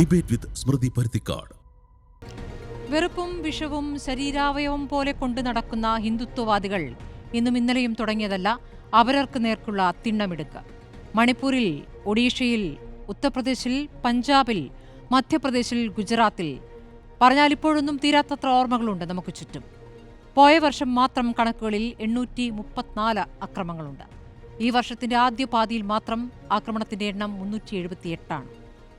Debate വിത്ത് സ്മൃതി പരുത്തിക്കാട്. വെറുപ്പും വിഷവും ശരീരാവയവം പോലെ കൊണ്ടു നടക്കുന്ന ഹിന്ദുത്വവാദികൾ ഇന്നും ഇന്നലെയും തുടങ്ങിയതല്ല, അവരർക്ക് നേർക്കുള്ള തിണ്ണമെടുക്ക്. മണിപ്പൂരിൽ, ഒഡീഷയിൽ, ഉത്തർപ്രദേശിൽ, പഞ്ചാബിൽ, മധ്യപ്രദേശിൽ, ഗുജറാത്തിൽ പറഞ്ഞാൽ ഇപ്പോഴൊന്നും തീരാത്തത്ര ഓർമ്മകളുണ്ട് നമുക്ക് ചുറ്റും. പോയ വർഷം മാത്രം കണക്കുകളിൽ 834 അക്രമങ്ങളുണ്ട്. ഈ വർഷത്തിന്റെ ആദ്യ പാതിയിൽ മാത്രം ആക്രമണത്തിന്റെ എണ്ണം 378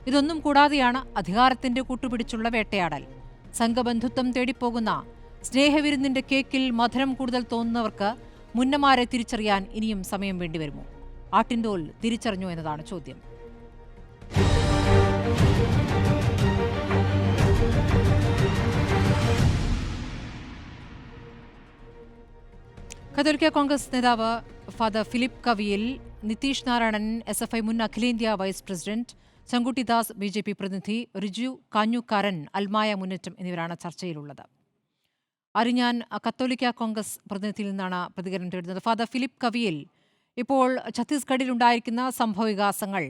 ഇതൊന്നും കൂടാതെയാണ് അധികാരത്തിന്റെ കൂട്ടുപിടിച്ചുള്ള വേട്ടയാടൽ. സംഘബന്ധുത്വം തേടിപ്പോകുന്ന സ്നേഹവിരുന്നിന്റെ കേക്കിൽ മധുരം കൂടുതൽ തോന്നുന്നവർക്ക് മുന്നമാരെ തിരിച്ചറിയാൻ ഇനിയും സമയം വേണ്ടിവരുമോ? ആട്ടിൻതോൽ തിരിച്ചറിഞ്ഞു എന്നതാണ് ചോദ്യം. കത്തോലിക്ക കോൺഗ്രസ് നേതാവ് ഫാദർ ഫിലിപ്പ് കവിയിൽ, നിതീഷ് നാരായണൻ SFI മുൻ അഖിലേന്ത്യാ vice president, Chankutty Das BJP പ്രതിനിധി, റിജു കാഞ്ഞൂക്കാരൻ അൽമായ മുന്നേറ്റം എന്നിവരാണ് ചർച്ചയിലുള്ളത്. അറിഞ്ഞാൻ കത്തോലിക്ക കോൺഗ്രസ് പ്രതിനിധിയിൽ നിന്നാണ് പ്രതികരണം തേടുന്നത്. ഫാദർ ഫിലിപ്പ് കവിയിൽ, ഇപ്പോൾ ഛത്തീസ്ഗഡിൽ ഉണ്ടായിരിക്കുന്ന സംഭവവികാസങ്ങൾ,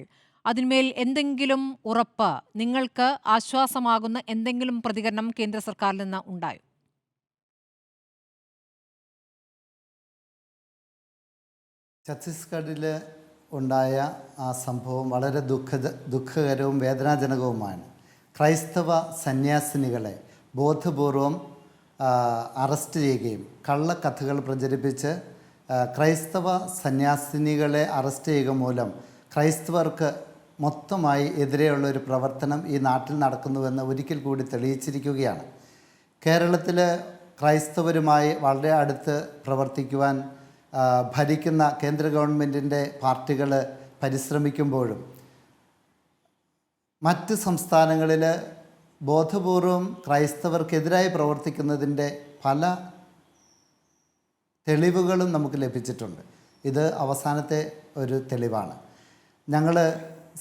അതിന്മേൽ എന്തെങ്കിലും ഉറപ്പ്, നിങ്ങൾക്ക് ആശ്വാസമാകുന്ന എന്തെങ്കിലും പ്രതികരണം കേന്ദ്ര സർക്കാരിൽ നിന്ന് ഉണ്ടായോ? ഛത്തീസ്ഗഡിൽ ഉണ്ടായ ആ സംഭവം വളരെ ദുഃഖകരവും വേദനാജനകവുമാണ്. ക്രൈസ്തവ സന്യാസിനികളെ ബോധപൂർവം അറസ്റ്റ് ചെയ്യുകയും കള്ളക്കഥകൾ പ്രചരിപ്പിച്ച് ക്രൈസ്തവ സന്യാസിനികളെ അറസ്റ്റ് ചെയ്യുക മൂലം ക്രൈസ്തവർക്ക് മൊത്തമായി എതിരെയുള്ള ഒരു പ്രവർത്തനം ഈ നാട്ടിൽ നടക്കുന്നുവെന്ന് ഒരിക്കൽ കൂടി തെളിയിച്ചിരിക്കുകയാണ്. കേരളത്തിൽ ക്രൈസ്തവരുമായി വളരെ അടുത്ത് പ്രവർത്തിക്കുവാൻ ഭരിക്കുന്ന കേന്ദ്ര ഗവൺമെൻറ്റിൻ്റെ പാർട്ടികൾ പരിശ്രമിക്കുമ്പോഴും മറ്റ് സംസ്ഥാനങ്ങളിൽ ബോധപൂർവം ക്രൈസ്തവർക്കെതിരായി പ്രവർത്തിക്കുന്നതിൻ്റെ പല തെളിവുകളും നമുക്ക് ലഭിച്ചിട്ടുണ്ട്. ഇത് അവസാനത്തെ ഒരു തെളിവാണ്. ഞങ്ങൾ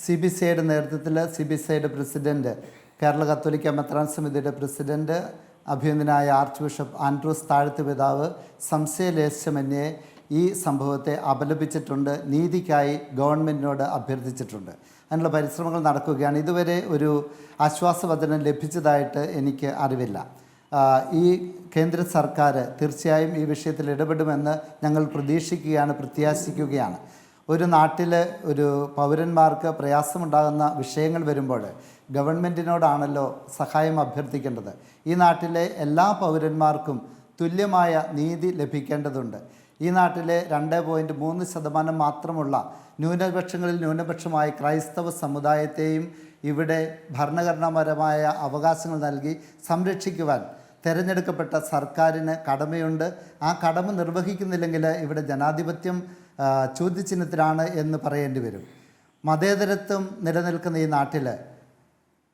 CBCIയുടെ നേതൃത്വത്തിൽ, CBCIയുടെ പ്രസിഡൻറ്റ്, കേരള കത്തോലിക്ക മെത്രാൻ സമിതിയുടെ പ്രസിഡൻറ്റ്, അഭിനന്ദനായ ആർച്ച് ബിഷപ്പ് ആൻഡ്രൂസ് താഴത്ത് പിതാവ് സംശയലേശമന്യേ ഈ സംഭവത്തെ അപലപിച്ചിട്ടുണ്ട്, നീതിക്കായി ഗവൺമെൻറ്റിനോട് അഭ്യർത്ഥിച്ചിട്ടുണ്ട്. അതിനുള്ള പരിശ്രമങ്ങൾ നടക്കുകയാണ്. ഇതുവരെ ഒരു ആശ്വാസവചനം ലഭിച്ചതായിട്ട് എനിക്ക് അറിവില്ല. ഈ കേന്ദ്ര സർക്കാർ തീർച്ചയായും ഈ വിഷയത്തിൽ ഇടപെടുമെന്ന് ഞങ്ങൾ പ്രതീക്ഷിക്കുകയാണ്, പ്രത്യാശിക്കുകയാണ്. ഒരു നാട്ടിൽ ഒരു പൗരന്മാർക്ക് പ്രയാസമുണ്ടാകുന്ന വിഷയങ്ങൾ വരുമ്പോൾ ഗവൺമെൻറ്റിനോടാണല്ലോ സഹായം അഭ്യർത്ഥിക്കേണ്ടത്. ഈ നാട്ടിലെ എല്ലാ പൗരന്മാർക്കും തുല്യമായ നീതി ലഭിക്കേണ്ടതുണ്ട്. ഈ നാട്ടിലെ 2.3% മാത്രമുള്ള ന്യൂനപക്ഷങ്ങളിൽ ന്യൂനപക്ഷമായ ക്രൈസ്തവ സമുദായത്തെയും ഇവിടെ ഭരണഘടനാപരമായ അവകാശങ്ങൾ നൽകി സംരക്ഷിക്കുവാൻ തിരഞ്ഞെടുക്കപ്പെട്ട സർക്കാരിന് കടമയുണ്ട്. ആ കടമ നിർവഹിക്കുന്നില്ലെങ്കിൽ ഇവിടെ ജനാധിപത്യം ചോദ്യചിഹ്നത്തിലാണ് എന്ന് പറയേണ്ടി വരും. മതേതരത്വം നിലനിൽക്കുന്ന ഈ നാട്ടിൽ,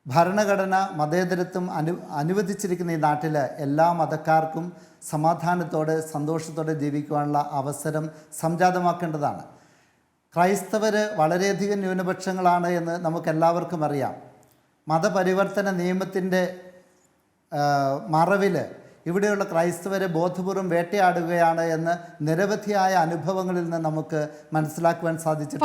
ഭരണഘടന മതേതരത്വം അനുവദിച്ചിരിക്കുന്ന ഈ നാട്ടിൽ എല്ലാ മതക്കാർക്കും സമാധാനത്തോടെ സന്തോഷത്തോടെ ജീവിക്കുവാനുള്ള അവസരം സംജാതമാക്കേണ്ടതാണ്. ക്രൈസ്തവർ വളരെയധികം ന്യൂനപക്ഷങ്ങളാണ് എന്ന് നമുക്കെല്ലാവർക്കും അറിയാം. മതപരിവർത്തന നിയമത്തിൻ്റെ മറവിൽ ഇവിടെയുള്ള ക്രൈസ്തവരെ ബോധപൂർവം വേട്ടയാടുകയാണ് എന്ന് നിരവധിയായ അനുഭവങ്ങളിൽ നിന്ന് നമുക്ക് മനസ്സിലാക്കുവാൻ സാധിച്ചിട്ടുണ്ട്.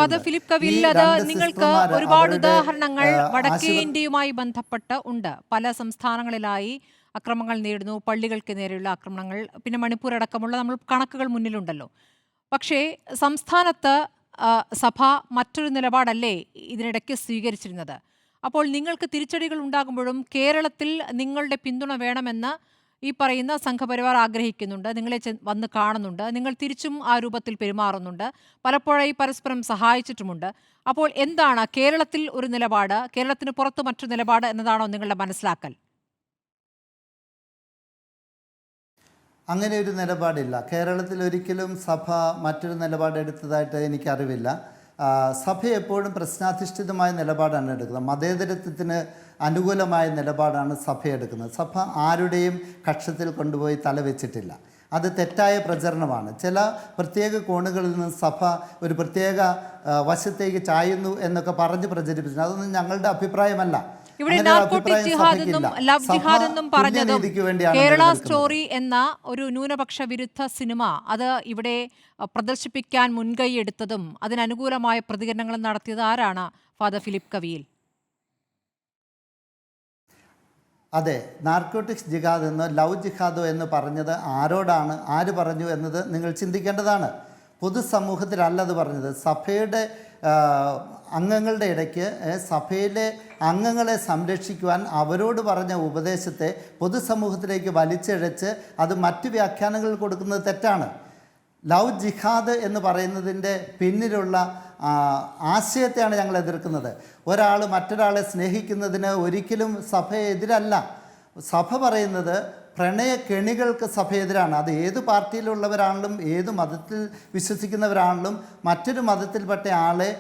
നിങ്ങൾക്ക് ഒരുപാട് ഉദാഹരണങ്ങൾ വടക്കേ ഇന്ത്യയുമായി ബന്ധപ്പെട്ട് ഉണ്ട്. പല സംസ്ഥാനങ്ങളിലായി അക്രമങ്ങൾ നേരിടുന്നു, പള്ളികൾക്ക് നേരെയുള്ള ആക്രമണങ്ങൾ, പിന്നെ മണിപ്പൂർ അടക്കമുള്ള നമ്മൾ കണക്കുകൾ മുന്നിലുണ്ടല്ലോ. പക്ഷേ സംസ്ഥാനത്ത് സഭ മറ്റൊരു നിലപാടല്ലേ ഇതിനിടയ്ക്ക് സ്വീകരിച്ചിരുന്നത്? അപ്പോൾ നിങ്ങൾക്ക് തിരിച്ചടികൾ ഉണ്ടാകുമ്പോഴും കേരളത്തിൽ നിങ്ങളുടെ പിന്തുണ വേണമെന്ന് ഈ പറയുന്ന സംഘപരിവാർ ആഗ്രഹിക്കുന്നുണ്ട്, നിങ്ങളെ വന്ന് കാണുന്നുണ്ട്, നിങ്ങൾ തിരിച്ചും ആ രൂപത്തിൽ പെരുമാറുന്നുണ്ട്, പലപ്പോഴായി പരസ്പരം സഹായിച്ചിട്ടുമുണ്ട്. അപ്പോൾ എന്താണ് കേരളത്തിൽ ഒരു നിലപാട്, കേരളത്തിന് പുറത്ത് മറ്റൊരു നിലപാട് എന്നതാണോ നിങ്ങളുടെ മനസ്സിലാക്കൽ? അങ്ങനെ ഒരു നിലപാടില്ല. കേരളത്തിൽ ഒരിക്കലും സഭ മറ്റൊരു നിലപാടെടുത്തതായിട്ട് എനിക്കറിവില്ല. സഭ എപ്പോഴും പ്രശ്നാധിഷ്ഠിതമായ നിലപാടാണ് എടുക്കുന്നത്. മതേതരത്വത്തിന് അനുകൂലമായ നിലപാടാണ് സഭ എടുക്കുന്നത്. സഭ ആരുടെയും കക്ഷത്തിൽ കൊണ്ടുപോയി തലവെച്ചിട്ടില്ല. അത് തെറ്റായ പ്രചരണമാണ്. ചില പ്രത്യേക കോണുകളിൽ നിന്ന് സഭ ഒരു പ്രത്യേക വശത്തേക്ക് ചായുന്നു എന്നൊക്കെ പറഞ്ഞ് പ്രചരിപ്പിച്ചിട്ടുണ്ട്. അതൊന്നും ഞങ്ങളുടെ അഭിപ്രായമല്ല. ഇവിടെ നാർക്കോട്ടിക് ജിഹാദെന്നും ലവ് ജിഹാദെന്നും പറഞ്ഞതും കേരള സ്റ്റോറി എന്ന ഒരു ന്യൂനപക്ഷ വിരുദ്ധ സിനിമ അത് ഇവിടെ പ്രദർശിപ്പിക്കാൻ മുൻകൈ എടുത്തതും അതിനനുകൂലമായ പ്രതികരണങ്ങൾ നടത്തിയത് ആരാണ് ഫാദർ ഫിലിപ്പ് കവിയിൽ? അതെ, നാർക്കോട്ടിക്സ് ജിഹാദ് എന്നോ ലവ് ജിഹാദോ എന്ന് പറഞ്ഞത് ആരോടാണ്, ആര് പറഞ്ഞു എന്നത് നിങ്ങൾ ചിന്തിക്കേണ്ടതാണ്. പൊതുസമൂഹത്തിലല്ല അത് പറഞ്ഞത്. സഭയുടെ അംഗങ്ങളുടെ ഇടയ്ക്ക് സഭയിലെ അംഗങ്ങളെ സംരക്ഷിക്കുവാൻ അവരോട് പറഞ്ഞ ഉപദേശത്തെ പൊതുസമൂഹത്തിലേക്ക് വലിച്ചിഴച്ച് അത് മറ്റ് വ്യാഖ്യാനങ്ങൾ കൊടുക്കുന്നത് തെറ്റാണ്. ലവ് ജിഹാദ് എന്ന് പറയുന്നതിൻ്റെ പിന്നിലുള്ള ആശയത്തെയാണ് ഞങ്ങൾ എതിർക്കുന്നത്. ഒരാൾ മറ്റൊരാളെ സ്നേഹിക്കുന്നതിന് ഒരിക്കലും സഭ എതിരല്ല. സഭ പറയുന്നത് പ്രണയക്കെണികൾക്ക് സഭ എതിരാണ്. അത് ഏത് പാർട്ടിയിലുള്ളവരാണെങ്കിലും ഏത് മതത്തിൽ വിശ്വസിക്കുന്നവരാണെങ്കിലും മറ്റൊരു മതത്തിൽപ്പെട്ട ആളെ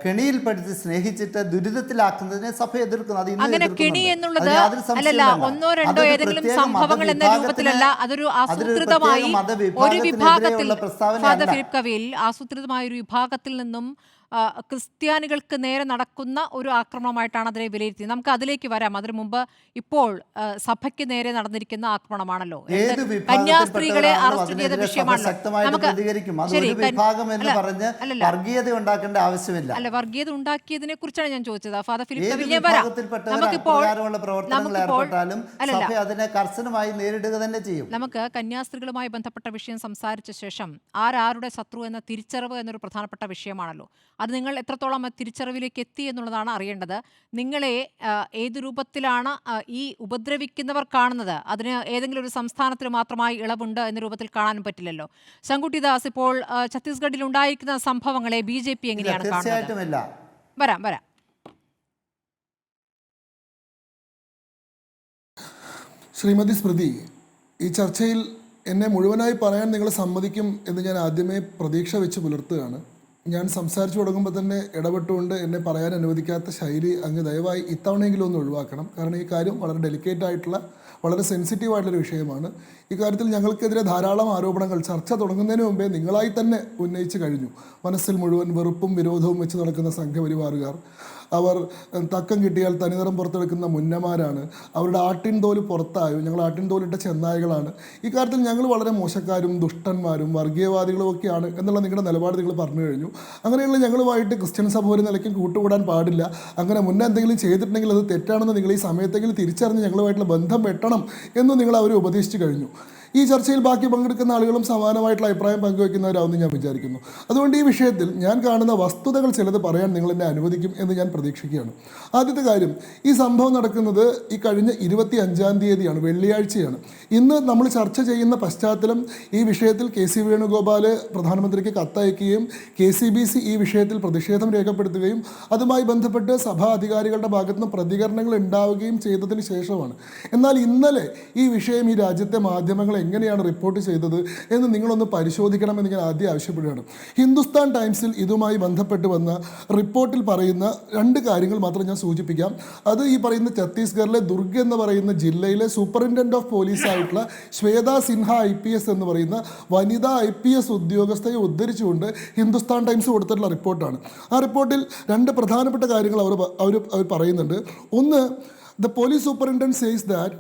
കെണിയിൽപ്പെടുത്തി സ്നേഹിച്ചിട്ട് ദുരിതത്തിലാക്കുന്നതിനെ സഭ എതിർക്കുന്നു. അത് അങ്ങനെ കെണി എന്നുള്ളത് അല്ലല്ല, ഒന്നോ രണ്ടോ ഏതെങ്കിലും സംഭവങ്ങൾ എന്ന രൂപത്തിലല്ല, അതൊരു ആസൂത്രിതമായി ഒരു വിഭാഗത്തിൽ, ഫാദർ ഫിലിപ്പ് കവീൽ, ആസൂത്രിതമായ ഒരു വിഭാഗത്തിൽ നിന്നും ക്രിസ്ത്യാനികൾക്ക് നേരെ നടക്കുന്ന ഒരു ആക്രമണമായിട്ടാണ് അതിനെ വിലയിരുത്തിയത്. നമുക്ക് അതിലേക്ക് വരാം. അതിനു മുമ്പ് ഇപ്പോൾ സഭയ്ക്ക് നേരെ നടന്നിരിക്കുന്ന ആക്രമണമാണല്ലോ, കന്യാസ്ത്രീകളെ അറസ്റ്റ് ചെയ്ത വിഷയമാണല്ലോ. നമുക്ക് അല്ല, വർഗീയത ഉണ്ടാക്കിയതിനെ കുറിച്ചാണ് ഞാൻ ചോദിച്ചത്. ഫാദർ ഫിലിപ്പ് കവീൽ, വരാം. നമുക്ക് കന്യാസ്ത്രീകളുമായി ബന്ധപ്പെട്ട വിഷയം സംസാരിച്ച ശേഷം ആരാരുടെ ശത്രു എന്ന തിരിച്ചറിവ് എന്നൊരു പ്രധാനപ്പെട്ട വിഷയമാണല്ലോ. അത് നിങ്ങൾ എത്രത്തോളം തിരിച്ചറിവിലേക്ക് എത്തി എന്നുള്ളതാണ് അറിയേണ്ടത്. നിങ്ങളെ ഏത് രൂപത്തിലാണ് ഈ ഉപദ്രവിക്കുന്നവർ കാണുന്നത്? അതിന് ഏതെങ്കിലും ഒരു സംസ്ഥാനത്തിന് മാത്രമായി ഇളവുണ്ട് എന്ന രൂപത്തിൽ കാണാനും പറ്റില്ലല്ലോ. ശങ്കുട്ടി ദാസ്, ഇപ്പോൾ ഛത്തീസ്ഗഡിൽ ഉണ്ടായിരിക്കുന്ന സംഭവങ്ങളെ BJP എങ്ങനെയാണ് കാണുന്നത്? വരാം. ശ്രീമതി സ്മൃതി, ഈ ചർച്ചയിൽ എന്നെ മുഴുവനായി പറയാൻ നിങ്ങൾ സമ്മതിക്കും എന്ന് ഞാൻ ആദ്യമേ പ്രതീക്ഷ വെച്ച് പുലർത്തുകയാണ്. ഞാൻ സംസാരിച്ചു തുടങ്ങുമ്പോൾ തന്നെ ഇടപെട്ടുകൊണ്ട് എന്നെ പറയാൻ അനുവദിക്കാത്ത ശൈലി അങ്ങ് ദയവായി ഇത്തവണയെങ്കിലും ഒന്ന് ഒഴിവാക്കണം. കാരണം ഈ കാര്യം വളരെ ഡെലിക്കേറ്റ് ആയിട്ടുള്ള, വളരെ സെൻസിറ്റീവ് ആയിട്ടുള്ളൊരു വിഷയമാണ്. ഈ കാര്യത്തിൽ ഞങ്ങൾക്കെതിരെ ധാരാളം ആരോപണങ്ങൾ ചർച്ച തുടങ്ങുന്നതിന് മുമ്പേ നിങ്ങളായി തന്നെ ഉന്നയിച്ചു കഴിഞ്ഞു. മനസ്സിൽ മുഴുവൻ വെറുപ്പും വിരോധവും വെച്ച് നടക്കുന്ന സംഘപരിവാറുകാർ, അവർ തക്കം കിട്ടിയാൽ തനിനിറം പുറത്തെടുക്കുന്ന മുന്നമാരാണ്, അവരുടെ ആട്ടിൻ തോല് പുറത്തായും ഞങ്ങൾ ആട്ടിൻ തോലിട്ട ചെന്നായകളാണ്. ഈ കാര്യത്തിൽ ഞങ്ങൾ വളരെ മോശക്കാരും ദുഷ്ടന്മാരും വർഗീയവാദികളും ഒക്കെയാണ് എന്നുള്ള നിങ്ങളുടെ നിലപാട് നിങ്ങൾ പറഞ്ഞു കഴിഞ്ഞു. അങ്ങനെയുള്ള ഞങ്ങളുമായിട്ട് ക്രിസ്ത്യൻ സഭ ഒരു നിലയ്ക്കും കൂട്ടുകൂടാൻ പാടില്ല. അങ്ങനെ മുന്നേ എന്തെങ്കിലും ചെയ്തിട്ടുണ്ടെങ്കിൽ അത് തെറ്റാണെന്ന് നിങ്ങൾ ഈ സമയത്തെങ്കിലും തിരിച്ചറിഞ്ഞ് ഞങ്ങളുമായിട്ടുള്ള ബന്ധം വെട്ടണം എന്ന് നിങ്ങൾ അവരെ ഉപദേശിച്ചു കഴിഞ്ഞു. ഈ ചർച്ചയിൽ ബാക്കി പങ്കെടുക്കുന്ന ആളുകളും സമാനമായിട്ടുള്ള അഭിപ്രായം പങ്കുവയ്ക്കുന്നവരാണെന്ന് ഞാൻ വിചാരിക്കുന്നു. അതുകൊണ്ട് ഈ വിഷയത്തിൽ ഞാൻ കാണുന്ന വസ്തുതകൾ ചിലത് പറയാൻ നിങ്ങൾ എന്നെ അനുവദിക്കും എന്ന് ഞാൻ പ്രതീക്ഷിക്കുകയാണ്. ആദ്യത്തെ കാര്യം, ഈ സംഭവം നടക്കുന്നത് ഈ കഴിഞ്ഞ 25-ാം തീയതിയാണ്, വെള്ളിയാഴ്ചയാണ്. ഇന്ന് നമ്മൾ ചർച്ച ചെയ്യുന്ന പശ്ചാത്തലം, ഈ വിഷയത്തിൽ KC വേണുഗോപാൽ പ്രധാനമന്ത്രിക്ക് കത്തയക്കുകയും KCBC ഈ വിഷയത്തിൽ പ്രതിഷേധം രേഖപ്പെടുത്തുകയും അതുമായി ബന്ധപ്പെട്ട് സഭാ അധികാരികളുടെ ഭാഗത്തു നിന്ന് പ്രതികരണങ്ങൾ ഉണ്ടാവുകയും ചെയ്തതിന് ശേഷമാണ്. എന്നാൽ ഇന്നലെ ഈ വിഷയം ഈ രാജ്യത്തെ മാധ്യമങ്ങൾ എങ്ങനെയാണ് റിപ്പോർട്ട് ചെയ്തത് എന്ന് നിങ്ങളൊന്ന് പരിശോധിക്കണമെന്ന് ഞാൻ ആദ്യം ആവശ്യപ്പെടുകയാണ്. ഹിന്ദുസ്ഥാൻ ടൈംസിൽ ഇതുമായി ബന്ധപ്പെട്ട് വന്ന റിപ്പോർട്ടിൽ പറയുന്ന 2 കാര്യങ്ങൾ മാത്രം ഞാൻ സൂചിപ്പിക്കാം. അത് ഈ പറയുന്ന ഛത്തീസ്ഗഡിലെ ദുർഗ് എന്ന് പറയുന്ന ജില്ലയിലെ സൂപ്പറിൻറ്റൻഡൻറ്റ് ഓഫ് പോലീസ് ആയിട്ടുള്ള ശ്വേതാ സിൻഹ IPS എന്ന് പറയുന്ന വനിതാ IPS ഉദ്യോഗസ്ഥയെ ഉദ്ധരിച്ചുകൊണ്ട് ഹിന്ദുസ്ഥാൻ ടൈംസ് കൊടുത്തിട്ടുള്ള റിപ്പോർട്ടാണ്. ആ റിപ്പോർട്ടിൽ 2 പ്രധാനപ്പെട്ട കാര്യങ്ങൾ അവർ പറയുന്നുണ്ട്. ഒന്ന്, the police superintendent says that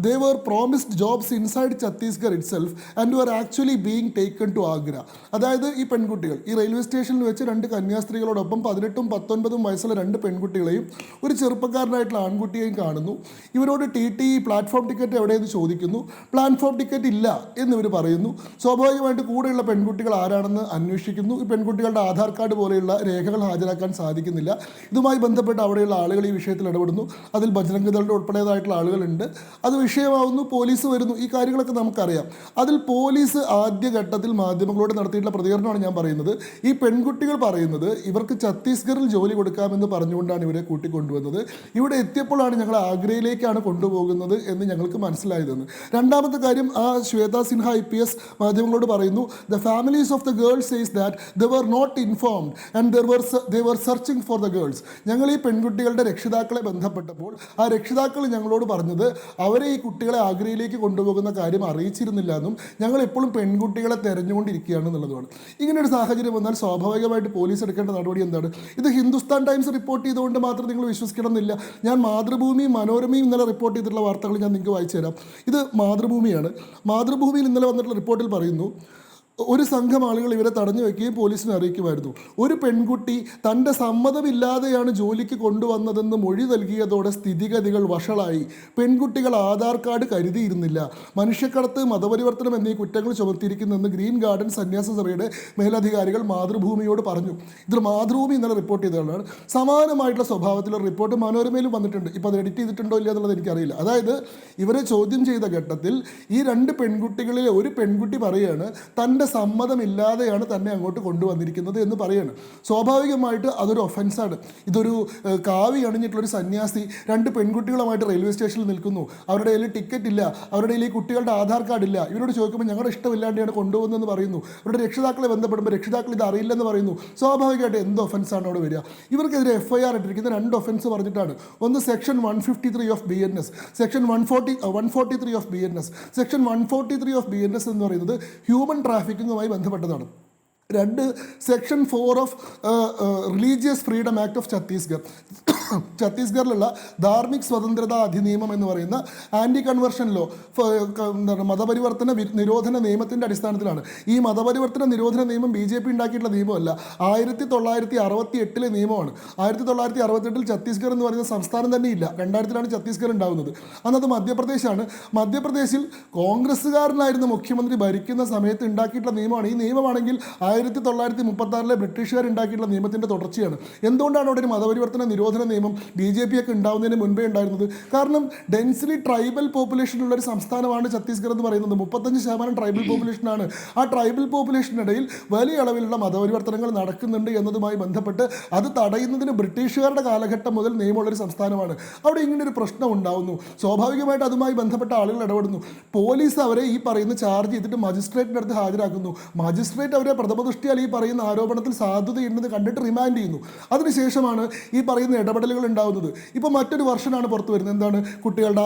they were promised jobs inside Chhattisgarh itself and were actually being taken to Agra. അതായത് ഈ പെൺകുട്ടികൾ ഈ റെയിൽവേ സ്റ്റേഷനിൽ വെച്ച് 2 കന്യാസ്ത്രീകളോടൊപ്പം 18ഉം 19ഉം വയസ്സുള്ള 2 പെൺകുട്ടികളെയും ഒരു ചെറുപ്പക്കാരനായിട്ടുള്ള ആൺകുട്ടിയെയും കാണുന്നു. ഇവരോട് TT പ്ലാറ്റ്ഫോം ടിക്കറ്റ് എവിടെയെന്ന് ചോദിക്കുന്നു. പ്ലാറ്റ്ഫോം ടിക്കറ്റ് ഇല്ല എന്നിവർ പറയുന്നു. സ്വാഭാവികമായിട്ട് കൂടെയുള്ള പെൺകുട്ടികൾ ആരാണെന്ന് അന്വേഷിക്കുന്നു. ഈ പെൺകുട്ടികളുടെ ആധാർ കാർഡ് പോലെയുള്ള രേഖകൾ ഹാജരാക്കാൻ സാധിക്കുന്നില്ല. ഇതുമായി ബന്ധപ്പെട്ട് അവിടെയുള്ള ആളുകൾ ഈ വിഷയത്തിൽ ഇടപെടുന്നു. അതിൽ ബജരംഗദളുടെ ഉൾപ്പെടെയായിട്ടുള്ള ആളുകളുണ്ട്. അത് വിഷയമാവുന്നു. പോലീസ് വരുന്നു. ഈ കാര്യങ്ങളൊക്കെ നമുക്കറിയാം. അതിൽ പോലീസ് ആദ്യഘട്ടത്തിൽ മാധ്യമങ്ങളോട് നടത്തിയിട്ടുള്ള പ്രതികരണമാണ് ഞാൻ പറയുന്നത്. ഈ പെൺകുട്ടികൾ പറയുന്നത് ഇവർക്ക് ഛത്തീസ്ഗഡിൽ ജോലി കൊടുക്കാമെന്ന് പറഞ്ഞുകൊണ്ടാണ് ഇവരെ കൂട്ടിക്കൊണ്ടുവന്നത്. ഇവിടെ എത്തിയപ്പോഴാണ് ഞങ്ങൾ ആഗ്രയിലേക്കാണ് കൊണ്ടുപോകുന്നത് എന്ന് ഞങ്ങൾക്ക് മനസ്സിലായതെന്ന്. രണ്ടാമത്തെ കാര്യം, ആ ശ്വേതാ സിൻഹ IPS മാധ്യമങ്ങളോട് പറയുന്നു, the families of the girls says that they were not informed and they were searching for the girls. ഞങ്ങൾ ഈ പെൺകുട്ടികളുടെ രക്ഷിതാക്കളെ ബന്ധപ്പെട്ടപ്പോൾ ആ രക്ഷിതാക്കൾ ഞങ്ങളോട് പറഞ്ഞത് അവരെ ഈ കുട്ടികളെ ആഗ്രയിലേക്ക് കൊണ്ടുപോകുന്ന കാര്യം അറിയിച്ചിരുന്നില്ല എന്നും ഞങ്ങൾ എപ്പോഴും പെൺകുട്ടികളെ തെരഞ്ഞുകൊണ്ടിരിക്കുകയാണെന്നുള്ളതാണ്. ഇങ്ങനെയൊരു സാഹചര്യം വന്നാൽ സ്വാഭാവികമായിട്ട് പോലീസ് എടുക്കേണ്ട നടപടി എന്താണ്? ഇത് ഹിന്ദുസ്ഥാൻ ടൈംസ് റിപ്പോർട്ട് ചെയ്തുകൊണ്ട് മാത്രം നിങ്ങൾ വിശ്വസിക്കണം എന്നില്ല. ഞാൻ മാതൃഭൂമിയും മനോരമയും ഇന്നലെ റിപ്പോർട്ട് ചെയ്തിട്ടുള്ള വാർത്തകൾ ഞാൻ നിങ്ങൾക്ക് വായിച്ചു തരാം. ഇത് മാതൃഭൂമിയാണ്. മാതൃഭൂമിയിൽ ഇന്നലെ വന്നിട്ടുള്ള റിപ്പോർട്ടിൽ പറയുന്നു, ഒരു സംഘം ആളുകൾ ഇവരെ തടഞ്ഞു വെക്കുകയും പോലീസിനെ അറിയിക്കുമായിരുന്നു. ഒരു പെൺകുട്ടി തൻ്റെ സമ്മതമില്ലാതെയാണ് ജോലിക്ക് കൊണ്ടുവന്നതെന്ന് മൊഴി നൽകിയതോടെ സ്ഥിതിഗതികൾ വഷളായി. പെൺകുട്ടികൾ ആധാർ കാർഡ് കരുതിയിരുന്നില്ല. മനുഷ്യക്കടത്ത്, മതപരിവർത്തനം എന്നീ കുറ്റങ്ങൾ ചുമത്തിയിരിക്കുന്നെന്ന് ഗ്രീൻ ഗാർഡൻ സന്യാസ സഭയുടെ മേലധികാരികൾ മാതൃഭൂമിയോട് പറഞ്ഞു. ഇത് മാതൃഭൂമി ഇന്നലെ റിപ്പോർട്ട് ചെയ്തതാണ്. സമാനമായിട്ടുള്ള സ്വഭാവത്തിലുള്ള റിപ്പോർട്ട് മനോരമയിലും വന്നിട്ടുണ്ട്. ഇപ്പോൾ അത് എഡിറ്റ് ചെയ്തിട്ടുണ്ടോ ഇല്ല എന്നുള്ളത് എനിക്കറിയില്ല. അതായത് ഇവരെ ചോദ്യം ചെയ്ത ഘട്ടത്തിൽ ഈ 2 പെൺകുട്ടികളിലെ ഒരു പെൺകുട്ടി പറയുകയാണ് തൻ്റെ സമ്മതമില്ലാതെയാണ് തന്നെ അങ്ങോട്ട് കൊണ്ടുവന്നിരിക്കുന്നത് എന്ന് പറയുകയാണ്. സ്വാഭാവികമായിട്ട് അതൊരു ഒഫൻസാണ്. ഇതൊരു കാവി അണിഞ്ഞിട്ടുള്ളൊരു സന്യാസി 2 പെൺകുട്ടികളുമായിട്ട് റെയിൽവേ സ്റ്റേഷനിൽ നിൽക്കുന്നു. അവരുടെ കയ്യിൽ ടിക്കറ്റ് ഇല്ല, അവരുടെ കയ്യിൽ ഈ കുട്ടികളുടെ ആധാർ കാർഡ് ഇല്ല. ഇവരോട് ചോദിക്കുമ്പോൾ ഞങ്ങളുടെ ഇഷ്ടമില്ലാണ്ടാണ് കൊണ്ടുപോകുന്നതെന്ന് പറയുന്നു. ഇവരുടെ രക്ഷിതാക്കളെ ബന്ധപ്പെടുമ്പോൾ രക്ഷിതാക്കൾ ഇത് അറിയില്ലെന്ന് പറയുന്നു. സ്വാഭാവികമായിട്ട് എന്ത് ഒഫൻസാണ് അവിടെ വരിക? ഇവർക്കെതിരെ FIR ഇട്ടിരിക്കുന്ന 2 ഒഫൻസ് പറഞ്ഞിട്ടാണ്. ഒന്ന് section 153 of BNS, section 143 of BNS. Section 143 of BNS എന്ന് പറയുന്നത് ഹ്യൂമൻ ട്രാഫിക്കിങ്ങുമായി ബന്ധപ്പെട്ടതാണ്. 2 section 4 of religious freedom act of Chhattisgarh. ഛത്തീസ്ഗഡിലുള്ള ധാർമ്മിക് സ്വതന്ത്രതാ അധിനിയമം എന്ന് പറയുന്ന ആൻറ്റി കൺവെർഷൻ ലോ, മതപരിവർത്തന നിരോധന നിയമത്തിൻ്റെ അടിസ്ഥാനത്തിലാണ്. ഈ മതപരിവർത്തന നിരോധന നിയമം BJP ഉണ്ടാക്കിയിട്ടുള്ള നിയമമല്ല, 1968 നിയമമാണ്. 1968 ഛത്തീസ്ഗഡ് എന്ന് പറയുന്ന സംസ്ഥാനം തന്നെ ഇല്ല. 2000 ഛത്തീസ്ഗഡ് ഉണ്ടാകുന്നത്. അന്നത് മധ്യപ്രദേശാണ്. മധ്യപ്രദേശിൽ കോൺഗ്രസ്സുകാരനായിരുന്ന മുഖ്യമന്ത്രി ഭരിക്കുന്ന സമയത്ത് ഉണ്ടാക്കിയിട്ടുള്ള നിയമമാണ്. ഈ നിയമമാണെങ്കിൽ 1936 ബ്രിട്ടീഷുകാർ ഉണ്ടാക്കിയിട്ടുള്ള നിയമത്തിൻ്റെ തുടർച്ചയാണ്. എന്തുകൊണ്ടാണ് അവിടെ ഒരു മതപരിവർത്തന നിരോധന നിയമം BJP ഒക്കെ ഉണ്ടാവുന്നതിന് മുൻപേ ഉണ്ടായിരുന്നത്? കാരണം ഡെൻസിലി ട്രൈബൽ പോപ്പുലേഷൻ ഉള്ള ഒരു സംസ്ഥാനമാണ് ഛത്തീസ്ഗഡ് എന്ന് പറയുന്നത്. 35% ട്രൈബൽ പോപ്പുലേഷനാണ്. ആ ട്രൈബൽ പോപ്പുലേഷനിടയിൽ വലിയ അളവിലുള്ള മതപരിവർത്തനങ്ങൾ നടക്കുന്നുണ്ട് എന്നതുമായി ബന്ധപ്പെട്ട് അത് തടയുന്നതിന് ബ്രിട്ടീഷുകാരുടെ കാലഘട്ടം മുതൽ നിയമമുള്ളൊരു സംസ്ഥാനമാണ്. അവിടെ ഇങ്ങനൊരു പ്രശ്നം ഉണ്ടാവുന്നു. സ്വാഭാവികമായിട്ട് അതുമായി ബന്ധപ്പെട്ട ആളുകൾ ഇടപെടുന്നു. പോലീസ് അവരെ ഈ പറയുന്ന ചാർജ് ചെയ്തിട്ട് മജിസ്ട്രേറ്റിൻ്റെ അടുത്ത് ഹാജരാക്കുന്നു. മജിസ്ട്രേറ്റ് അവരെ പ്രഥമദൃഷ്ടിയാൽ ഈ പറയുന്ന ആരോപണത്തിൽ സാധുതയുണ്ടെന്ന് കണ്ടിട്ട് റിമാൻഡ് ചെയ്യുന്നു. അതിനുശേഷമാണ് ഈ പറയുന്ന ഇടപെടലുകൾ ഉണ്ടാകുന്നത്. ഇപ്പോൾ മറ്റൊരു വർഷനാണ് പുറത്തു വരുന്നത്. എന്താണ്? കുട്ടികളുടെ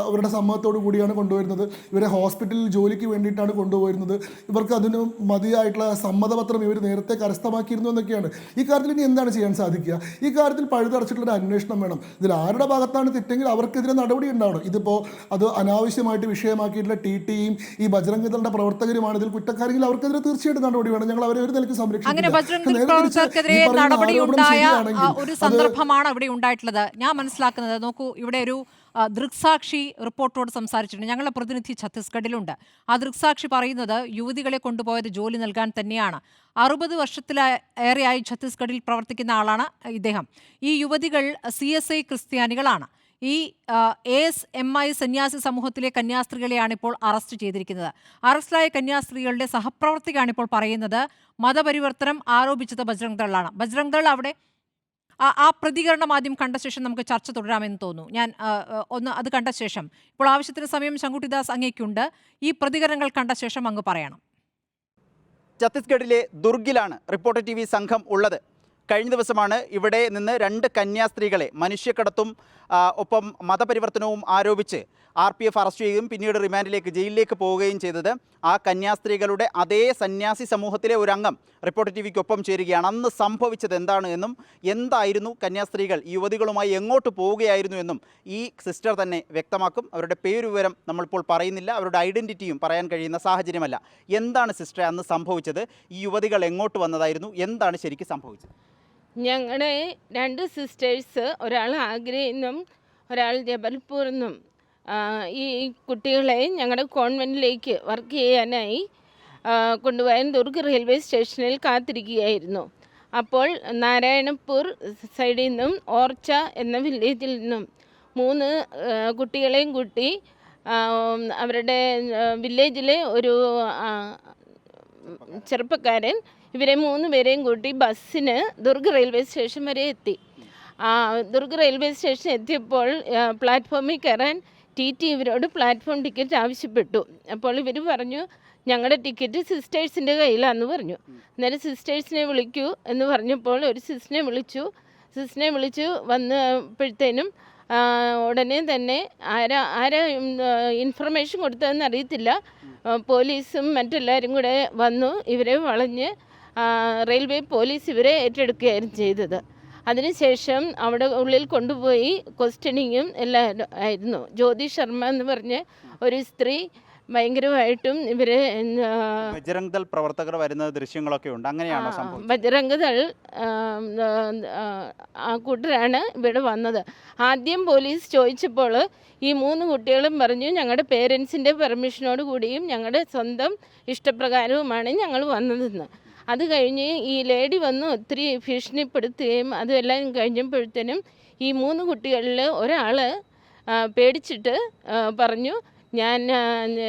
അവരുടെ സമ്മതത്തോടു കൂടിയാണ് കൊണ്ടുവരുന്നത്. ഇവരെ ഹോസ്പിറ്റലിൽ ജോലിക്ക് വേണ്ടിയിട്ടാണ് കൊണ്ടുപോയിരുന്നത്. ഇവർക്ക് അതിന് മതിയായിട്ടുള്ള സമ്മതപത്രം ഇവർ നേരത്തെ കരസ്ഥമാക്കിയിരുന്നു എന്നൊക്കെയാണ്. ഈ കാര്യത്തിൽ ഇനി എന്താണ് ചെയ്യാൻ സാധിക്കുക? ഈ കാര്യത്തിൽ പഴുതടച്ചിട്ടുള്ളൊരു അന്വേഷണം വേണം. ഇതിൽ ആരുടെ ഭാഗത്താണ് തെറ്റെങ്കിൽ അവർക്കെതിരെ നടപടി ഉണ്ടാവണം. ഇതിപ്പോൾ അത് അനാവശ്യമായിട്ട് വിഷയമാക്കിയിട്ടുള്ള TTയും ഈ ബജറംഗ് ദളിന്റെ പ്രവർത്തകരുമാണ് ഇതിൽ കുറ്റക്കാരെങ്കിൽ അവർക്കെതിരെ തീർച്ചയായിട്ടും നടപടി വേണം. ഞങ്ങൾ അവരെ ഒരു നിലയ്ക്ക് അങ്ങനെ ബജറംഗ് ദൾ പ്രവർത്തകർക്കെതിരെ നടപടി ഉണ്ടായ ഒരു സന്ദർഭമാണ് അവിടെ ഉണ്ടായിട്ടുള്ളത്. ഞാൻ മനസ്സിലാക്കുന്നത്, നോക്കൂ, ഇവിടെ ഒരു ദൃക്സാക്ഷി റിപ്പോർട്ടോട് സംസാരിച്ചിട്ടുണ്ട്. ഞങ്ങളുടെ പ്രതിനിധി ഛത്തീസ്ഗഡിലുണ്ട്. ആ ദൃക്സാക്ഷി പറയുന്നത് യുവതികളെ കൊണ്ടുപോയത് ജോലി നൽകാൻ തന്നെയാണ്. 60 വർഷത്തിലേറെയായി ഛത്തീസ്ഗഡിൽ പ്രവർത്തിക്കുന്ന ആളാണ് ഇദ്ദേഹം. ഈ യുവതികൾ CSI ക്രിസ്ത്യാനികളാണ്. ഈ ASMI സന്യാസി സമൂഹത്തിലെ കന്യാസ്ത്രീകളെയാണ് ഇപ്പോൾ അറസ്റ്റ് ചെയ്തിരിക്കുന്നത്. അറസ്റ്റിലായ കന്യാസ്ത്രീകളുടെ സഹപ്രവർത്തകയാണ് ഇപ്പോൾ പറയുന്നത് മതപരിവർത്തനം ആരോപിച്ചത് ബജ്രംഗ് ദളാണ്. ബജ്രംഗ് ദൾ അവിടെ ആ പ്രതികരണം ആദ്യം കണ്ട ശേഷം നമുക്ക് ചർച്ച തുടരാമെന്ന് തോന്നുന്നു. ഞാൻ ഒന്ന് അത് കണ്ട ശേഷം, ഇപ്പോൾ ആവശ്യത്തിന് സമയം ശങ്കുട്ടിദാസ് അങ്ങേക്കുണ്ട്. ഈ പ്രതികരണങ്ങൾ കണ്ട ശേഷം അങ്ങ് പറയണം. ഛത്തീസ്ഗഡിലെ ദുർഗിലാണ് റിപ്പോർട്ടർ TV സംഘം ഉള്ളത്. കഴിഞ്ഞ ദിവസമാണ് ഇവിടെ നിന്ന് 2 കന്യാസ്ത്രീകളെ മനുഷ്യക്കടത്തും ഒപ്പം മതപരിവർത്തനവും ആരോപിച്ച് RPF അറസ്റ്റ് ചെയ്യുകയും പിന്നീട് റിമാൻഡിലേക്ക് ജയിലിലേക്ക് പോവുകയും ചെയ്തത്. ആ കന്യാസ്ത്രീകളുടെ അതേ സന്യാസി സമൂഹത്തിലെ ഒരു അംഗം റിപ്പോർട്ടർ TVക്കൊപ്പം ചേരുകയാണ്. അന്ന് സംഭവിച്ചത് എന്താണ് എന്നും എന്തായിരുന്നു കന്യാസ്ത്രീകൾ യുവതികളുമായി എങ്ങോട്ട് പോവുകയായിരുന്നു എന്നും ഈ സിസ്റ്റർ തന്നെ വ്യക്തമാക്കും. അവരുടെ പേരുവിവരം നമ്മളിപ്പോൾ പറയുന്നില്ല, അവരുടെ ഐഡൻറ്റിറ്റിയും പറയാൻ കഴിയുന്ന സാഹചര്യമല്ല. എന്താണ് സിസ്റ്ററെ അന്ന് സംഭവിച്ചത്? ഈ യുവതികൾ എങ്ങോട്ട് വന്നതായിരുന്നു? എന്താണ് ശരിക്കും സംഭവിച്ചത്? ഞങ്ങളുടെ 2 സിസ്റ്റേഴ്സ്, ഒരാൾ ആഗ്രയിൽ നിന്നും ഒരാൾ ജബൽപൂരിൽ നിന്നും ഈ കുട്ടികളെ ഞങ്ങളുടെ കോൺവെൻറ്റിലേക്ക് വർക്ക് ചെയ്യാനായി കൊണ്ടുപോകാൻ ദുർഗ് റെയിൽവേ സ്റ്റേഷനിൽ കാത്തിരിക്കുകയായിരുന്നു. അപ്പോൾ നാരായണപൂർ സൈഡിൽ നിന്നും ഓർച്ച എന്ന വില്ലേജിൽ നിന്നും 3 കുട്ടികളെയും കൂട്ടി അവരുടെ വില്ലേജിലെ ഒരു ചെറുപ്പക്കാരൻ ഇവരെ 3 പേരെയും കൂട്ടി ബസ്സിന് ദുർഗ് റെയിൽവേ സ്റ്റേഷൻ വരെ എത്തി. ദുർഗ് റെയിൽവേ സ്റ്റേഷൻ എത്തിയപ്പോൾ പ്ലാറ്റ്ഫോമിൽ കയറാൻ TT ഇവരോട് പ്ലാറ്റ്ഫോം ടിക്കറ്റ് ആവശ്യപ്പെട്ടു. അപ്പോൾ ഇവർ പറഞ്ഞു ഞങ്ങളുടെ ടിക്കറ്റ് സിസ്റ്റേഴ്സിൻ്റെ കയ്യിലാണെന്ന് പറഞ്ഞു. അന്നേരം സിസ്റ്റേഴ്സിനെ വിളിക്കൂ എന്ന് പറഞ്ഞപ്പോൾ ഒരു സിസ്റ്ററിനെ വിളിച്ചു വന്നപ്പോഴത്തേനും ഉടനെ തന്നെ ആരാ ഇൻഫർമേഷൻ കൊടുത്തതെന്ന് അറിയത്തില്ല, പോലീസും മറ്റെല്ലാവരും കൂടെ വന്നു ഇവരെ വളഞ്ഞ് റെയിൽവേ പോലീസ് ഇവരെ ഏറ്റെടുക്കുകയായിരുന്നു ചെയ്തത്. അതിനുശേഷം അവിടെ ഉള്ളിൽ കൊണ്ടുപോയി ക്വസ്റ്റ്യനിങ്ങും എല്ലാം ആയിരുന്നു. ജ്യോതി ശർമ്മ എന്ന് പറഞ്ഞ് ഒരു സ്ത്രീ ഭയങ്കരമായിട്ടും ഇവർ ബജറംഗ് ദൾ പ്രവർത്തകർ വരുന്ന ദൃശ്യങ്ങളൊക്കെ ഉണ്ട്. അങ്ങനെയാണോ സംഭവം? ബജറംഗ് ദൾ ആ കൂട്ടരാണ് ഇവിടെ വന്നത്. ആദ്യം പോലീസ് ചോദിച്ചപ്പോൾ ഈ 3 കുട്ടികളും പറഞ്ഞു ഞങ്ങളുടെ പേരൻസിൻ്റെ പെർമിഷനോട് കൂടിയും ഞങ്ങളുടെ സ്വന്തം ഇഷ്ടപ്രകാരവുമാണ് ഞങ്ങൾ വന്നതെന്ന്. അത് കഴിഞ്ഞ് ഈ ലേഡി വന്ന് ഒത്തിരി ഭീഷണിപ്പെടുത്തുകയും അതെല്ലാം കഴിഞ്ഞപ്പോഴത്തേനും ഈ 3 കുട്ടികളിൽ ഒരാൾ പേടിച്ചിട്ട് പറഞ്ഞു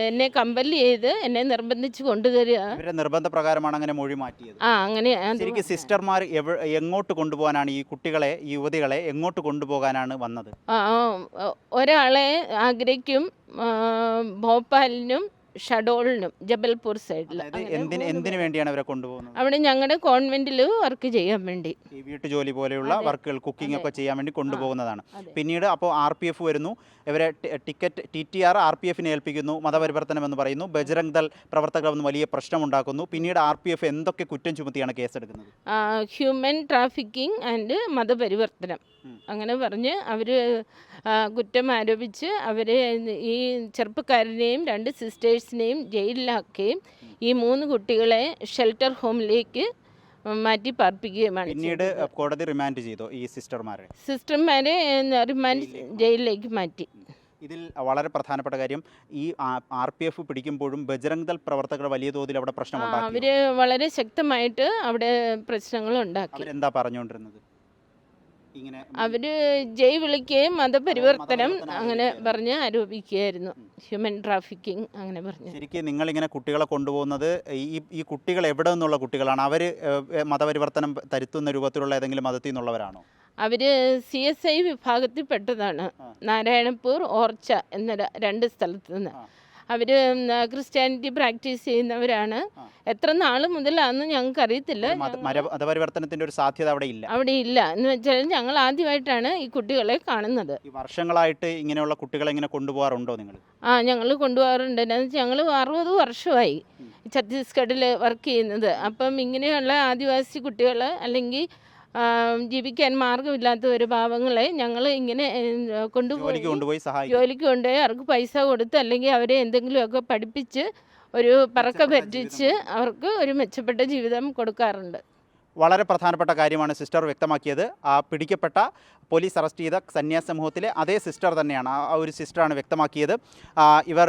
എന്നെ കമ്പൽ ചെയ്ത് എന്നെ നിർബന്ധിച്ച് കൊണ്ടുവരിക. ഇവരുടെ നിർബന്ധപ്രകാരമാണ് അങ്ങനെ മൊഴി മാറ്റിയത്. അങ്ങനെ ശരിക്കും സിസ്റ്റർമാർ എങ്ങോട്ട് കൊണ്ടുപോകാനാണ് ഈ കുട്ടികളെ, ഈ യുവതികളെ എങ്ങോട്ട് കൊണ്ടുപോകാനാണ് വന്നത്? ഒരാളെ ആഗ്രയ്ക്കും ഭോപ്പാലിനും ഷഡോളിനും ജബൽപൂർ സൈഡിൽ. എന്തിനു വേണ്ടിയാണ് അവരെ കൊണ്ടുപോകുന്നത്? അവിടെ ഞങ്ങളുടെ കോൺവെന്റിൽ വർക്ക് ചെയ്യാൻ വേണ്ടി, ഈ വീട്ടുജോലി പോലെയുള്ള വർക്കുകൾ, കുക്കിംഗ് ഒക്കെ ചെയ്യാൻ വേണ്ടി കൊണ്ടുപോകുന്നതാണ്. പിന്നീട് അപ്പോൾ RPF വരുന്നു, ഇവരെ ടിക്കറ്റ് TTR RPFനെ ഏൽപ്പിക്കുന്നു, മതപരിവർത്തനം എന്ന് പറയുന്നു, ബജറംഗ് ദൾ പ്രവർത്തകർ വന്ന് വലിയ പ്രശ്നമുണ്ടാക്കുന്നു. പിന്നീട് RPF എന്തൊക്കെ കുറ്റം ചുമത്തിയാണ് കേസെടുക്കുന്നത്? ഹ്യൂമൻ ട്രാഫിക്കിംഗ് ആൻഡ് മതപരിവർത്തനം അങ്ങനെ പറഞ്ഞ് അവർ കുറ്റം ആരോപിച്ച് അവരെ ഈ ചെറുപ്പക്കാരനെയും 2 സിസ്റ്റേഴ്സിനെയും ജയിലിലാക്കുകയും ഈ 3 കുട്ടികളെ ഷെൽട്ടർ ഹോമിലേക്ക് മാറ്റി പാർപ്പിക്കുകയുമാണ്. പിന്നീട് കോടതി റിമാൻഡ് ചെയ്തു ഈ സിസ്റ്റർമാരെ റിമാൻഡ് ജയിലിലേക്ക് മാറ്റി. ഇതിൽ വളരെ പ്രധാനപ്പെട്ട കാര്യം, ഈ RPF പിടിക്കുമ്പോഴും ബജറംഗ് ദൾ പ്രവർത്തകർ വലിയ തോതിൽ അവിടെ പ്രശ്നമുണ്ടാക്കി. അവർ വളരെ ശക്തമായിട്ട് അവിടെ പ്രശ്നങ്ങൾ ഉണ്ടാക്കി. അവരെന്താ പറഞ്ഞുകൊണ്ടിരുന്നത്? ഇങ്ങനെ അവർ ജയ് വിളിക്കുകയും മതപരിവർത്തനം അങ്ങനെ പറഞ്ഞ് ആരോപിക്കുകയായിരുന്നു. ഹ്യൂമൻ ട്രാഫിക്കിംഗ് അങ്ങനെ പറഞ്ഞു. ശരിക്കും നിങ്ങളിങ്ങനെ കുട്ടികളെ കൊണ്ടുപോകുന്നത് ഈ കുട്ടികൾ എവിടെ നിന്നുള്ള കുട്ടികളാണ്? അവർ മതപരിവർത്തനം തരുത്തുന്ന രൂപത്തിലുള്ള ഏതെങ്കിലും മതത്തിൽ നിന്നുള്ളവരാണോ? അവർ CSI വിഭാഗത്തിൽപ്പെട്ടതാണ്. നാരായണപൂർ, ഓർച്ച എന്ന 2 സ്ഥലത്ത് നിന്ന്. അവർ ക്രിസ്ത്യാനിറ്റി പ്രാക്ടീസ് ചെയ്യുന്നവരാണ്. എത്ര നാൾ മുതലാണെന്ന് ഞങ്ങൾക്ക് അറിയത്തില്ല. മതപരിവർത്തനത്തിന്റെ ഒരു സാധ്യത അവിടെ ഇല്ല എന്ന് വെച്ചാൽ ഞങ്ങൾ ആദ്യമായിട്ടാണ് ഈ കുട്ടികളെ കാണുന്നത്. വർഷങ്ങളായിട്ട് ഇങ്ങനെയുള്ള കുട്ടികളെ ഇങ്ങനെ കൊണ്ടുപോകാറുണ്ടോ നിങ്ങൾ? ഞങ്ങൾ കൊണ്ടുപോകാറുണ്ട്. എന്താണെന്ന് വെച്ചാൽ ഞങ്ങൾ 60 വർഷമായി ഛത്തീസ്ഗഡിൽ വർക്ക് ചെയ്യുന്നത്. അപ്പം ഇങ്ങനെയുള്ള ആദിവാസി കുട്ടികൾ അല്ലെങ്കിൽ ജീവിക്കാൻ മാർഗമില്ലാത്ത ഒരു പാവങ്ങളെ ഞങ്ങൾ ഇങ്ങനെ ജോലിക്ക് കൊണ്ടുപോയി അവർക്ക് പൈസ കൊടുത്ത് അല്ലെങ്കിൽ അവരെ എന്തെങ്കിലുമൊക്കെ പഠിപ്പിച്ച് ഒരു പറക്ക പറ്റിച്ച് അവർക്ക് ഒരു മെച്ചപ്പെട്ട ജീവിതം കൊടുക്കാറുണ്ട്. വളരെ പ്രധാനപ്പെട്ട കാര്യമാണ് സിസ്റ്റർ വ്യക്തമാക്കിയത്. പിടിക്കപ്പെട്ട പോലീസ് അറസ്റ്റ് ചെയ്ത സന്യാസ സമൂഹത്തിലെ അതേ സിസ്റ്റർ തന്നെയാണ്, ആ ഒരു സിസ്റ്ററാണ് വ്യക്തമാക്കിയത്. ഇവർ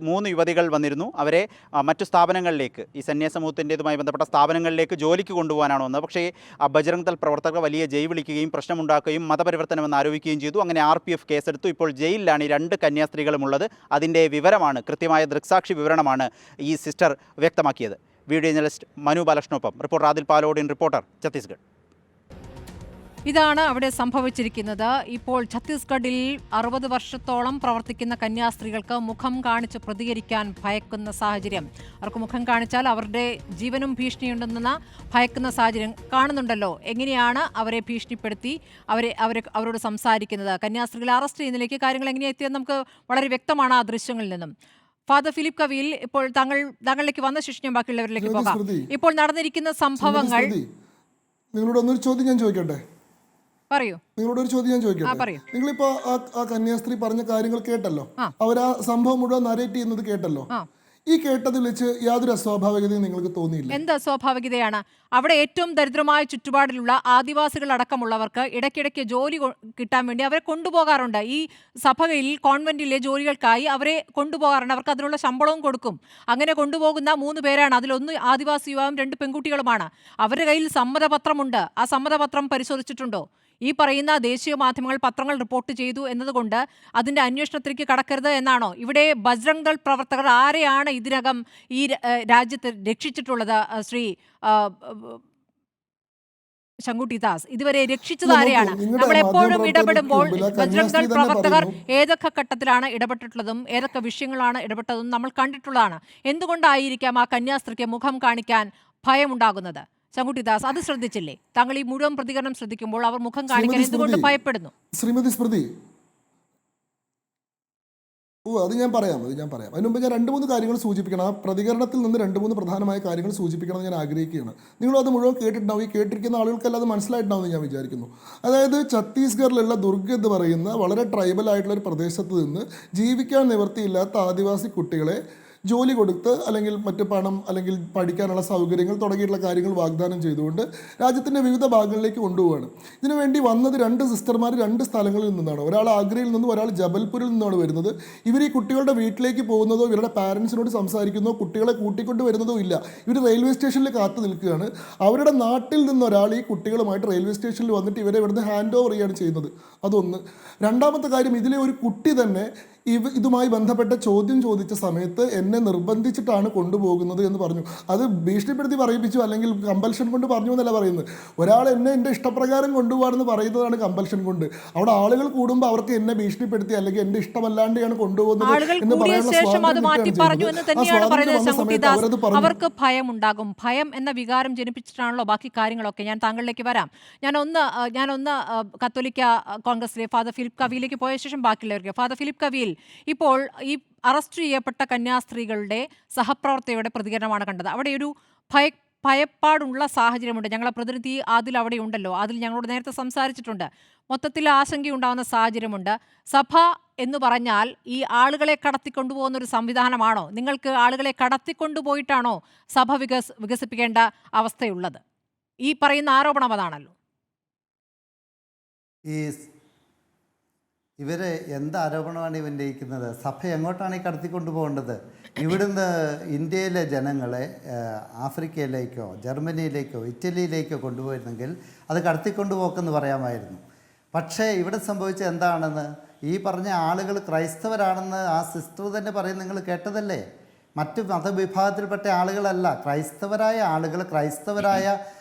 3 യുവതികൾ വന്നിരുന്നു. അവരെ മറ്റു സ്ഥാപനങ്ങളിലേക്ക്, ഈ സന്യാസ സമൂഹത്തിൻ്റെതുമായി ബന്ധപ്പെട്ട സ്ഥാപനങ്ങളിലേക്ക് ജോലിക്ക് കൊണ്ടുപോകാനാണ് വന്നത്. പക്ഷേ ബജറംഗ് ദൾ പ്രവർത്തകർ വലിയ ജയ് വിളിക്കുകയും പ്രശ്നമുണ്ടാക്കുകയും മതപരിവർത്തനമെന്ന് ആരോപിക്കുകയും ചെയ്തു. അങ്ങനെ RPF കേസെടുത്തു. ഇപ്പോൾ ജയിലിലാണ് ഈ 2 കന്യാസ്ത്രീകളുമുള്ളത്. അതിൻ്റെ വിവരമാണ്, കൃത്യമായ ദൃക്സാക്ഷി വിവരണമാണ് ഈ സിസ്റ്റർ വ്യക്തമാക്കിയത്. വീഡിയോ ജേർണലിസ്റ്റ് മനു ബാലകൃഷ്ണനൊപ്പം റിപ്പോർട്ടർ ആദിൽ പാലോഡിൻ, റിപ്പോർട്ടർ ഛത്തീസ്ഗഡ്. ഇതാണ് അവിടെ സംഭവിച്ചിരിക്കുന്നത്. ഇപ്പോൾ ഛത്തീസ്ഗഡിൽ 60 വർഷത്തോളം പ്രവർത്തിക്കുന്ന കന്യാസ്ത്രീകൾക്ക് മുഖം കാണിച്ച് പ്രതികരിക്കാൻ ഭയക്കുന്ന സാഹചര്യം. അവർക്ക് മുഖം കാണിച്ചാൽ അവരുടെ ജീവനും ഭീഷണിയുണ്ടെന്ന ഭയക്കുന്ന സാഹചര്യം കാണുന്നുണ്ടല്ലോ. എങ്ങനെയാണ് അവരെ ഭീഷണിപ്പെടുത്തി അവരോട് സംസാരിക്കുന്നത്? കന്യാസ്ത്രീകളെ അറസ്റ്റ് ചെയ്യുന്നതിലേക്ക് കാര്യങ്ങൾ എങ്ങനെയാണ് എത്തിയത് നമുക്ക് വളരെ വ്യക്തമാണ് ആ ദൃശ്യങ്ങളിൽ നിന്നും. ഫാദർ ഫിലിപ്പ് കവിയിൽ, ഇപ്പോൾ താങ്കളിലേക്ക് വന്ന ശേഷം ബാക്കിയുള്ളവരിലേക്ക് പോകാം. ഇപ്പോൾ നടന്നിരിക്കുന്ന സംഭവങ്ങൾ. നിങ്ങളോടൊന്നൊരു ചോദ്യം ഞാൻ ചോദിക്കട്ടെ? പറയൂ. നിങ്ങളോടൊരു ചോദ്യം ഞാൻ ചോദിക്കട്ടെ? നിങ്ങളിപ്പോ ആ കന്യാസ്ത്രീ പറഞ്ഞ കാര്യങ്ങൾ കേട്ടല്ലോ, അവർ ആ സംഭവം മുഴുവൻ നരേറ്റ് ചെയ്യുന്നത് കേട്ടല്ലോ. ഈ കേട്ടതിൽ വെച്ച് യാതൊരു അസ്വാഭാവികതയും നിങ്ങൾക്ക് തോന്നിയില്ല? എന്ത് അസ്വാഭാവികതയാണ്? അവിടെ ഏറ്റവും ദരിദ്രമായ ചുറ്റുപാടിലുള്ള ആദിവാസികൾ അടക്കമുള്ളവർക്ക് ഇടയ്ക്കിടയ്ക്ക് ജോലി കിട്ടാൻ വേണ്ടി അവരെ കൊണ്ടുപോകാറുണ്ട്. ഈ സഭയിൽ കോൺവെന്റിലെ ജോലികൾക്കായി അവരെ കൊണ്ടുപോകാറുണ്ട്. അവർക്ക് അതിനുള്ള ശമ്പളവും കൊടുക്കും. അങ്ങനെ കൊണ്ടുപോകുന്ന 3 പേരാണ്. അതിലൊന്ന് ആദിവാസി യുവാവും 2 പെൺകുട്ടികളുമാണ്. അവരുടെ കയ്യിൽ സമ്മതപത്രമുണ്ട്. ആ സമ്മതപത്രം പരിശോധിച്ചിട്ടുണ്ടോ? ഈ പറയുന്ന ദേശീയ മാധ്യമങ്ങൾ, പത്രങ്ങൾ റിപ്പോർട്ട് ചെയ്തു എന്നതുകൊണ്ട് അതിൻ്റെ അന്വേഷണത്തിലേക്ക് കടക്കരുത് എന്നാണോ? ഇവിടെ ബജ്രംഗ് ദൾ പ്രവർത്തകർ ആരെയാണ് ഇതിനകം ഈ രാജ്യത്ത് രക്ഷിച്ചിട്ടുള്ളത്? ശ്രീ ശങ്കുട്ടി ദാസ്, ഇതുവരെ രക്ഷിച്ചത് ആരെയാണ്? നമ്മൾ എപ്പോഴും ഇടപെടുമ്പോൾ ബജ്രംഗ് ദൾ പ്രവർത്തകർ ഏതൊക്കെ ഘട്ടത്തിലാണ് ഇടപെട്ടിട്ടുള്ളതും ഏതൊക്കെ വിഷയങ്ങളാണ് ഇടപെട്ടതും നമ്മൾ കണ്ടിട്ടുള്ളതാണ്. എന്തുകൊണ്ടായിരിക്കാം ആ കന്യാസ്ത്രീക്ക് മുഖം കാണിക്കാൻ ഭയമുണ്ടാകുന്നത്? ശങ്കുട്ടി ദാസ്, അത് ശ്രദ്ധിച്ചില്ലേ? താങ്കൾ ഈ മുഴുവൻ പ്രതികരണം ശ്രദ്ധിക്കുമ്പോൾ അവർ മുഖം കാണിക്കാൻ എന്തുകൊണ്ട് ഭയപ്പെടുന്നു? ശ്രീമതി സ്മൃതി, അത് ഞാൻ പറയാം. അതിന് മുമ്പ് ഞാൻ 2-3 കാര്യങ്ങൾ സൂചിപ്പിക്കണം. ആ പ്രതികരണത്തിൽ നിന്ന് 2-3 പ്രധാനമായ കാര്യങ്ങൾ സൂചിപ്പിക്കണം എന്ന് ഞാൻ ആഗ്രഹിക്കുകയാണ്. നിങ്ങളത് മുഴുവൻ കേട്ടിട്ടുണ്ടാവും. ഈ കേട്ടിരിക്കുന്ന ആളുകൾക്കെല്ലാം അത് മനസ്സിലായിട്ടുണ്ടാവും എന്ന് ഞാൻ വിചാരിക്കുന്നു. അതായത് ഛത്തീസ്ഗഡിലുള്ള ദുർഗ് എന്ന് പറയുന്ന വളരെ ട്രൈബൽ ആയിട്ടുള്ള ഒരു പ്രദേശത്ത് നിന്ന് ജീവിക്കാൻ നിവൃത്തിയില്ലാത്ത ആദിവാസി കുട്ടികളെ ജോലി കൊടുത്ത് അല്ലെങ്കിൽ മറ്റ് പണം അല്ലെങ്കിൽ പഠിക്കാനുള്ള സൗകര്യങ്ങൾ തുടങ്ങിയിട്ടുള്ള കാര്യങ്ങൾ വാഗ്ദാനം ചെയ്തുകൊണ്ട് രാജ്യത്തിൻ്റെ വിവിധ ഭാഗങ്ങളിലേക്ക് കൊണ്ടുപോവുകയാണ്. ഇതിനുവേണ്ടി വന്നത് 2 സിസ്റ്റർമാർ 2 സ്ഥലങ്ങളിൽ നിന്നാണ്. ഒരാൾ ആഗ്രയിൽ നിന്നും ഒരാൾ ജബൽപൂരിൽ നിന്നാണ് വരുന്നത്. ഇവർ ഈ കുട്ടികളുടെ വീട്ടിലേക്ക് പോകുന്നതോ ഇവരുടെ പാരൻസിനോട് സംസാരിക്കുന്നതോ കുട്ടികളെ കൂട്ടിക്കൊണ്ട് വരുന്നതോ ഇല്ല. ഇവർ റെയിൽവേ സ്റ്റേഷനിൽ കാത്തു നിൽക്കുകയാണ്. അവരുടെ നാട്ടിൽ നിന്ന് ഒരാൾ ഈ കുട്ടികളുമായിട്ട് റെയിൽവേ സ്റ്റേഷനിൽ വന്നിട്ട് ഇവരെ ഇവിടുന്ന് ഹാൻഡ് ഓവർ ചെയ്യുകയാണ് ചെയ്യുന്നത്. അതൊന്ന്. രണ്ടാമത്തെ കാര്യം, ഇതിലെ ഒരു കുട്ടി തന്നെ ഇതുമായി ബന്ധപ്പെട്ട ചോദ്യം ചോദിച്ച സമയത്ത് എന്നെ നിർബന്ധിച്ചിട്ടാണ് കൊണ്ടുപോകുന്നത് എന്ന് പറഞ്ഞു. അത് ഭീഷണിപ്പെടുത്തി പറയിപ്പിച്ചു അല്ലെങ്കിൽ കമ്പൽഷൻ കൊണ്ട് പറഞ്ഞു എന്നല്ല പറയുന്നത്. ഒരാൾ എന്നെ എൻ്റെ ഇഷ്ടപ്രകാരം കൊണ്ടുപോകാമെന്ന് പറയുന്നതാണ് കമ്പൽഷൻ കൊണ്ട്. അവിടെ ആളുകൾ കൂടുമ്പോൾ അവർക്ക് എന്നെ ഭീഷണിപ്പെടുത്തി അല്ലെങ്കിൽ എൻ്റെ ഇഷ്ടമല്ലാണ്ടാണ് കൊണ്ടുപോകുന്നത് എന്ന് പറയാനുള്ള അവർക്ക് ഭയം ഉണ്ടാകും. ഭയം എന്ന വികാരം ജനിപ്പിച്ചിട്ടാണല്ലോ ബാക്കി കാര്യങ്ങളൊക്കെ. ഞാൻ താങ്കളിലേക്ക് വരാം. ഞാനൊന്ന് കത്തോലിക്ക കോൺഗ്രസിലെ ഫാദർ ഫിലിപ്പ് കവിയിലേക്ക് പോയ ശേഷം ബാക്കിയുള്ളവർക്ക്. ഫാദർ ഫിലിപ്പ് കവിയിൽ, ഇപ്പോൾ ഈ അറസ്റ്റ് ചെയ്യപ്പെട്ട കന്യാസ്ത്രീകളുടെ സഹപ്രവർത്തകരുടെ പ്രതികരണമാണ് കണ്ടത്. അവിടെ ഒരു ഭയപ്പാടുള്ള സാഹചര്യമുണ്ട്. ഞങ്ങളെ പ്രതിനിധി ആദിൽ അവിടെ ഉണ്ടല്ലോ. അതിൽ ഞങ്ങളോട് നേരത്തെ സംസാരിച്ചിട്ടുണ്ട്. മൊത്തത്തിൽ ആശങ്കയുണ്ടാകുന്ന സാഹചര്യമുണ്ട്. സഭ എന്ന് പറഞ്ഞാൽ ഈ ആളുകളെ കടത്തിക്കൊണ്ടുപോകുന്ന ഒരു സംവിധാനമാണോ? നിങ്ങൾക്ക് ആളുകളെ കടത്തിക്കൊണ്ടുപോയിട്ടാണോ സഭ വികസിപ്പിക്കേണ്ട അവസ്ഥയുള്ളത്? ഈ പറയുന്ന ആരോപണം അതാണല്ലോ. ഇവര് എന്ത് ആരോപണമാണ് ഇവൻ ഉന്നയിക്കുന്നത്? സഭ എങ്ങോട്ടാണ് ഈ കടത്തിക്കൊണ്ടു പോകേണ്ടത്? ഇവിടുന്ന് ഇന്ത്യയിലെ ജനങ്ങളെ ആഫ്രിക്കയിലേക്കോ ജർമ്മനിയിലേക്കോ ഇറ്റലിയിലേക്കോ കൊണ്ടുപോയിരുന്നെങ്കിൽ അത് കടത്തിക്കൊണ്ടുപോക്കെന്ന് പറയാമായിരുന്നു. പക്ഷേ ഇവിടെ സംഭവിച്ച എന്താണെന്ന്, ഈ പറഞ്ഞ ആളുകൾ ക്രൈസ്തവരാണെന്ന് ആ സിസ്റ്റർ തന്നെ പറയും. നിങ്ങൾ കേട്ടതല്ലേ? മറ്റ് മതവിഭാഗത്തിൽപ്പെട്ട ആളുകളല്ല, ക്രൈസ്തവരായ ആളുകൾ, ക്രൈസ്തവരായ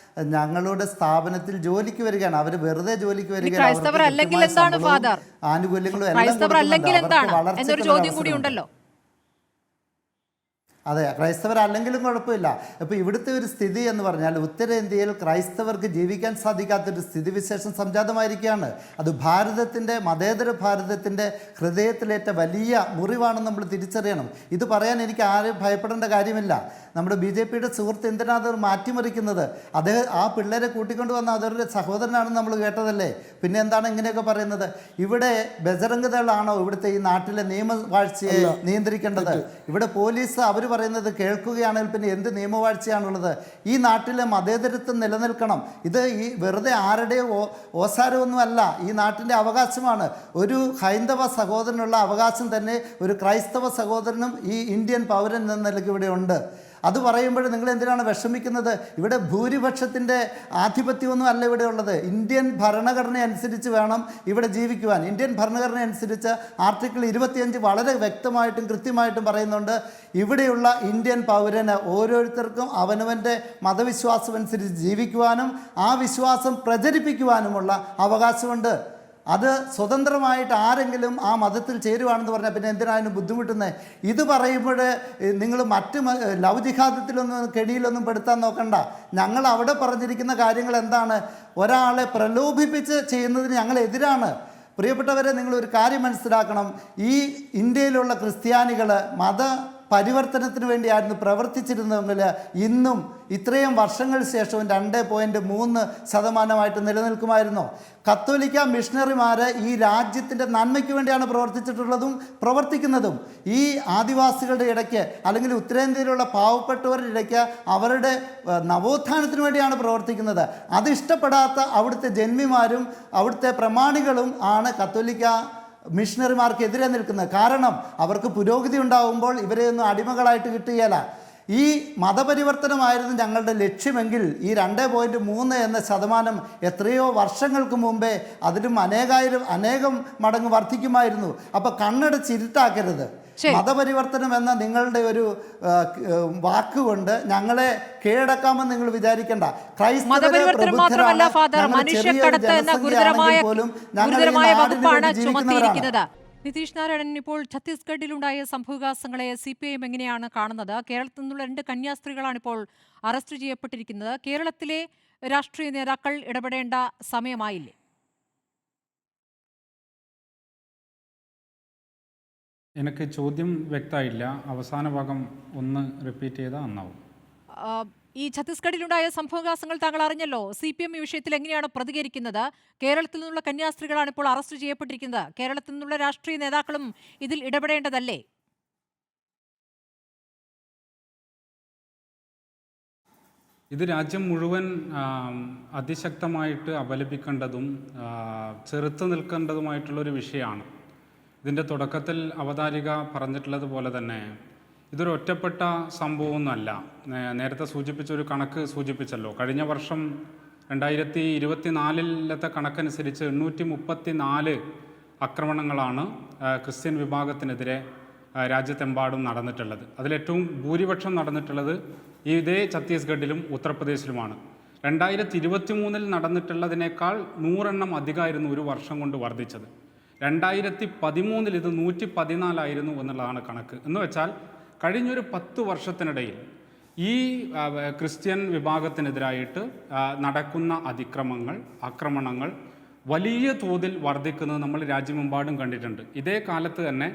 ഞങ്ങളുടെ സ്ഥാപനത്തിൽ ജോലിക്ക് വരികയാണ്. അവർ വെറുതെ ജോലിക്ക് വരികയാണ്. ആനുകൂല്യങ്ങളും എല്ലാം എന്നൊരു ചോദ്യം കൂടി ഉണ്ടല്ലോ. അതെ, ക്രൈസ്തവരല്ലെങ്കിലും കുഴപ്പമില്ല. ഇപ്പോൾ ഇവിടുത്തെ ഒരു സ്ഥിതി എന്ന് പറഞ്ഞാൽ ഉത്തരേന്ത്യയിൽ ക്രൈസ്തവർക്ക് ജീവിക്കാൻ സാധിക്കാത്തൊരു സ്ഥിതിവിശേഷം സംജാതമായിരിക്കുകയാണ്. അത് ഭാരതത്തിൻ്റെ, മതേതര ഭാരതത്തിൻ്റെ ഹൃദയത്തിലേറ്റ വലിയ മുറിവാണെന്ന് നമ്മൾ തിരിച്ചറിയണം. ഇത് പറയാൻ എനിക്ക് ആരും ഭയപ്പെടേണ്ട കാര്യമില്ല. നമ്മുടെ BJPയുടെ സുഹൃത്ത് എന്തിനാണ് അത് മാറ്റിമറിക്കുന്നത്? അദ്ദേഹം ആ പിള്ളേരെ കൂട്ടിക്കൊണ്ട് വന്ന അവരുടെ സഹോദരനാണെന്ന് നമ്മൾ കേട്ടതല്ലേ. പിന്നെ എന്താണ് ഇങ്ങനെയൊക്കെ പറയുന്നത്? ഇവിടെ ബജറംഗ് ദളാണോ ഇവിടുത്തെ ഈ നാട്ടിലെ നിയമവാഴ്ചയെ നിയന്ത്രിക്കേണ്ടത്? ഇവിടെ പോലീസ് അവർ പറയുന്നത് കേൾക്കുകയാണെങ്കിൽ പിന്നെ എന്ത് നിയമവാഴ്ചയാണുള്ളത്? ഈ നാട്ടിലെ മതേതരത്വം നിലനിൽക്കണം. ഇത് ഈ വെറുതെ ആരുടെയോ ഓസാരമൊന്നുമല്ല, ഈ നാട്ടിൻ്റെ അവകാശമാണ്. ഒരു ഹൈന്ദവ സഹോദരനുള്ള അവകാശം തന്നെ ഒരു ക്രൈസ്തവ സഹോദരനും ഈ ഇന്ത്യൻ പൗരൻ എന്ന നിലയ്ക്ക് ഇവിടെ ഉണ്ട്. അത് പറയുമ്പോൾ നിങ്ങൾ എന്തിനാണ് വിഷമിക്കുന്നത്? ഇവിടെ ഭൂരിപക്ഷത്തിൻ്റെ ആധിപത്യമൊന്നും അല്ല ഇവിടെ ഉള്ളത്. ഇന്ത്യൻ ഭരണഘടന അനുസരിച്ച് വേണം ഇവിടെ ജീവിക്കുവാൻ. ഇന്ത്യൻ ഭരണഘടന അനുസരിച്ച് ആർട്ടിക്കിൾ 25 വളരെ വ്യക്തമായിട്ടും കൃത്യമായിട്ടും പറയുന്നുണ്ട്, ഇവിടെയുള്ള ഇന്ത്യൻ പൗരന് ഓരോരുത്തർക്കും അവനവൻ്റെ മതവിശ്വാസം അനുസരിച്ച് ജീവിക്കുവാനും ആ വിശ്വാസം പ്രചരിപ്പിക്കുവാനുമുള്ള അവകാശമുണ്ട്. അത് സ്വതന്ത്രമായിട്ട് ആരെങ്കിലും ആ മതത്തിൽ ചേരുവാണെന്ന് പറഞ്ഞാൽ പിന്നെ എന്തിനാണ് ബുദ്ധിമുട്ടുന്നത്? ഇത് പറയുമ്പോൾ നിങ്ങൾ മറ്റ് ലവ് ജിഹാദത്തിലൊന്നും കെണിയിലൊന്നും പെടുത്താൻ നോക്കണ്ട. ഞങ്ങൾ അവിടെ പറഞ്ഞിരിക്കുന്ന കാര്യങ്ങൾ എന്താണ്? ഒരാളെ പ്രലോഭിപ്പിച്ച് ചെയ്യുന്നതിന് ഞങ്ങൾ എതിരാണ്. പ്രിയപ്പെട്ടവരെ, നിങ്ങളൊരു കാര്യം മനസ്സിലാക്കണം. ഈ ഇന്ത്യയിലുള്ള ക്രിസ്ത്യാനികൾ പരിവർത്തനത്തിന് വേണ്ടിയായിരുന്നു പ്രവർത്തിച്ചിരുന്നതെങ്കിൽ ഇന്നും ഇത്രയും വർഷങ്ങൾക്ക് ശേഷവും 2.3% നിലനിൽക്കുമായിരുന്നു. കത്തോലിക്ക മിഷണറിമാർ ഈ രാജ്യത്തിൻ്റെ നന്മയ്ക്ക് വേണ്ടിയാണ് പ്രവർത്തിച്ചിട്ടുള്ളതും പ്രവർത്തിക്കുന്നതും. ഈ ആദിവാസികളുടെ ഇടയ്ക്ക് അല്ലെങ്കിൽ ഉത്തരേന്ത്യയിലുള്ള പാവപ്പെട്ടവരുടെ ഇടയ്ക്ക് അവരുടെ നവോത്ഥാനത്തിന് വേണ്ടിയാണ് പ്രവർത്തിക്കുന്നത്. അത് ഇഷ്ടപ്പെടാത്ത അവിടുത്തെ ജന്മിമാരും അവിടുത്തെ പ്രമാണികളും ആണ് കത്തോലിക്ക മിഷണറിമാർക്കെതിരെ നിൽക്കുന്നത്. കാരണം അവർക്ക് പുരോഗതി ഉണ്ടാകുമ്പോൾ ഇവരെ ഒന്നും അടിമകളായിട്ട് കിട്ടുകയില്ല. ഈ മതപരിവർത്തനമായിരുന്നു ഞങ്ങളുടെ ലക്ഷ്യമെങ്കിൽ ഈ 2.3 എന്ന ശതമാനം എത്രയോ വർഷങ്ങൾക്ക് മുമ്പേ അതിലും അനേകം മടങ്ങ് വർദ്ധിക്കുമായിരുന്നു. അപ്പോൾ കണ്ണടച്ചിരുട്ടാക്കരുത്. മതപരിവർത്തനം എന്ന നിങ്ങളുടെ ഒരു വാക്കുകൊണ്ട് ഞങ്ങളെ കീഴടക്കാമെന്ന് നിങ്ങൾ വിചാരിക്കേണ്ട. നിതീഷ് നാരായണൻ, ഇപ്പോൾ ഛത്തീസ്ഗഡിലുണ്ടായ സംഭവവികാസങ്ങളെ CPIM എങ്ങനെയാണ് കാണുന്നത്? കേരളത്തിൽ നിന്നുള്ള 2 കന്യാസ്ത്രീകളാണ് ഇപ്പോൾ അറസ്റ്റ് ചെയ്യപ്പെട്ടിരിക്കുന്നത്. കേരളത്തിലെ രാഷ്ട്രീയ നേതാക്കൾ ഇടപെടേണ്ട സമയമായില്ലേ? എനിക്ക് ചോദ്യം വ്യക്തമായില്ല. അവസാന ഭാഗം ഒന്ന് റിപ്പീറ്റ് ചെയ്താൽ നന്നാവും. ഈ ഛത്തീസ്ഗഡിലുണ്ടായ സംഭവവികാസങ്ങൾ താങ്കൾ അറിഞ്ഞല്ലോ. CPM ഈ വിഷയത്തിൽ എങ്ങനെയാണ് പ്രതികരിക്കുന്നത്? കേരളത്തിൽ നിന്നുള്ള കന്യാസ്ത്രീകളാണ് ഇപ്പോൾ അറസ്റ്റ് ചെയ്യപ്പെട്ടിരിക്കുന്നത്. കേരളത്തിൽ നിന്നുള്ള രാഷ്ട്രീയ നേതാക്കളും ഇതിൽ ഇടപെടേണ്ടതല്ലേ? ഇത് രാജ്യം മുഴുവൻ അതിശക്തമായിട്ട് അപലപിക്കേണ്ടതും ചെറുത്ത് നിൽക്കേണ്ടതുമായിട്ടുള്ളൊരു വിഷയമാണ്. ഇതിൻ്റെ തുടക്കത്തിൽ അവതാരിക പറഞ്ഞിട്ടുള്ളതുപോലെ തന്നെ ഇതൊരു ഒറ്റപ്പെട്ട സംഭവമൊന്നുമല്ല. നേരത്തെ സൂചിപ്പിച്ച ഒരു കണക്ക് സൂചിപ്പിച്ചല്ലോ. കഴിഞ്ഞ വർഷം 2024 കണക്കനുസരിച്ച് 834 ആക്രമണങ്ങളാണ് ക്രിസ്ത്യൻ വിഭാഗത്തിനെതിരെ രാജ്യത്തെമ്പാടും നടന്നിട്ടുള്ളത്. അതിലേറ്റവും ഭൂരിപക്ഷം നടന്നിട്ടുള്ളത് ഇതേ ഛത്തീസ്ഗഡിലും ഉത്തർപ്രദേശിലുമാണ്. 2023 നടന്നിട്ടുള്ളതിനേക്കാൾ 100 എണ്ണം അധികമായിരുന്നു ഒരു വർഷം കൊണ്ട് വർദ്ധിച്ചത്. 2013 ഇത് 114 എന്നുള്ളതാണ് കണക്ക്. എന്ന് വെച്ചാൽ കഴിഞ്ഞൊരു 10 വർഷത്തിനിടയിൽ ഈ ക്രിസ്ത്യൻ വിഭാഗത്തിനെതിരായിട്ട് നടക്കുന്ന ആക്രമണങ്ങൾ വലിയ തോതിൽ വർദ്ധിക്കുന്നത് നമ്മൾ രാജ്യമെമ്പാടും കണ്ടിട്ടുണ്ട്. ഇതേ കാലത്ത് തന്നെ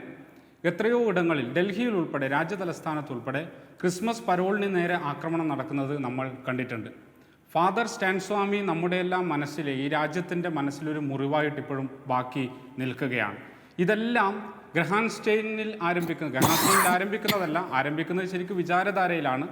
എത്രയോ ഇടങ്ങളിൽ, ഡൽഹിയിൽ ഉൾപ്പെടെ, രാജ്യതലസ്ഥാനത്തുൾപ്പെടെ ക്രിസ്മസ് പരോളിന് നേരെ ആക്രമണം നടക്കുന്നത് നമ്മൾ കണ്ടിട്ടുണ്ട്. ഫാദർ സ്റ്റാൻ സ്വാമി നമ്മുടെ എല്ലാം മനസ്സിലെ, ഈ രാജ്യത്തിൻ്റെ മനസ്സിലൊരു മുറിവായിട്ട് ഇപ്പോഴും ബാക്കി നിൽക്കുകയാണ്. ഇതെല്ലാം ഗ്രഹാൻസ്റ്റൈനിൽ ആരംഭിക്കുന്നതല്ല, ആരംഭിക്കുന്നത് ശരിക്കും വിചാരധാരയിലാണ്.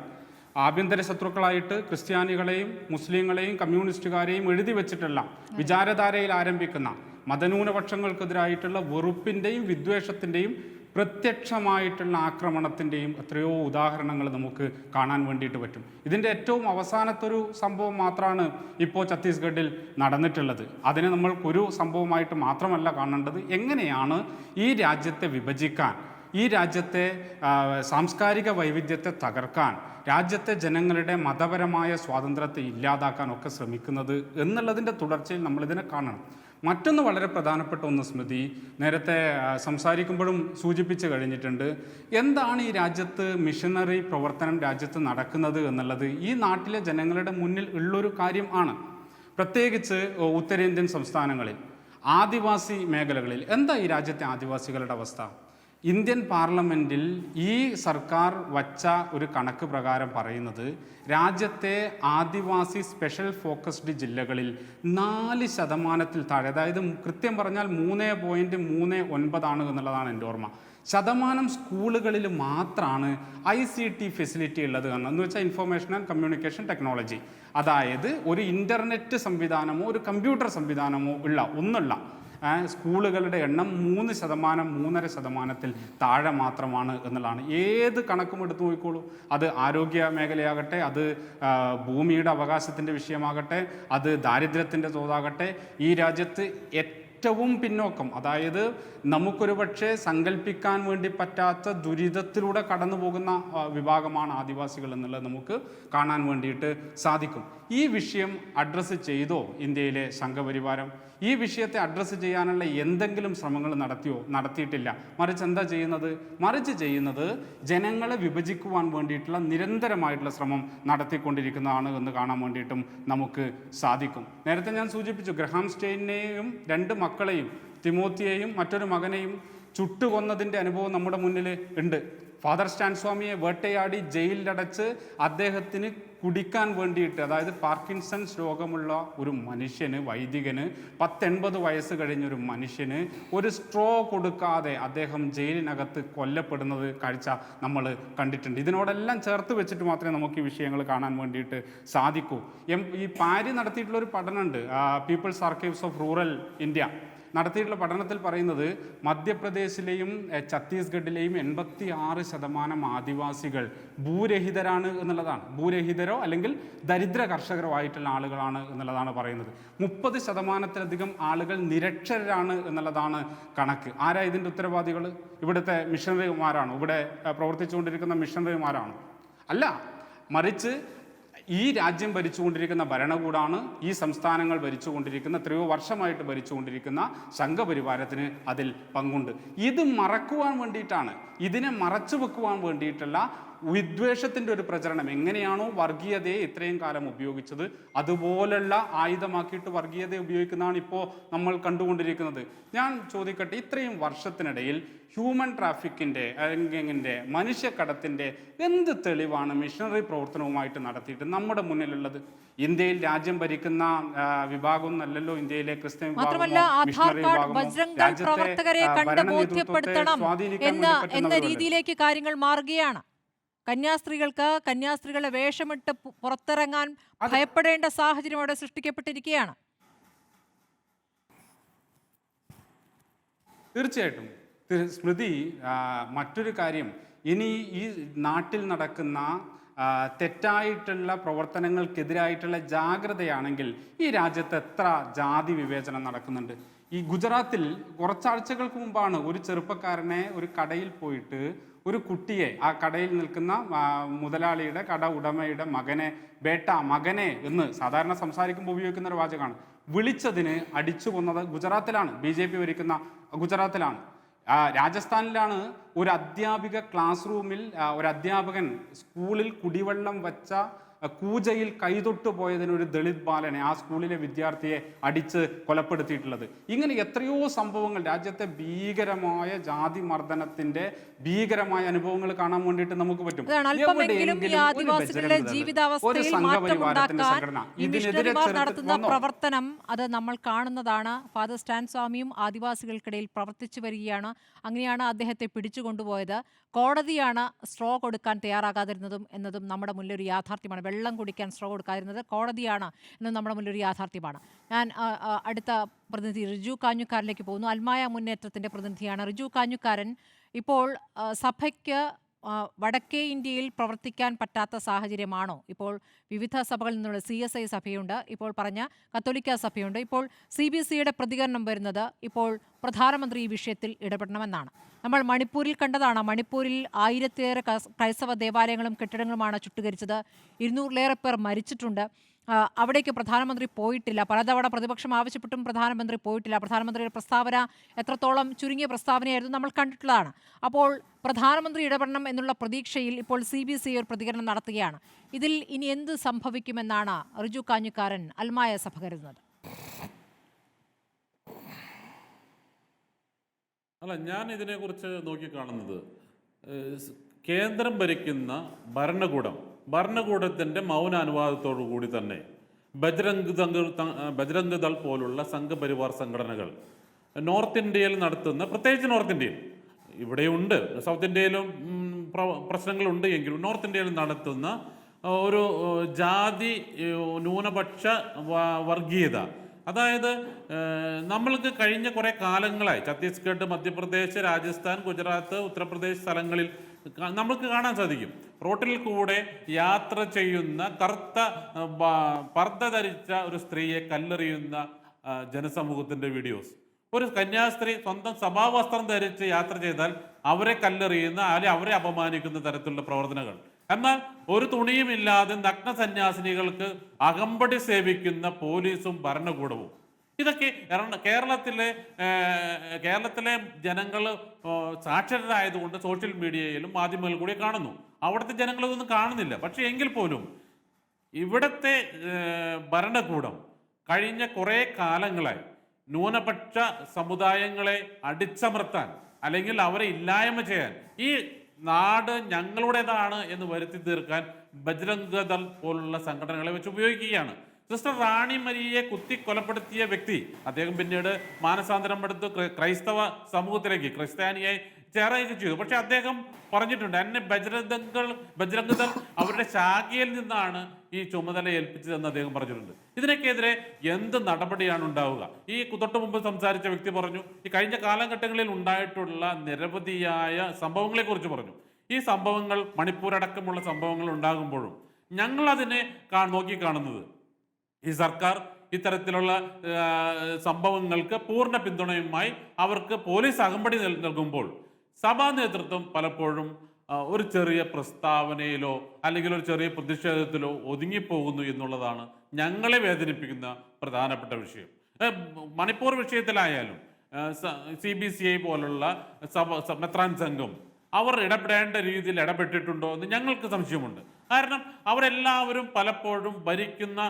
ആഭ്യന്തര ശത്രുക്കളായിട്ട് ക്രിസ്ത്യാനികളെയും മുസ്ലിങ്ങളെയും കമ്മ്യൂണിസ്റ്റുകാരെയും എഴുതി വെച്ചിട്ടുള്ള വിചാരധാരയിൽ ആരംഭിക്കുന്ന മതന്യൂനപക്ഷങ്ങൾക്കെതിരായിട്ടുള്ള വെറുപ്പിൻ്റെയും വിദ്വേഷത്തിൻ്റെയും പ്രത്യക്ഷമായിട്ടുള്ള ആക്രമണത്തിൻ്റെയും എത്രയോ ഉദാഹരണങ്ങൾ നമുക്ക് കാണാൻ വേണ്ടിയിട്ട് പറ്റും. ഇതിൻ്റെ ഏറ്റവും അവസാനത്തൊരു സംഭവം മാത്രമാണ് ഇപ്പോൾ ഛത്തീസ്ഗഡിൽ നടന്നിട്ടുള്ളത്. അതിനെ നമ്മൾ ഒരു സംഭവമായിട്ട് മാത്രമല്ല കാണേണ്ടത്. എങ്ങനെയാണ് ഈ രാജ്യത്തെ വിഭജിക്കാൻ, ഈ രാജ്യത്തെ സാംസ്കാരിക വൈവിധ്യത്തെ തകർക്കാൻ, രാജ്യത്തെ ജനങ്ങളുടെ മതപരമായ സ്വാതന്ത്ര്യത്തെ ഇല്ലാതാക്കാൻ ഒക്കെ ശ്രമിക്കുന്നത് എന്നുള്ളതിൻ്റെ തുടർച്ചയിൽ നമ്മളിതിനെ കാണണം. മറ്റൊന്ന് വളരെ പ്രധാനപ്പെട്ട ഒന്ന് സ്മൃതി നേരത്തെ സംസാരിക്കുമ്പോഴും സൂചിപ്പിച്ച് കഴിഞ്ഞിട്ടുണ്ട്. എന്താണ് ഈ രാജ്യത്ത് മിഷനറി പ്രവർത്തനം രാജ്യത്ത് നടക്കുന്നത് എന്നുള്ളത് ഈ നാട്ടിലെ ജനങ്ങളുടെ മുന്നിൽ ഉള്ളൊരു കാര്യം ആണ്. പ്രത്യേകിച്ച് ഉത്തരേന്ത്യൻ സംസ്ഥാനങ്ങളിൽ, ആദിവാസി മേഖലകളിൽ. എന്താ ഈ രാജ്യത്തെ ആദിവാസികളുടെ അവസ്ഥ? ഇന്ത്യൻ പാർലമെൻറ്റിൽ ഈ സർക്കാർ വച്ച ഒരു കണക്ക് പ്രകാരം പറയുന്നത് രാജ്യത്തെ ആദിവാസി സ്പെഷ്യൽ ഫോക്കസ്ഡ് ജില്ലകളിൽ 4% താഴെ, അതായത് കൃത്യം പറഞ്ഞാൽ 3.39 എന്നുള്ളതാണ് എൻ്റെ ഓർമ്മ, ശതമാനം സ്കൂളുകളിൽ മാത്രമാണ് ICT ഫെസിലിറ്റി ഉള്ളത് എന്ന് വെച്ചാൽ ഇൻഫർമേഷൻ ആൻഡ് കമ്മ്യൂണിക്കേഷൻ ടെക്നോളജി. അതായത് ഒരു ഇൻ്റർനെറ്റ് സംവിധാനമോ ഒരു കമ്പ്യൂട്ടർ സംവിധാനമോ ഉള്ള സ്കൂളുകളുടെ എണ്ണം 3%, താഴെ മാത്രമാണ് എന്നുള്ളതാണ്. ഏത് കണക്കും എടുത്തു നോക്കിക്കോളൂ. അത് ആരോഗ്യ മേഖലയാകട്ടെ, അത് ഭൂമിയുടെ അവകാശത്തിൻ്റെ വിഷയമാകട്ടെ, അത് ദാരിദ്ര്യത്തിൻ്റെ തോതാകട്ടെ, ഈ രാജ്യത്ത് ഏറ്റവും പിന്നോക്കം, അതായത് നമുക്കൊരു പക്ഷേ സങ്കല്പിക്കാൻ വേണ്ടി പറ്റാത്ത ദുരിതത്തിലൂടെ കടന്നു പോകുന്ന വിഭാഗമാണ് ആദിവാസികൾ എന്നുള്ളത് നമുക്ക് കാണാൻ വേണ്ടിയിട്ട് സാധിക്കും. ഈ വിഷയം അഡ്രസ്സ് ചെയ്തോ ഇന്ത്യയിലെ സംഘപരിവാരം? ഈ വിഷയത്തെ അഡ്രസ്സ് ചെയ്യാനുള്ള എന്തെങ്കിലും ശ്രമങ്ങൾ നടത്തിയിട്ടില്ല. മറിച്ച് എന്താ ചെയ്യുന്നത്? ജനങ്ങളെ വിഭജിക്കുവാൻ വേണ്ടിയിട്ടുള്ള നിരന്തരമായിട്ടുള്ള ശ്രമം നടത്തിക്കൊണ്ടിരിക്കുന്നതാണ് എന്ന് കാണാൻ വേണ്ടിയിട്ടും നമുക്ക് സാധിക്കും. നേരത്തെ ഞാൻ സൂചിപ്പിച്ചു, ഗ്രഹാം സ്റ്റെയിനെയും 2 മക്കളെയും, തിമോത്തിയെയും മറ്റൊരു മകനെയും ചുട്ടുകൊന്നതിൻ്റെ അനുഭവം നമ്മുടെ മുന്നിൽ ഉണ്ട്. ഫാദർ സ്റ്റാൻ സ്വാമിയെ വേട്ടയാടി ജയിലിലടച്ച് അദ്ദേഹത്തിന് കുടിക്കാൻ വേണ്ടിയിട്ട്, അതായത് പാർക്കിൻസൺസ് രോഗമുള്ള ഒരു മനുഷ്യന്, വൈദികന്, 80 വയസ്സ് കഴിഞ്ഞൊരു മനുഷ്യന് ഒരു സ്ട്രോ കൊടുക്കാതെ അദ്ദേഹം ജയിലിനകത്ത് കൊല്ലപ്പെടുന്നത് കാഴ്ച നമ്മൾ കണ്ടിട്ടുണ്ട്. ഇതിനോടെല്ലാം ചേർത്ത് വെച്ചിട്ട് മാത്രമേ നമുക്ക് ഈ വിഷയങ്ങൾ കാണാൻ വേണ്ടിയിട്ട് സാധിക്കൂ. ഈ പാരി നടത്തിയിട്ടുള്ളൊരു പഠനമുണ്ട്, people's archives of rural India നടത്തിയിട്ടുള്ള പഠനത്തിൽ പറയുന്നത് മധ്യപ്രദേശിലെയും ഛത്തീസ്ഗഡിലെയും 86% ആദിവാസികൾ ഭൂരഹിതരാണ് എന്നുള്ളതാണ്. ഭൂരഹിതരോ അല്ലെങ്കിൽ ദരിദ്ര കർഷകരോ ആയിട്ടുള്ള ആളുകളാണ് എന്നുള്ളതാണ് പറയുന്നത്. 30%-ലധികം ആളുകൾ നിരക്ഷരരാണ് എന്നുള്ളതാണ് കണക്ക്. ആരാ ഇതിൻ്റെ ഉത്തരവാദികൾ? ഇവിടുത്തെ മിഷണറിമാരാണോ? ഇവിടെ പ്രവർത്തിച്ചുകൊണ്ടിരിക്കുന്ന മിഷണറിമാരാണോ? അല്ല, മറിച്ച് ഈ രാജ്യം ഭരിച്ചുകൊണ്ടിരിക്കുന്ന ഭരണകൂടമാണ്, ഈ സംസ്ഥാനങ്ങൾ ഭരിച്ചുകൊണ്ടിരിക്കുന്ന, എത്രയോ വർഷമായിട്ട് ഭരിച്ചുകൊണ്ടിരിക്കുന്ന സംഘപരിവാരത്തിന് അതിൽ പങ്കുണ്ട്. ഇത് മറക്കുവാൻ വേണ്ടിയിട്ടാണ്, ഇതിനെ മറച്ചു വെക്കുവാൻ വേണ്ടിയിട്ടുള്ള വിദ്വേഷത്തിൻ്റെ ഒരു പ്രചരണം എങ്ങനെയാണോ വർഗീയതയെ ഇത്രയും കാലം ഉപയോഗിച്ചത് അതുപോലുള്ള ആയുധമാക്കിയിട്ട് വർഗീയതയെ ഉപയോഗിക്കുന്നതാണ് ഇപ്പോൾ നമ്മൾ കണ്ടുകൊണ്ടിരിക്കുന്നത്. ഞാൻ ചോദിക്കട്ടെ, ഇത്രയും വർഷത്തിനിടയിൽ ഹ്യൂമൻ ട്രാഫിക്കിൻ്റെ അല്ലെങ്കിൽ മനുഷ്യക്കടത്തിൻ്റെ എന്ത് തെളിവാണ് മിഷണറി പ്രവർത്തനവുമായിട്ട് നടത്തിയിട്ട് നമ്മുടെ മുന്നിലുള്ളത്? ഇന്ത്യയിൽ രാജ്യം ഭരിക്കുന്ന വിഭാഗം അല്ലല്ലോ ഇന്ത്യയിലെ ക്രിസ്ത്യൻ മാത്രമല്ല ആധാർ കാർഡ് ബജ്രംഗ് ദൾ പ്രവർത്തകരെ കണ്ട് ബോധ്യപ്പെടുത്തണം എന്ന രീതിയിലേക്ക് കാര്യങ്ങൾ മാറുകയാണ്. കന്യാസ്ത്രീകളെ വേഷമിട്ട് പുറത്തിറങ്ങാൻ ഭയപ്പെടേണ്ട സാഹചര്യം അവിടെ സൃഷ്ടിക്കപ്പെട്ടിരിക്കുകയാണ്. തീർച്ചയായിട്ടും സ്മൃതി, മറ്റൊരു കാര്യം, ഇനി ഈ നാട്ടിൽ നടക്കുന്ന തെറ്റായിട്ടുള്ള പ്രവർത്തനങ്ങൾക്കെതിരായിട്ടുള്ള ജാഗ്രതയാണെങ്കിൽ ഈ രാജ്യത്ത് എത്ര ജാതി വിവേചനം നടക്കുന്നുണ്ട്. ഈ ഗുജറാത്തിൽ കുറച്ചാഴ്ചകൾക്ക് മുമ്പാണ് ഒരു ചെറുപ്പക്കാരനെ ഒരു കടയിൽ പോയിട്ട് ഒരു കുട്ടിയെ, ആ കടയിൽ നിൽക്കുന്ന മുതലാളിയുടെ കട ഉടമയുടെ മകനെ, ബേട്ട മകനെ എന്ന് സാധാരണ സംസാരിക്കുമ്പോൾ ഉപയോഗിക്കുന്ന ഒരു വാചകമാണ്, വിളിച്ചതിന് അടിച്ചു കൊന്നത് ഗുജറാത്തിലാണ്, BJP ഭരിക്കുന്ന ഗുജറാത്തിലാണ്. രാജസ്ഥാനിലാണ് ഒരു അധ്യാപിക ക്ലാസ് റൂമിൽ, ഒരു അധ്യാപകൻ സ്കൂളിൽ കുടിവെള്ളം വച്ച കൂജയിൽ കൈതൊട്ടു പോയതിന് ഒരു ദളിത് ബാലനെ, ആ സ്കൂളിലെ വിദ്യാർത്ഥിയെ അടിച്ച് കൊലപ്പെടുത്തിയിട്ടുള്ളത്. ഇങ്ങനെ എത്രയോ സംഭവങ്ങൾ, രാജ്യത്തെ ഭീകരമായ ജാതി മർദ്ദനത്തിന്റെ ഭീകരമായ അനുഭവങ്ങൾ കാണാൻ വേണ്ടിയിട്ട് നമുക്ക് പറ്റും. നടത്തുന്ന പ്രവർത്തനം അത് നമ്മൾ കാണുന്നതാണ്. ഫാദർ സ്റ്റാൻ സ്വാമിയും ആദിവാസികൾക്കിടയിൽ പ്രവർത്തിച്ചു വരികയാണ്. അങ്ങനെയാണ് അദ്ദേഹത്തെ പിടിച്ചുകൊണ്ടുപോയത്. കോടതിയാണ് സ്ട്രോ കൊടുക്കാൻ തയ്യാറാകാതിരുന്നതും എന്നതും നമ്മുടെ മുന്നിലൊരു യാഥാർത്ഥ്യമാണ്. വെള്ളം കുടിക്കാൻ സ്ട്രോ കൊടുക്കാതിരുന്നത് കോടതിയാണ് എന്നത് നമ്മുടെ മുന്നിലൊരു യാഥാർത്ഥ്യമാണ്. ഞാൻ അടുത്ത പ്രതിനിധി റിജു കാഞ്ഞുക്കാരനിലേക്ക് പോകുന്നു. അൽമായ മുന്നേറ്റത്തിൻ്റെ പ്രതിനിധിയാണ് റിജു കാഞ്ഞുക്കാരൻ. ഇപ്പോൾ സഭയ്ക്ക് വടക്കേ ഇന്ത്യയിൽ പ്രവർത്തിക്കാൻ പറ്റാത്ത സാഹചര്യമാണോ? ഇപ്പോൾ വിവിധ സഭകളിൽ നിന്നുള്ള CSI സഭയുണ്ട്, ഇപ്പോൾ പറഞ്ഞ കത്തോലിക്ക സഭയുണ്ട്. ഇപ്പോൾ CBCയുടെ പ്രതികരണം വരുന്നത് ഇപ്പോൾ പ്രധാനമന്ത്രി ഈ വിഷയത്തിൽ ഇടപെടണമെന്നാണ്. നമ്മൾ മണിപ്പൂരിൽ കണ്ടതാണ്. മണിപ്പൂരിൽ 1000-ലേറെ ക്രൈസ്തവ ദേവാലയങ്ങളും കെട്ടിടങ്ങളുമാണ് ചുട്ടുകരിച്ചത്. 200-ലേറെ പേർ മരിച്ചിട്ടുണ്ട്. അവിടേക്ക് പ്രധാനമന്ത്രി പോയിട്ടില്ല. പലതവണ പ്രതിപക്ഷം ആവശ്യപ്പെട്ടും പ്രധാനമന്ത്രി പോയിട്ടില്ല. പ്രധാനമന്ത്രിയുടെ പ്രസ്താവന എത്രത്തോളം ചുരുങ്ങിയ പ്രസ്താവനയായിരുന്നു നമ്മൾ കണ്ടിട്ടുള്ളതാണ്. അപ്പോൾ പ്രധാനമന്ത്രി ഇടപെടണം എന്നുള്ള പ്രതീക്ഷയിൽ ഇപ്പോൾ CBC ഒരു പ്രതികരണം നടത്തുകയാണ്. ഇതിൽ ഇനി എന്ത് സംഭവിക്കുമെന്നാണ് റിജു കാഞ്ഞുക്കാരൻ അൽമായ സഭ കരുതുന്നത്? അല്ല, ഞാൻ ഇതിനെക്കുറിച്ച് നോക്കിക്കാണുന്നത്, കേന്ദ്രം ഭരിക്കുന്ന ഭരണകൂടത്തിൻ്റെ മൗനാനുവാദത്തോടു കൂടി തന്നെ ബജ്രംഗ് ദൾ പോലുള്ള സംഘപരിവാർ സംഘടനകൾ നോർത്ത് ഇന്ത്യയിൽ നടത്തുന്ന, പ്രത്യേകിച്ച് നോർത്ത് ഇന്ത്യയിൽ, ഇവിടെയുണ്ട് സൗത്ത് ഇന്ത്യയിലും പ്രശ്നങ്ങളുണ്ട് എങ്കിലും നോർത്ത് ഇന്ത്യയിൽ നടത്തുന്ന ഒരു ജാതി ന്യൂനപക്ഷ വർഗീയത, അതായത് നമ്മൾക്ക് കഴിഞ്ഞ കുറേ കാലങ്ങളായി ഛത്തീസ്ഗഡ്, മധ്യപ്രദേശ്, രാജസ്ഥാൻ, ഗുജറാത്ത്, ഉത്തർപ്രദേശ് സ്ഥലങ്ങളിൽ നമുക്ക് കാണാൻ സാധിക്കും, റോട്ടിൽ കൂടെ യാത്ര ചെയ്യുന്ന കറുത്ത പർദ്ദ ധരിച്ച ഒരു സ്ത്രീയെ കല്ലെറിയുന്ന ജനസമൂഹത്തിൻ്റെ വീഡിയോസ്. ഒരു കന്യാസ്ത്രീ സ്വന്തം സഭാവസ്ത്രം ധരിച്ച് യാത്ര ചെയ്താൽ അവരെ കല്ലെറിയുന്ന, അല്ലെങ്കിൽ അവരെ അപമാനിക്കുന്ന തരത്തിലുള്ള പ്രവർത്തനങ്ങൾ. എന്നാൽ ഒരു തുണിയുമില്ലാതെ നഗ്ന സന്യാസിനികൾക്ക് അകമ്പടി സേവിക്കുന്ന പോലീസും ഭരണകൂടവും. ഇതൊക്കെ കേരളത്തിലെ ജനങ്ങൾ സാക്ഷരരായതുകൊണ്ട് സോഷ്യൽ മീഡിയയിലും മാധ്യമങ്ങളിൽ കൂടി കാണുന്നു. അവിടുത്തെ ജനങ്ങൾ ഇതൊന്നും കാണുന്നില്ല. പക്ഷേ എങ്കിൽ പോലും ഇവിടുത്തെ ഭരണകൂടം കഴിഞ്ഞ കുറേ കാലങ്ങളായി ന്യൂനപക്ഷ സമുദായങ്ങളെ അടിച്ചമർത്താൻ അല്ലെങ്കിൽ അവരെ ഇല്ലായ്മ ചെയ്യാൻ, ഈ നാട് ഞങ്ങളുടേതാണ് എന്ന് വരുത്തി തീർക്കാൻ ബജ്രംഗ് ദൾ പോലുള്ള സംഘടനകളെ വെച്ച് ഉപയോഗിക്കുകയാണ്. സിസ്റ്റർ റാണി മരിയെ കുത്തിക്കൊലപ്പെടുത്തിയ വ്യക്തി, അദ്ദേഹം പിന്നീട് മാനസാന്തരം എടുത്ത് ക്രൈസ്തവ സമൂഹത്തിലേക്ക് ക്രിസ്ത്യാനിയായി ചേരുകയൊക്കെ ചെയ്തു. പക്ഷെ അദ്ദേഹം പറഞ്ഞിട്ടുണ്ട്, എന്നെ ബജ്രംഗ് ദൾ അവരുടെ ശാഖയിൽ നിന്നാണ് ഈ ചുമതല ഏൽപ്പിച്ചതെന്ന് അദ്ദേഹം പറഞ്ഞിട്ടുണ്ട്. ഇതിനൊക്കെതിരെ എന്ത് നടപടിയാണ് ഉണ്ടാവുക? ഈ തൊട്ട് മുമ്പ് സംസാരിച്ച വ്യക്തി പറഞ്ഞു, ഈ കഴിഞ്ഞ കാലഘട്ടങ്ങളിൽ ഉണ്ടായിട്ടുള്ള നിരവധിയായ സംഭവങ്ങളെക്കുറിച്ച് പറഞ്ഞു. ഈ സംഭവങ്ങൾ, മണിപ്പൂർ അടക്കമുള്ള സംഭവങ്ങൾ ഉണ്ടാകുമ്പോഴും ഞങ്ങളതിനെ നോക്കിക്കാണുന്നത്, ഈ സർക്കാർ ഇത്തരത്തിലുള്ള സംഭവങ്ങൾക്ക് പൂർണ്ണ പിന്തുണയുമായി അവർക്ക് പോലീസ് അകമ്പടി നൽകുമ്പോൾ സഭാ നേതൃത്വം പലപ്പോഴും ഒരു ചെറിയ പ്രസ്താവനയിലോ അല്ലെങ്കിൽ ഒരു ചെറിയ പ്രതിഷേധത്തിലോ ഒതുങ്ങിപ്പോകുന്നു എന്നുള്ളതാണ് ഞങ്ങളെ വേദനിപ്പിക്കുന്ന പ്രധാനപ്പെട്ട വിഷയം. മണിപ്പൂർ വിഷയത്തിലായാലും CBCI പോലുള്ള മെത്രാൻ സംഘം അവർ ഇടപെടേണ്ട രീതിയിൽ ഇടപെട്ടിട്ടുണ്ടോ എന്ന് ഞങ്ങൾക്ക് സംശയമുണ്ട്. കാരണം അവരെല്ലാവരും പലപ്പോഴും ഭരിക്കുന്ന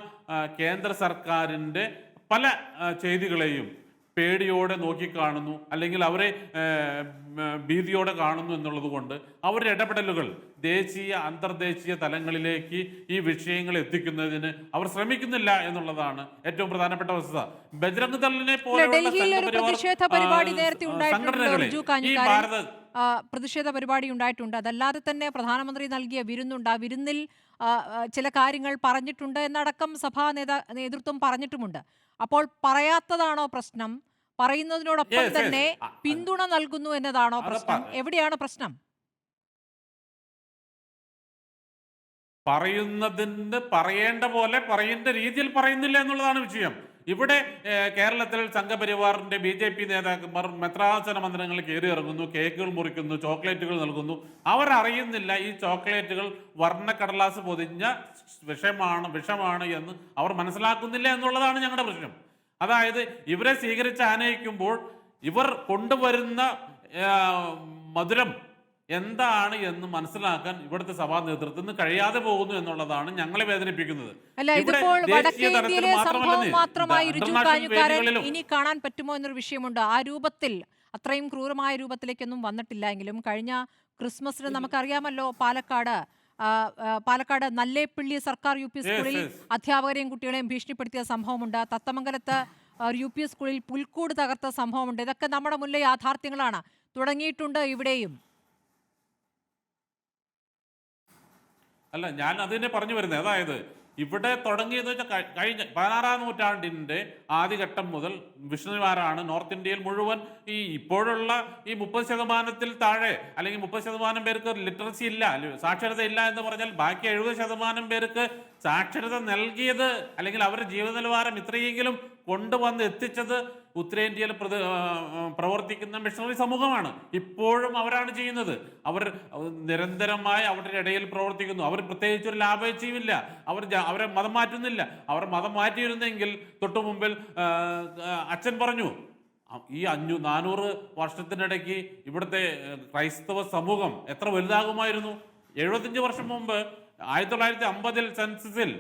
കേന്ദ്ര സർക്കാരിൻ്റെ പല ചെയ്തികളെയും പേടിയോടെ നോക്കിക്കാണുന്നു, അല്ലെങ്കിൽ അവരെ ഭീതിയോടെ കാണുന്നു എന്നുള്ളത് കൊണ്ട് അവരുടെ ഇടപെടലുകൾ ദേശീയ അന്തർദേശീയ തലങ്ങളിലേക്ക് ഈ വിഷയങ്ങൾ എത്തിക്കുന്നതിന് അവർ ശ്രമിക്കുന്നില്ല എന്നുള്ളതാണ് ഏറ്റവും പ്രധാനപ്പെട്ട വസ്തുത. ബജ്രംഗ് ദളിനെ പ്രതിഷേധ പരിപാടി ഉണ്ടായിട്ടുണ്ട്. അതല്ലാതെ തന്നെ പ്രധാനമന്ത്രി നൽകിയ വിരുന്നുണ്ട്. ആ വിരുന്നിൽ ചില കാര്യങ്ങൾ പറഞ്ഞിട്ടുണ്ട് എന്നടക്കം സഭാ നേതൃത്വം പറഞ്ഞിട്ടുമുണ്ട്. അപ്പോൾ പറയാത്തതാണോ പ്രശ്നം? പറയുന്നതിനോടൊപ്പം തന്നെ പിന്തുണ നൽകുന്നു എന്നതാണോ പ്രശ്നം? എവിടെയാണ് പ്രശ്നം? പറയുന്നതിന് പറയേണ്ട പോലെ പറയേണ്ട രീതിയിൽ പറയുന്നില്ല എന്നുള്ളതാണ് വിഷയം. ഇവിടെ കേരളത്തിൽ സംഘപരിവാറിന്റെ BJP നേതാക്കന്മാർ മെത്രാസന മന്ദിരങ്ങളിൽ കയറി ഇറങ്ങുന്നു, കേക്കുകൾ മുറിക്കുന്നു, ചോക്ലേറ്റുകൾ നൽകുന്നു. അവർ അറിയുന്നില്ല ഈ ചോക്ലേറ്റുകൾ വർണ്ണക്കടലാസ് പൊതിഞ്ഞ വിഷമാണ് എന്ന് അവർ മനസ്സിലാക്കുന്നില്ല എന്നുള്ളതാണ് ഞങ്ങളുടെ പ്രശ്നം. അതായത് ഇവരെ സ്വീകരിച്ച് ആനയിക്കുമ്പോൾ ഇവർ കൊണ്ടുവരുന്ന മധുരം എന്താണ് എന്ന് മനസ്സിലാക്കാൻ ഇവിടുത്തെ സഭാ നേതൃത്വത്തിന് കഴിയാതെ പോകുന്നു എന്നുള്ളതാണ് ഞങ്ങളെ വേദനിപ്പിക്കുന്നത്. ഇനി കാണാൻ പറ്റുമോ എന്നൊരു വിഷയമുണ്ട്. ആ രൂപത്തിൽ അത്രയും ക്രൂരമായ രൂപത്തിലേക്കൊന്നും വന്നിട്ടില്ല എങ്കിലും കഴിഞ്ഞ ക്രിസ്മസിന് നമുക്കറിയാമല്ലോ പാലക്കാട് നല്ലേപ്പിള്ളി സർക്കാർ UP സ്കൂളിൽ അധ്യാപകരെയും കുട്ടികളെയും ഭീഷണിപ്പെടുത്തിയ സംഭവമുണ്ട്. തത്തമംഗലത്ത് UP സ്കൂളിൽ പുൽക്കൂട് തകർത്ത സംഭവമുണ്ട്. ഇതൊക്കെ നമ്മുടെ മുന്നിലെ യാഥാർത്ഥ്യങ്ങളാണ്. തുടങ്ങിയിട്ടുണ്ട് ഇവിടെയും. അല്ല, ഞാൻ അതിനെ പറഞ്ഞു വരുന്നത്, അതായത് ഇവിടെ തുടങ്ങിയെന്ന് വെച്ചാൽ കഴിഞ്ഞ 16-ാം നൂറ്റാണ്ടിൻ്റെ ആദ്യഘട്ടം മുതൽ വിഷ്ണുവാരാണ് നോർത്ത് ഇന്ത്യയിൽ മുഴുവൻ ഇപ്പോഴുള്ള 30% താഴെ അല്ലെങ്കിൽ 30% പേർക്ക് ലിറ്ററസി ഇല്ല, സാക്ഷരത ഇല്ല എന്ന് പറഞ്ഞാൽ ബാക്കി 70% പേർക്ക് സാക്ഷരത നൽകിയത് അല്ലെങ്കിൽ അവരുടെ ജീവിത നിലവാരം ഇത്രയെങ്കിലും കൊണ്ടുവന്ന് എത്തിച്ചത് ഉത്തരേന്ത്യയിൽ പ്രവർത്തിക്കുന്ന മിഷണറി സമൂഹമാണ്. ഇപ്പോഴും അവരാണ് ചെയ്യുന്നത്. അവർ നിരന്തരമായി അവരുടെ ഇടയിൽ പ്രവർത്തിക്കുന്നു. അവർ പ്രത്യേകിച്ച് ഒരു ലാഭേച്ഛയുമില്ല. അവരെ മതം മാറ്റുന്നില്ല. അവർ മതം മാറ്റിയിരുന്നെങ്കിൽ തൊട്ടു മുമ്പിൽ അച്ഛൻ പറഞ്ഞു, ഈ 400 വർഷത്തിനിടയ്ക്ക് ഇവിടുത്തെ ക്രൈസ്തവ സമൂഹം എത്ര വലുതാകുമായിരുന്നു. 75 വർഷം മുമ്പ് 1950 സെൻസസിൽ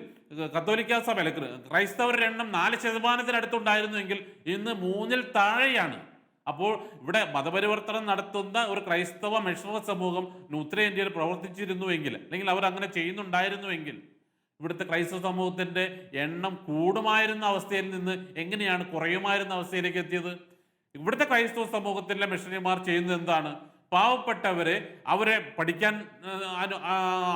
കത്തോലിക്ക സഭയിൽ ക്രൈസ്തവരുടെ എണ്ണം 4% ഇന്ന് 3-ൽ താഴെയാണ്. അപ്പോൾ ഇവിടെ മതപരിവർത്തനം നടത്തുന്ന ഒരു ക്രൈസ്തവ മിഷണറി സമൂഹം ഉത്തരേന്ത്യയിൽ പ്രവർത്തിച്ചിരുന്നുവെങ്കിൽ, അല്ലെങ്കിൽ അവർ അങ്ങനെ ചെയ്യുന്നുണ്ടായിരുന്നുവെങ്കിൽ ഇവിടുത്തെ ക്രൈസ്തവ സമൂഹത്തിന്റെ എണ്ണം കൂടുമായിരുന്ന അവസ്ഥയിൽ നിന്ന് എങ്ങനെയാണ് കുറയുമായിരുന്ന അവസ്ഥയിലേക്ക് എത്തിയത്? ഇവിടുത്തെ ക്രൈസ്തവ സമൂഹത്തിലെ മിഷണറിമാർ ചെയ്യുന്നത് എന്താണ്? പാവപ്പെട്ടവരെ അവരെ പഠിക്കാൻ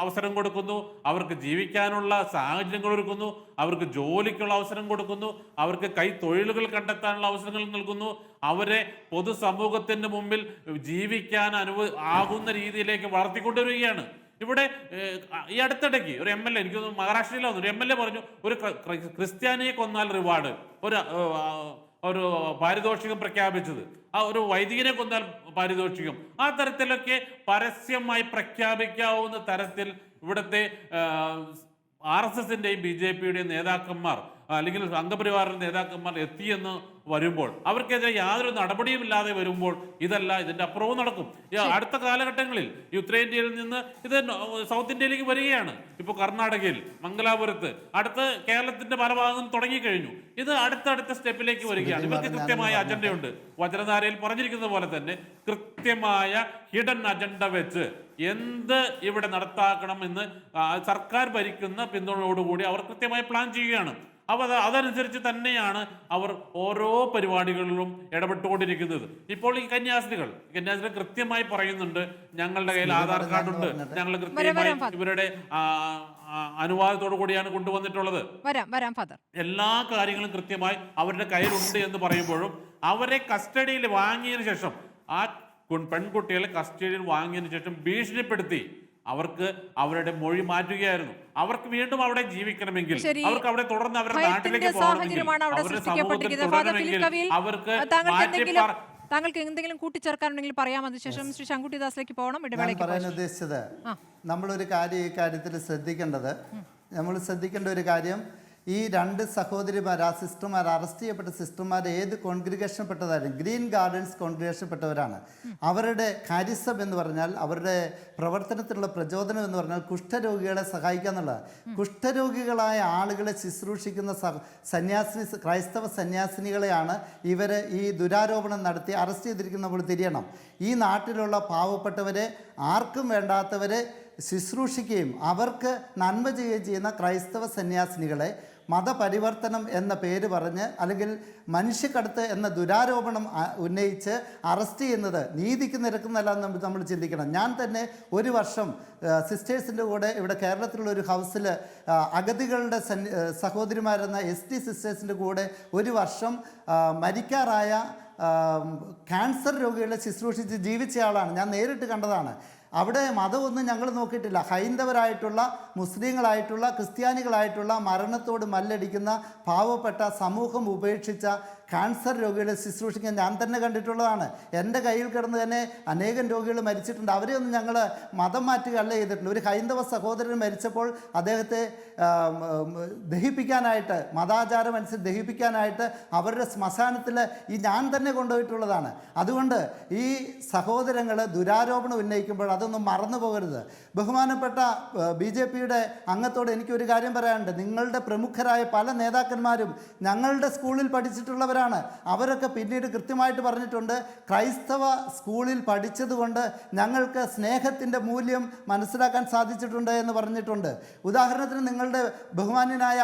അവസരം കൊടുക്കുന്നു, അവർക്ക് ജീവിക്കാനുള്ള സാഹചര്യങ്ങൾ ഒരുക്കുന്നു, അവർക്ക് ജോലിക്കുള്ള അവസരം കൊടുക്കുന്നു, അവർക്ക് കൈത്തൊഴിലുകൾ കണ്ടെത്താനുള്ള അവസരങ്ങൾ നൽകുന്നു, അവരെ പൊതുസമൂഹത്തിന് മുമ്പിൽ ജീവിക്കാൻ ആകുന്ന രീതിയിലേക്ക് വളർത്തിക്കൊണ്ടുവരികയാണ്. ഇവിടെ ഈ അടുത്തിടയ്ക്ക് ഒരു MLA, എനിക്ക് മഹാരാഷ്ട്രയിലാണ് ഒരു MLA പറഞ്ഞു, ഒരു ക്രിസ്ത്യാനിയെ കൊന്നാൽ റിവാർഡ്, ഒരു പാരിതോഷികം പ്രഖ്യാപിച്ചത്, ഒരു വൈദികനെ കൊന്നാൽ പാരിതോഷികം. ആ തരത്തിലൊക്കെ പരസ്യമായി പ്രഖ്യാപിക്കാവുന്ന തരത്തിൽ ഇവിടുത്തെ RSSന്റെയും BJPയുടെയും നേതാക്കന്മാർ അല്ലെങ്കിൽ സംഘപരിവാറിന്റെ നേതാക്കന്മാർ എത്തിയെന്ന് വരുമ്പോൾ, അവർക്കെതിരെ യാതൊരു നടപടിയും ഇല്ലാതെ വരുമ്പോൾ ഇതിന്റെ അപ്പുറവും നടക്കും. അടുത്ത കാലഘട്ടങ്ങളിൽ ഈ ഉത്തരേന്ത്യയിൽ നിന്ന് ഇത് സൗത്ത് ഇന്ത്യയിലേക്ക് വരികയാണ്. ഇപ്പോൾ കർണാടകയിൽ മംഗലാപുരത്ത്, അടുത്ത് കേരളത്തിന്റെ പല ഭാഗങ്ങളും തുടങ്ങിക്കഴിഞ്ഞു. ഇത് അടുത്തടുത്ത സ്റ്റെപ്പിലേക്ക് വരികയാണ്. ഇവർക്ക് കൃത്യമായ അജണ്ടയുണ്ട്. വജ്രധാരയിൽ പറഞ്ഞിരിക്കുന്നത് പോലെ തന്നെ കൃത്യമായ ഹിഡൻ അജണ്ട വെച്ച് എന്ത് ഇവിടെ നടത്താക്കണമെന്ന് സർക്കാർ ഭരിക്കുന്ന പിന്തുണയോടുകൂടി അവർ കൃത്യമായി പ്ലാൻ ചെയ്യുകയാണ്. അപ്പോൾ അതനുസരിച്ച് തന്നെയാണ് അവർ ഓരോ പരിപാടികളിലും ഇടപെട്ടുകൊണ്ടിരിക്കുന്നത്. ഇപ്പോൾ ഈ കന്യാസ്ത്രീകൾ കൃത്യമായി പറയുന്നുണ്ട്, ഞങ്ങളുടെ കയ്യിൽ ആധാർ കാർഡുണ്ട്, ഞങ്ങൾ കൃത്യമായി ഇവരുടെ അനുവാദത്തോടു കൂടിയാണ് കൊണ്ടുവന്നിട്ടുള്ളത്. എല്ലാ കാര്യങ്ങളും കൃത്യമായി അവരുടെ കയ്യിലുണ്ട് എന്ന് പറയുമ്പോഴും അവരെ കസ്റ്റഡിയിൽ വാങ്ങിയതിനു ശേഷം, ആ പെൺകുട്ടികളെ കസ്റ്റഡിയിൽ വാങ്ങിയതിനു ശേഷം ഭീഷണിപ്പെടുത്തി അവർക്ക് അവരുടെ മൊഴി മാറ്റുകയായിരുന്നു. അവർക്ക് വീണ്ടും അവിടെ ജീവിക്കണമെങ്കിൽ, അവർക്ക് അവിടെ തുടർന്ന് അവരുടെ നാട്ടിലേക്ക് പോകണമെങ്കിൽ, അവരുടെ സമൂഹത്തിൽ തുടരണമെങ്കിൽ അവർക്ക് താങ്കൾക്ക് എന്തെങ്കിലും കൂട്ടിച്ചേർക്കാനുണ്ടെങ്കിൽ പറയാം. അതിനുശേഷം ശ്രീ ശങ്കുട്ടിദാസിലേക്ക് പോകണം. പറയാൻ ഉദ്ദേശിച്ചത്, നമ്മളൊരു കാര്യം ഈ കാര്യത്തിൽ ശ്രദ്ധിക്കേണ്ട ഒരു കാര്യം, ഈ 2 സഹോദരിമാർ, ആ സിസ്റ്റർമാർ, അറസ്റ്റ് ചെയ്യപ്പെട്ട സിസ്റ്റർമാർ ഏത് കോൺഗ്രിഗേഷൻപ്പെട്ടതായിരുന്നു? Green gardens കോൺഗ്രിഗേഷൻപ്പെട്ടവരാണ്. അവരുടെ കാരിസം എന്ന് പറഞ്ഞാൽ, അവരുടെ പ്രവർത്തനത്തിലുള്ള പ്രചോദനം എന്ന് പറഞ്ഞാൽ കുഷ്ഠരോഗികളെ സഹായിക്കുക എന്നുള്ളത്. കുഷ്ഠരോഗികളായ ആളുകളെ ശുശ്രൂഷിക്കുന്ന ക്രൈസ്തവ സന്യാസിനികളെയാണ് ഇവർ ഈ ദുരാരോപണം നടത്തി അറസ്റ്റ് ചെയ്തിരിക്കുന്ന. നമ്മൾ തിരിയണം, ഈ നാട്ടിലുള്ള പാവപ്പെട്ടവരെ, ആർക്കും വേണ്ടാത്തവരെ ശുശ്രൂഷിക്കുകയും അവർക്ക് നന്മ ചെയ്യുകയും ചെയ്യുന്ന ക്രൈസ്തവ സന്യാസിനികളെ മതപരിവർത്തനം എന്ന പേര് പറഞ്ഞ്, അല്ലെങ്കിൽ മനുഷ്യക്കടത്ത് എന്ന ദുരാരോപണം ഉന്നയിച്ച് അറസ്റ്റ് ചെയ്യുന്നത് നീതിക്ക് നിരക്കുന്നതല്ല എന്ന് നമ്മൾ ചിന്തിക്കണം. ഞാൻ തന്നെ ഒരു വർഷം സിസ്റ്റേഴ്സിൻ്റെ കൂടെ ഇവിടെ കേരളത്തിലുള്ള ഒരു ഹൗസിൽ അഗതികളുടെ സഹോദരിമാരെന്ന ST സിസ്റ്റേഴ്സിൻ്റെ കൂടെ ഒരു വർഷം മരിക്കാറായ ക്യാൻസർ രോഗികളെ ശുശ്രൂഷിച്ച് ജീവിച്ച ആളാണ്. ഞാൻ നേരിട്ട് കണ്ടതാണ്. അവിടെ മതമൊന്നും ഞങ്ങൾ നോക്കിയിട്ടില്ല. ഹൈന്ദവരായിട്ടുള്ള, മുസ്ലിങ്ങളായിട്ടുള്ള, ക്രിസ്ത്യാനികളായിട്ടുള്ള മരണത്തോട് മല്ലടിക്കുന്ന പാവപ്പെട്ട സമൂഹം ഉപേക്ഷിച്ച ക്യാൻസർ രോഗികളെ ശുശ്രൂഷിക്കാൻ ഞാൻ തന്നെ കണ്ടിട്ടുള്ളതാണ്. എൻ്റെ കയ്യിൽ കിടന്ന് തന്നെ അനേകം രോഗികൾ മരിച്ചിട്ടുണ്ട്. അവരെയൊന്നും ഞങ്ങൾ മതം മാറ്റുകയല്ല ചെയ്തിട്ടില്ല. ഒരു ഹൈന്ദവ സഹോദരൻ മരിച്ചപ്പോൾ അദ്ദേഹത്തെ ദഹിപ്പിക്കാനായിട്ട്, മതാചാരം അനുസരിച്ച് ദഹിപ്പിക്കാനായിട്ട് അവരുടെ ശ്മശാനത്തിൽ ഞാൻ തന്നെ കൊണ്ടുപോയിട്ടുള്ളതാണ്. അതുകൊണ്ട് ഈ സഹോദരങ്ങൾ ദുരാരോപണം ഉന്നയിക്കുമ്പോൾ അതൊന്നും മറന്നു പോകരുത്. ബഹുമാനപ്പെട്ട BJPയുടെ അംഗത്തോട് എനിക്കൊരു കാര്യം പറയാനുണ്ട്. നിങ്ങളുടെ പ്രമുഖരായ പല നേതാക്കന്മാരും ഞങ്ങളുടെ സ്കൂളിൽ പഠിച്ചിട്ടുള്ളവരാണ്. അവരൊക്കെ പിന്നീട് കൃത്യമായിട്ട് പറഞ്ഞിട്ടുണ്ട്, ക്രൈസ്തവ സ്കൂളിൽ പഠിച്ചതുകൊണ്ട് ഞങ്ങൾക്ക് സ്നേഹത്തിൻ്റെ മൂല്യം മനസ്സിലാക്കാൻ സാധിച്ചിട്ടുണ്ട് എന്ന് പറഞ്ഞിട്ടുണ്ട്. ഉദാഹരണത്തിന് നിങ്ങളുടെ ബഹുമാന്യനായ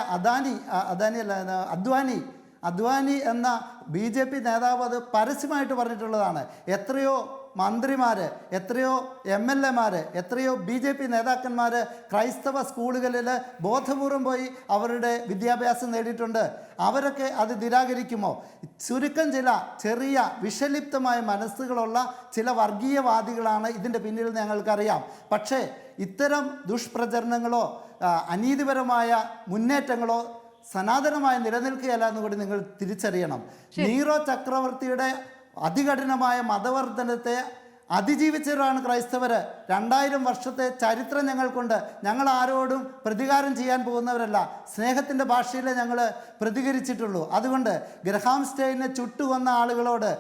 അദ്വാനി എന്ന BJP നേതാവ് അത് പരസ്യമായിട്ട് പറഞ്ഞിട്ടുള്ളതാണ്. എത്രയോ മന്ത്രിമാർ, എത്രയോ MLA മാർ, എത്രയോ BJP നേതാക്കന്മാർ ക്രൈസ്തവ സ്കൂളുകളിൽ ബോധപൂർവം പോയി അവരുടെ വിദ്യാഭ്യാസം നേടിയിട്ടുണ്ട്. അവരൊക്കെ അത് നിരാകരിക്കുമോ? ചുരുക്കം ചില ചെറിയ വിഷലിപ്തമായ മനസ്സുകളുള്ള ചില വർഗീയവാദികളാണ് ഇതിൻ്റെ പിന്നിൽ ഞങ്ങൾക്കറിയാം. പക്ഷേ ഇത്തരം ദുഷ്പ്രചരണങ്ങളോ അനീതിപരമായ മുന്നേറ്റങ്ങളോ സനാതനമായി നിലനിൽക്കുകയല്ല എന്നുകൂടി നിങ്ങൾ തിരിച്ചറിയണം. നീറോ ചക്രവർത്തിയുടെ അതികഠിനമായ മതവർദ്ധനത്തെ അതിജീവിച്ചവരാണ് ക്രൈസ്തവർ. 2000 വർഷത്തെ ചരിത്രം ഞങ്ങൾക്കുണ്ട്. ഞങ്ങൾ ആരോടും പ്രതികാരം ചെയ്യാൻ പോകുന്നവരല്ല. സ്നേഹത്തിൻ്റെ ഭാഷയിലേ ഞങ്ങൾ പ്രതികരിച്ചിട്ടുള്ളൂ. അതുകൊണ്ട് ഗ്രഹാം സ്റ്റെയിനെ ചുട്ടുകൊന്ന ആളുകളോട്,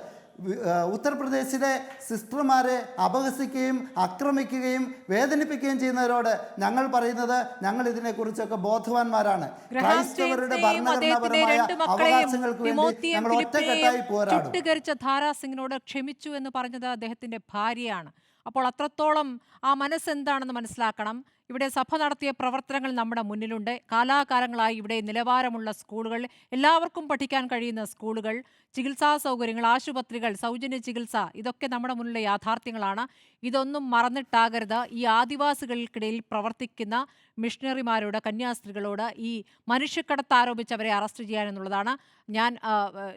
ഉത്തർപ്രദേശിലെ സിസ്റ്റർമാരെ അപഹസിക്കുകയും ആക്രമിക്കുകയും വേദനിപ്പിക്കുകയും ചെയ്യുന്നവരോട് ഞങ്ങൾ പറയുന്നത്, ഞങ്ങൾ ഇതിനെക്കുറിച്ചൊക്കെ ബോധവാന്മാരാണ്. ക്രൈസ്തവരുടെ ഭരണഘടനാപരമായ അവകാശങ്ങൾക്ക് വേണ്ടി ഞങ്ങൾ ഒറ്റക്കെട്ടായി പോരാടും. ധാരാ സിംഗിനോട് ക്ഷമിച്ചു എന്ന് പറഞ്ഞത് അദ്ദേഹത്തിന്റെ ഭാര്യയാണ്. അപ്പോൾ അത്രത്തോളം ആ മനസ്സെന്താണെന്ന് മനസ്സിലാക്കണം. ഇവിടെ സഭ നടത്തിയ പ്രവർത്തനങ്ങൾ നമ്മുടെ മുന്നിലുണ്ട്. കാലാകാലങ്ങളായി ഇവിടെ നിലവാരമുള്ള സ്കൂളുകൾ, എല്ലാവർക്കും പഠിക്കാൻ കഴിയുന്ന സ്കൂളുകൾ, ചികിത്സാ സൗകര്യങ്ങൾ, ആശുപത്രികൾ, സൗജന്യ ചികിത്സ, ഇതൊക്കെ നമ്മുടെ മുന്നിലെ യാഥാർത്ഥ്യങ്ങളാണ്. ഇതൊന്നും മറന്നിട്ടാകരുത്. ഈ ആദിവാസികൾക്കിടയിൽ പ്രവർത്തിക്കുന്ന മിഷണറിമാരോട്, കന്യാസ്ത്രീകളോട് ഈ മനുഷ്യക്കടത്ത് ആരോപിച്ച് അവരെ അറസ്റ്റ് ചെയ്യാനെന്നുള്ളതാണ്. ഞാൻ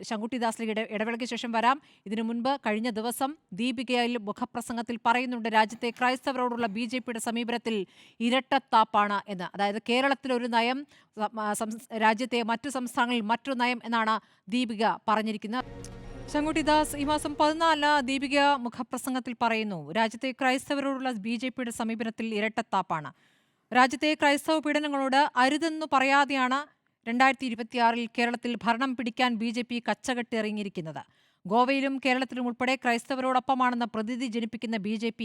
ശങ്കുട്ടിദാസിലേക്ക് ഇടവേളയ്ക്ക് ശേഷം വരാം. ഇതിനു മുൻപ് കഴിഞ്ഞ ദിവസം ദീപികയിൽ മുഖപ്രസംഗത്തിൽ പറയുന്നുണ്ട്, രാജ്യത്തെ ക്രൈസ്തവരോടുള്ള BJPയുടെ സമീപനത്തിൽ ഇരട്ടത്താപ്പാണ് എന്ന്. അതായത് കേരളത്തിലൊരു നയം, രാജ്യത്തെ മറ്റു സംസ്ഥാനങ്ങളിൽ മറ്റൊരു നയം എന്നാണ് ദീപിക പറഞ്ഞിരിക്കുന്നത്. ശങ്കുട്ടിദാസ്, ഈ മാസം 14 ദീപിക മുഖപ്രസംഗത്തിൽ പറയുന്നു, രാജ്യത്തെ ക്രൈസ്തവരോടുള്ള BJPയുടെ സമീപനത്തിൽ ഇരട്ടത്താപ്പാണ്. രാജ്യത്തെ ക്രൈസ്തവ പീഡനങ്ങളോട് അരുതെന്നു പറയാതെയാണ് 2026 കേരളത്തിൽ ഭരണം പിടിക്കാൻ BJP കച്ചകെട്ടിറങ്ങിയിരിക്കുന്നത്. ഗോവയിലും കേരളത്തിലും ഉൾപ്പെടെ ക്രൈസ്തവരോടൊപ്പമാണെന്ന പ്രതീതി ജനിപ്പിക്കുന്ന BJP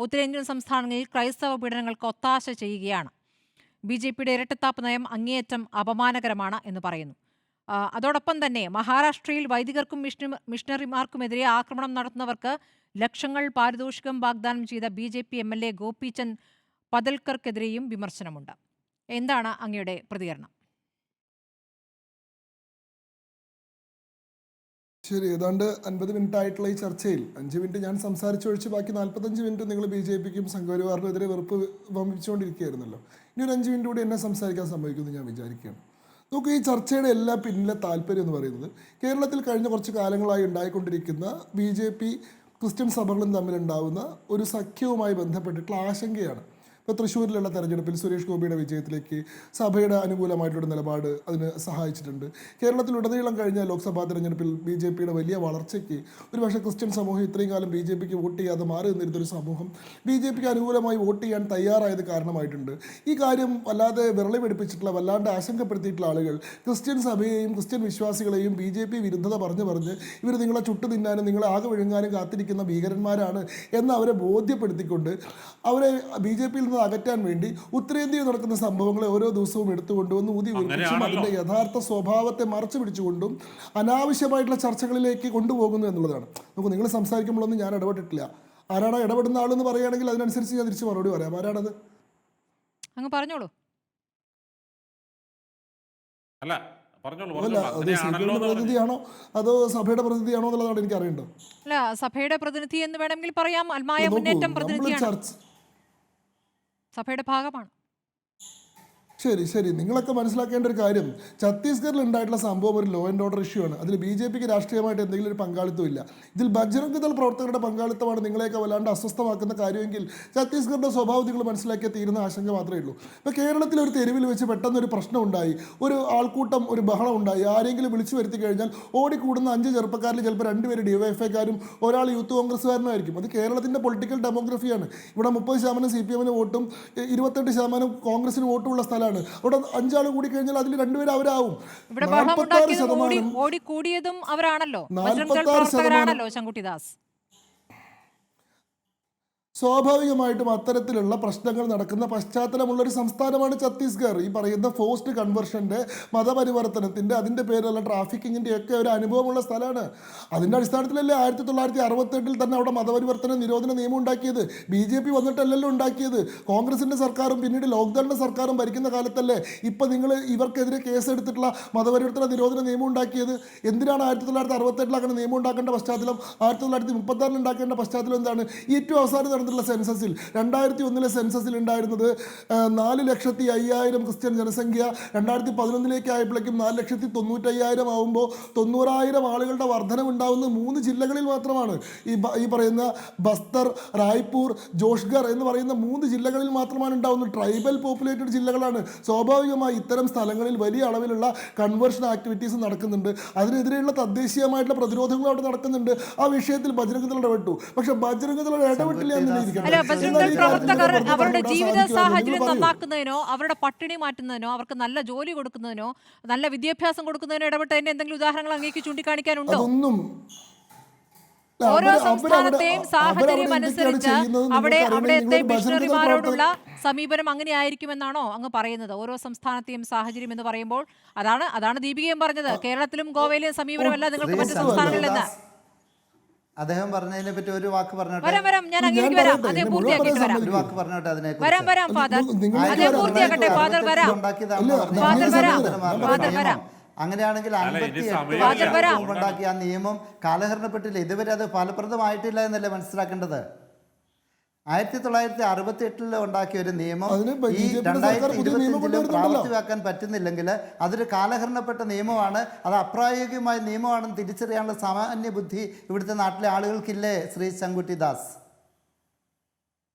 ഉത്തരേന്ത്യൻ സംസ്ഥാനങ്ങളിൽ ക്രൈസ്തവ പീഡനങ്ങൾക്ക് ഒത്താശ ചെയ്യുകയാണ്. BJPയുടെ ഇരട്ടത്താപ്പ് നയം അങ്ങേയറ്റം അപമാനകരമാണ് എന്ന് പറയുന്നു. അതോടൊപ്പം തന്നെ മഹാരാഷ്ട്രയിൽ വൈദികർക്കും മിഷണറിമാർക്കുമെതിരെ ആക്രമണം നടത്തുന്നവർക്ക് ലക്ഷങ്ങൾ പാരിതോഷികം വാഗ്ദാനം ചെയ്ത BJP MLA ഗോപീചന്ദ് പദൽക്കർക്കെതിരെയും വിമർശനമുണ്ട്. എന്താണ് അങ്ങയുടെ പ്രതികരണം? ശരി, ഏതാണ്ട് 50 മിനിറ്റ് ആയിട്ടുള്ള ഈ ചർച്ചയിൽ 5 മിനിറ്റ് ഞാൻ സംസാരിച്ചൊഴിച്ച് ബാക്കി 45 മിനിറ്റ് നിങ്ങൾ BJPക്കും സംഘപരിവാറിനും എതിരെ വെറുപ്പ് വമിച്ചുകൊണ്ടിരിക്കുകയായിരുന്നല്ലോ. ഇനി ഒരു 5 മിനിറ്റ് കൂടി എന്നെ സംസാരിക്കാൻ സമ്മതിക്കുമെന്ന് ഞാൻ വിചാരിക്കുകയാണ്. നമുക്ക് ഈ ചർച്ചയുടെ എല്ലാ പിന്നിലെ താല്പര്യം എന്ന് പറയുന്നത്, കേരളത്തിൽ കഴിഞ്ഞ കുറച്ച് കാലങ്ങളായി ഉണ്ടായിക്കൊണ്ടിരിക്കുന്ന BJP ക്രിസ്ത്യൻ സഭകളും തമ്മിലുണ്ടാവുന്ന ഒരു സഖ്യവുമായി ബന്ധപ്പെട്ടിട്ടുള്ള ആശങ്കയാണ്. ഇപ്പോൾ തൃശ്ശൂരിലുള്ള തെരഞ്ഞെടുപ്പിൽ സുരേഷ് ഗോപിയുടെ വിജയത്തിലേക്ക് സഭയുടെ അനുകൂലമായിട്ടുള്ള നിലപാട് അതിന് സഹായിച്ചിട്ടുണ്ട്. കേരളത്തിലുടനീളം കഴിഞ്ഞ ലോക്സഭാ തെരഞ്ഞെടുപ്പിൽ BJPയുടെ വലിയ വളർച്ചയ്ക്ക് ഒരുപക്ഷെ ക്രിസ്ത്യൻ സമൂഹം ഇത്രയും കാലം BJPക്ക് വോട്ട് ചെയ്യാതെ മാറി നിന്നിരുന്നൊരു സമൂഹം BJPക്ക് അനുകൂലമായി വോട്ട് ചെയ്യാൻ തയ്യാറായത് കാരണമായിട്ടുണ്ട്. ഈ കാര്യം വല്ലാതെ വിരളി പിടിപ്പിച്ചിട്ടുള്ള, വല്ലാണ്ട് ആശങ്കപ്പെടുത്തിയിട്ടുള്ള ആളുകൾ ക്രിസ്ത്യൻ സഭയെയും ക്രിസ്ത്യൻ വിശ്വാസികളെയും BJP വിരുദ്ധത പറഞ്ഞ് ഇവർ നിങ്ങളെ ചുട്ടു തിന്നാനും നിങ്ങളെ ആകെ വിഴുങ്ങാനും കാത്തിരിക്കുന്ന ഭീകരന്മാരാണ് എന്ന് അവരെ ബോധ്യപ്പെടുത്തിക്കൊണ്ട് അവരെ BJPയിൽ നിന്ന് അകറ്റാൻ വേണ്ടി ഉത്തരേന്ത്യയിൽ നടക്കുന്ന സംഭവങ്ങളെ ഓരോ ദിവസവും എടുത്തുകൊണ്ടുവന്ന് ഊതി ഉറപ്പിച്ചും അതിൻ്റെ യഥാർത്ഥ സ്വഭാവത്തെ മറച്ചു പിടിച്ചുകൊണ്ടും അനാവശ്യമായിട്ടുള്ള ചർച്ചകളിലേക്ക് കൊണ്ടുപോകുന്നു എന്നുള്ളതാണ്. നമുക്ക് നിങ്ങൾ സംസാരിക്കുമ്പോഴൊന്നും ഞാൻ ഇടപെട്ടിട്ടില്ല. ആരാണ് ഇടപെടുന്ന ആളെന്ന് പറയുകയാണെങ്കിൽ അതിനനുസരിച്ച് ഞാൻ തിരിച്ച് മറുപടി പറയാം. ആരാണത്? അങ്ങ് പറഞ്ഞോളൂ. അല്ല പറഞ്ഞോളൂ അല്ല, അത് CPM പ്രതിനിധിയാണോ അതോ സഭയുടെ പ്രതിനിധിയാണോ എന്നുള്ളതാണ് എനിക്ക് അറിയേണ്ടത്. അല്ല, സഭയുടെ പ്രതിനിധി എന്ന് വേണമെങ്കിൽ പറയാം. അൽമായ മുന്നേറ്റം പ്രതിനിധിയാണ്, സഭയുടെ ഭാഗമാണ്. ശരി, നിങ്ങളൊക്കെ മനസ്സിലാക്കേണ്ട ഒരു കാര്യം, ഛത്തീസ്ഗഡിൽ ഉണ്ടായിട്ടുള്ള സംഭവം ഒരു ലോ ആൻഡ് ഓർഡർ ഇഷ്യൂ ആണ്. അതിൽ BJPക്ക് രാഷ്ട്രീയമായിട്ട് എന്തെങ്കിലും ഒരു പങ്കാളിത്തമില്ല. ഇതിൽ ബജ്രംഗ് ദൾ പ്രവർത്തകരുടെ പങ്കാളിത്തമാണ് നിങ്ങളെയൊക്കെ വല്ലാണ്ട് അസ്വസ്ഥമാക്കുന്ന കാര്യമെങ്കിൽ ഛത്തീസ്ഗഡിൻ്റെ സ്വഭാവം നിങ്ങൾ മനസ്സിലാക്കിയാൽ തീരുന്ന ആശങ്ക മാത്രമേ ഉള്ളൂ. ഇപ്പോൾ കേരളത്തിൽ ഒരു തെരുവിൽ വെച്ച് പെട്ടെന്നൊരു പ്രശ്നം ഉണ്ടായി, ഒരു ആൾക്കൂട്ടം, ഒരു ബഹളം ഉണ്ടായി, ആരെങ്കിലും വിളിച്ചു വരുത്തി കഴിഞ്ഞാൽ ഓടിക്കൂടുന്ന 5 ചെറുപ്പക്കാരിൽ ചിലപ്പോൾ 2 പേര് DYFIക്കാരും ഒരാൾ യൂത്ത് കോൺഗ്രസ്സുകാരനും ആയിരിക്കും. അത് കേരളത്തിൻ്റെ പൊളിറ്റിക്കൽ ഡെമോഗ്രഫിയാണ്. ഇവിടെ 30% CPM വോട്ടും 28% കോൺഗ്രസിന് വോട്ടുമുള്ള സ്ഥലമാണ്. അവിടെ 5 ആൾ കൂടി കഴിഞ്ഞാൽ അതിൽ 2 പേര് അവരാവും. ഇവിടെ ഓടിക്കൂടിയതും അവരാണല്ലോ, പ്രവർത്തകരാണല്ലോ ശങ്കുട്ടിദാസ്. സ്വാഭാവികമായിട്ടും അത്തരത്തിലുള്ള പ്രശ്നങ്ങൾ നടക്കുന്ന പശ്ചാത്തലമുള്ളൊരു സംസ്ഥാനമാണ് ഛത്തീസ്ഗഡ്. ഈ പറയുന്ന ഫോഴ്സ്ഡ് കൺവെർഷൻ്റെ, മതപരിവർത്തനത്തിൻ്റെ, അതിൻ്റെ പേരിലുള്ള ട്രാഫിക്കിങ്ങിൻ്റെ ഒക്കെ ഒരു അനുഭവമുള്ള സ്ഥലമാണ്. അതിൻ്റെ അടിസ്ഥാനത്തിലല്ലേ 1968 തന്നെ അവിടെ മതപരിവർത്തന നിരോധന നിയമം ഉണ്ടാക്കിയത്. BJP വന്നിട്ടല്ലല്ലോ ഉണ്ടാക്കിയത്. കോൺഗ്രസിൻ്റെ സർക്കാരും പിന്നീട് ലോക്ദളിൻ്റെ സർക്കാരും ഭരിക്കുന്ന കാലത്തല്ലേ ഇപ്പം നിങ്ങൾ ഇവർക്കെതിരെ കേസെടുത്തിട്ടുള്ള മതപരിവർത്തന നിരോധന നിയമം ഉണ്ടാക്കിയത്. എന്തിനാണ് 1968 അങ്ങനെ നിയമം ഉണ്ടാക്കേണ്ട പശ്ചാത്തലം 1936 ഉണ്ടാക്കേണ്ട പശ്ചാത്തലം എന്താണ്? ഏറ്റവും അവസാനം സെൻസസിൽ 2001 സെൻസസിൽ ഉണ്ടായിരുന്നത് 4,05,000 ക്രിസ്ത്യൻ ജനസംഖ്യ 2011 ആയപ്പോഴേക്കും 4,95,000 ആവുമ്പോൾ 90,000 ആളുകളുടെ വർധനവുണ്ടാവുന്ന 3 ജില്ലകളിൽ മാത്രമാണ്. ഈ പറയുന്ന ബസ്തർ, റായ്പൂർ, ജോഷ്ഗർ എന്ന് പറയുന്ന 3 ജില്ലകളിൽ മാത്രമാണ് ഉണ്ടാവുന്നത്. ട്രൈബൽ പോപ്പുലേറ്റഡ് ജില്ലകളാണ്. സ്വാഭാവികമായി ഇത്തരം സ്ഥലങ്ങളിൽ വലിയ അളവിലുള്ള കൺവേർഷൻ ആക്ടിവിറ്റീസ് നടക്കുന്നുണ്ട്. അതിനെതിരെയുള്ള തദ്ദേശീയമായിട്ടുള്ള പ്രതിരോധങ്ങൾ അവിടെ നടക്കുന്നുണ്ട്. ആ വിഷയത്തിൽ ബജ്രംഗ് ദൾ ഇടപെട്ടു. പക്ഷെ ബജ്രംഗ് ദൾ ഇടപെട്ടില്ല. അല്ല, ബജ്രംഗ് ദൾ പ്രവർത്തകർ അവരുടെ ജീവിത സാഹചര്യം നന്നാക്കുന്നതിനോ അവരുടെ പട്ടിണി മാറ്റുന്നതിനോ അവർക്ക് നല്ല ജോലി കൊടുക്കുന്നതിനോ നല്ല വിദ്യാഭ്യാസം കൊടുക്കുന്നതിനോ ഇടപെട്ടതിന്റെ എന്തെങ്കിലും ഉദാഹരണങ്ങൾ അങ്ങേക്ക് ചൂണ്ടിക്കാണിക്കാനുണ്ടോ? ഓരോ സംസ്ഥാനത്തെയും സാഹചര്യം അനുസരിച്ച് അവിടുത്തെ മിഷണറിമാരോടുള്ള സമീപനം അങ്ങനെ ആയിരിക്കുമെന്നാണോ അങ്ങ് പറയുന്നത്? ഓരോ സംസ്ഥാനത്തെയും സാഹചര്യം എന്ന് പറയുമ്പോൾ അതാണ് ദീപികയും പറഞ്ഞത്. കേരളത്തിലും ഗോവയിലെയും സമീപനമല്ല നിങ്ങൾക്ക് മറ്റു സംസ്ഥാനങ്ങളിൽ നിന്ന്. അദ്ദേഹം പറഞ്ഞതിനെ പറ്റി ഒരു വാക്ക് പറഞ്ഞോട്ടെ. ഞാൻ അങ്ങേക്ക് വരാം. അദ്ദേഹം പൂർത്തിയാക്കിയിട്ട് വരാം. ഒരു വാക്ക് പറഞ്ഞോട്ടെ അതിനെ വരാം ഫാദർ. അദ്ദേഹം പൂർത്തിയാക്കട്ടെ. ഫാദർ വരാം. അങ്ങനെയാണെങ്കിൽ 58 ഉണ്ടാക്കിയ ആ നിയമം കാലഹരണപ്പെട്ടില്ല. ഇതുവരെ അത് ഫലപ്രദമായിട്ടില്ല എന്നല്ലേ മനസ്സിലാക്കേണ്ടത്. 1968 ഉണ്ടാക്കിയ ഒരു നിയമം ഈ 2025 പ്രാവർത്തികമാക്കാൻ പറ്റുന്നില്ലെങ്കിൽ അതൊരു കാലഹരണപ്പെട്ട നിയമമാണ്, അത് അപ്രായോഗികമായ നിയമമാണെന്ന് തിരിച്ചറിയാനുള്ള സാമാന്യ ബുദ്ധി ഇവിടുത്തെ നാട്ടിലെ ആളുകൾക്കില്ലേ ശ്രീ ശങ്കുട്ടിദാസ്?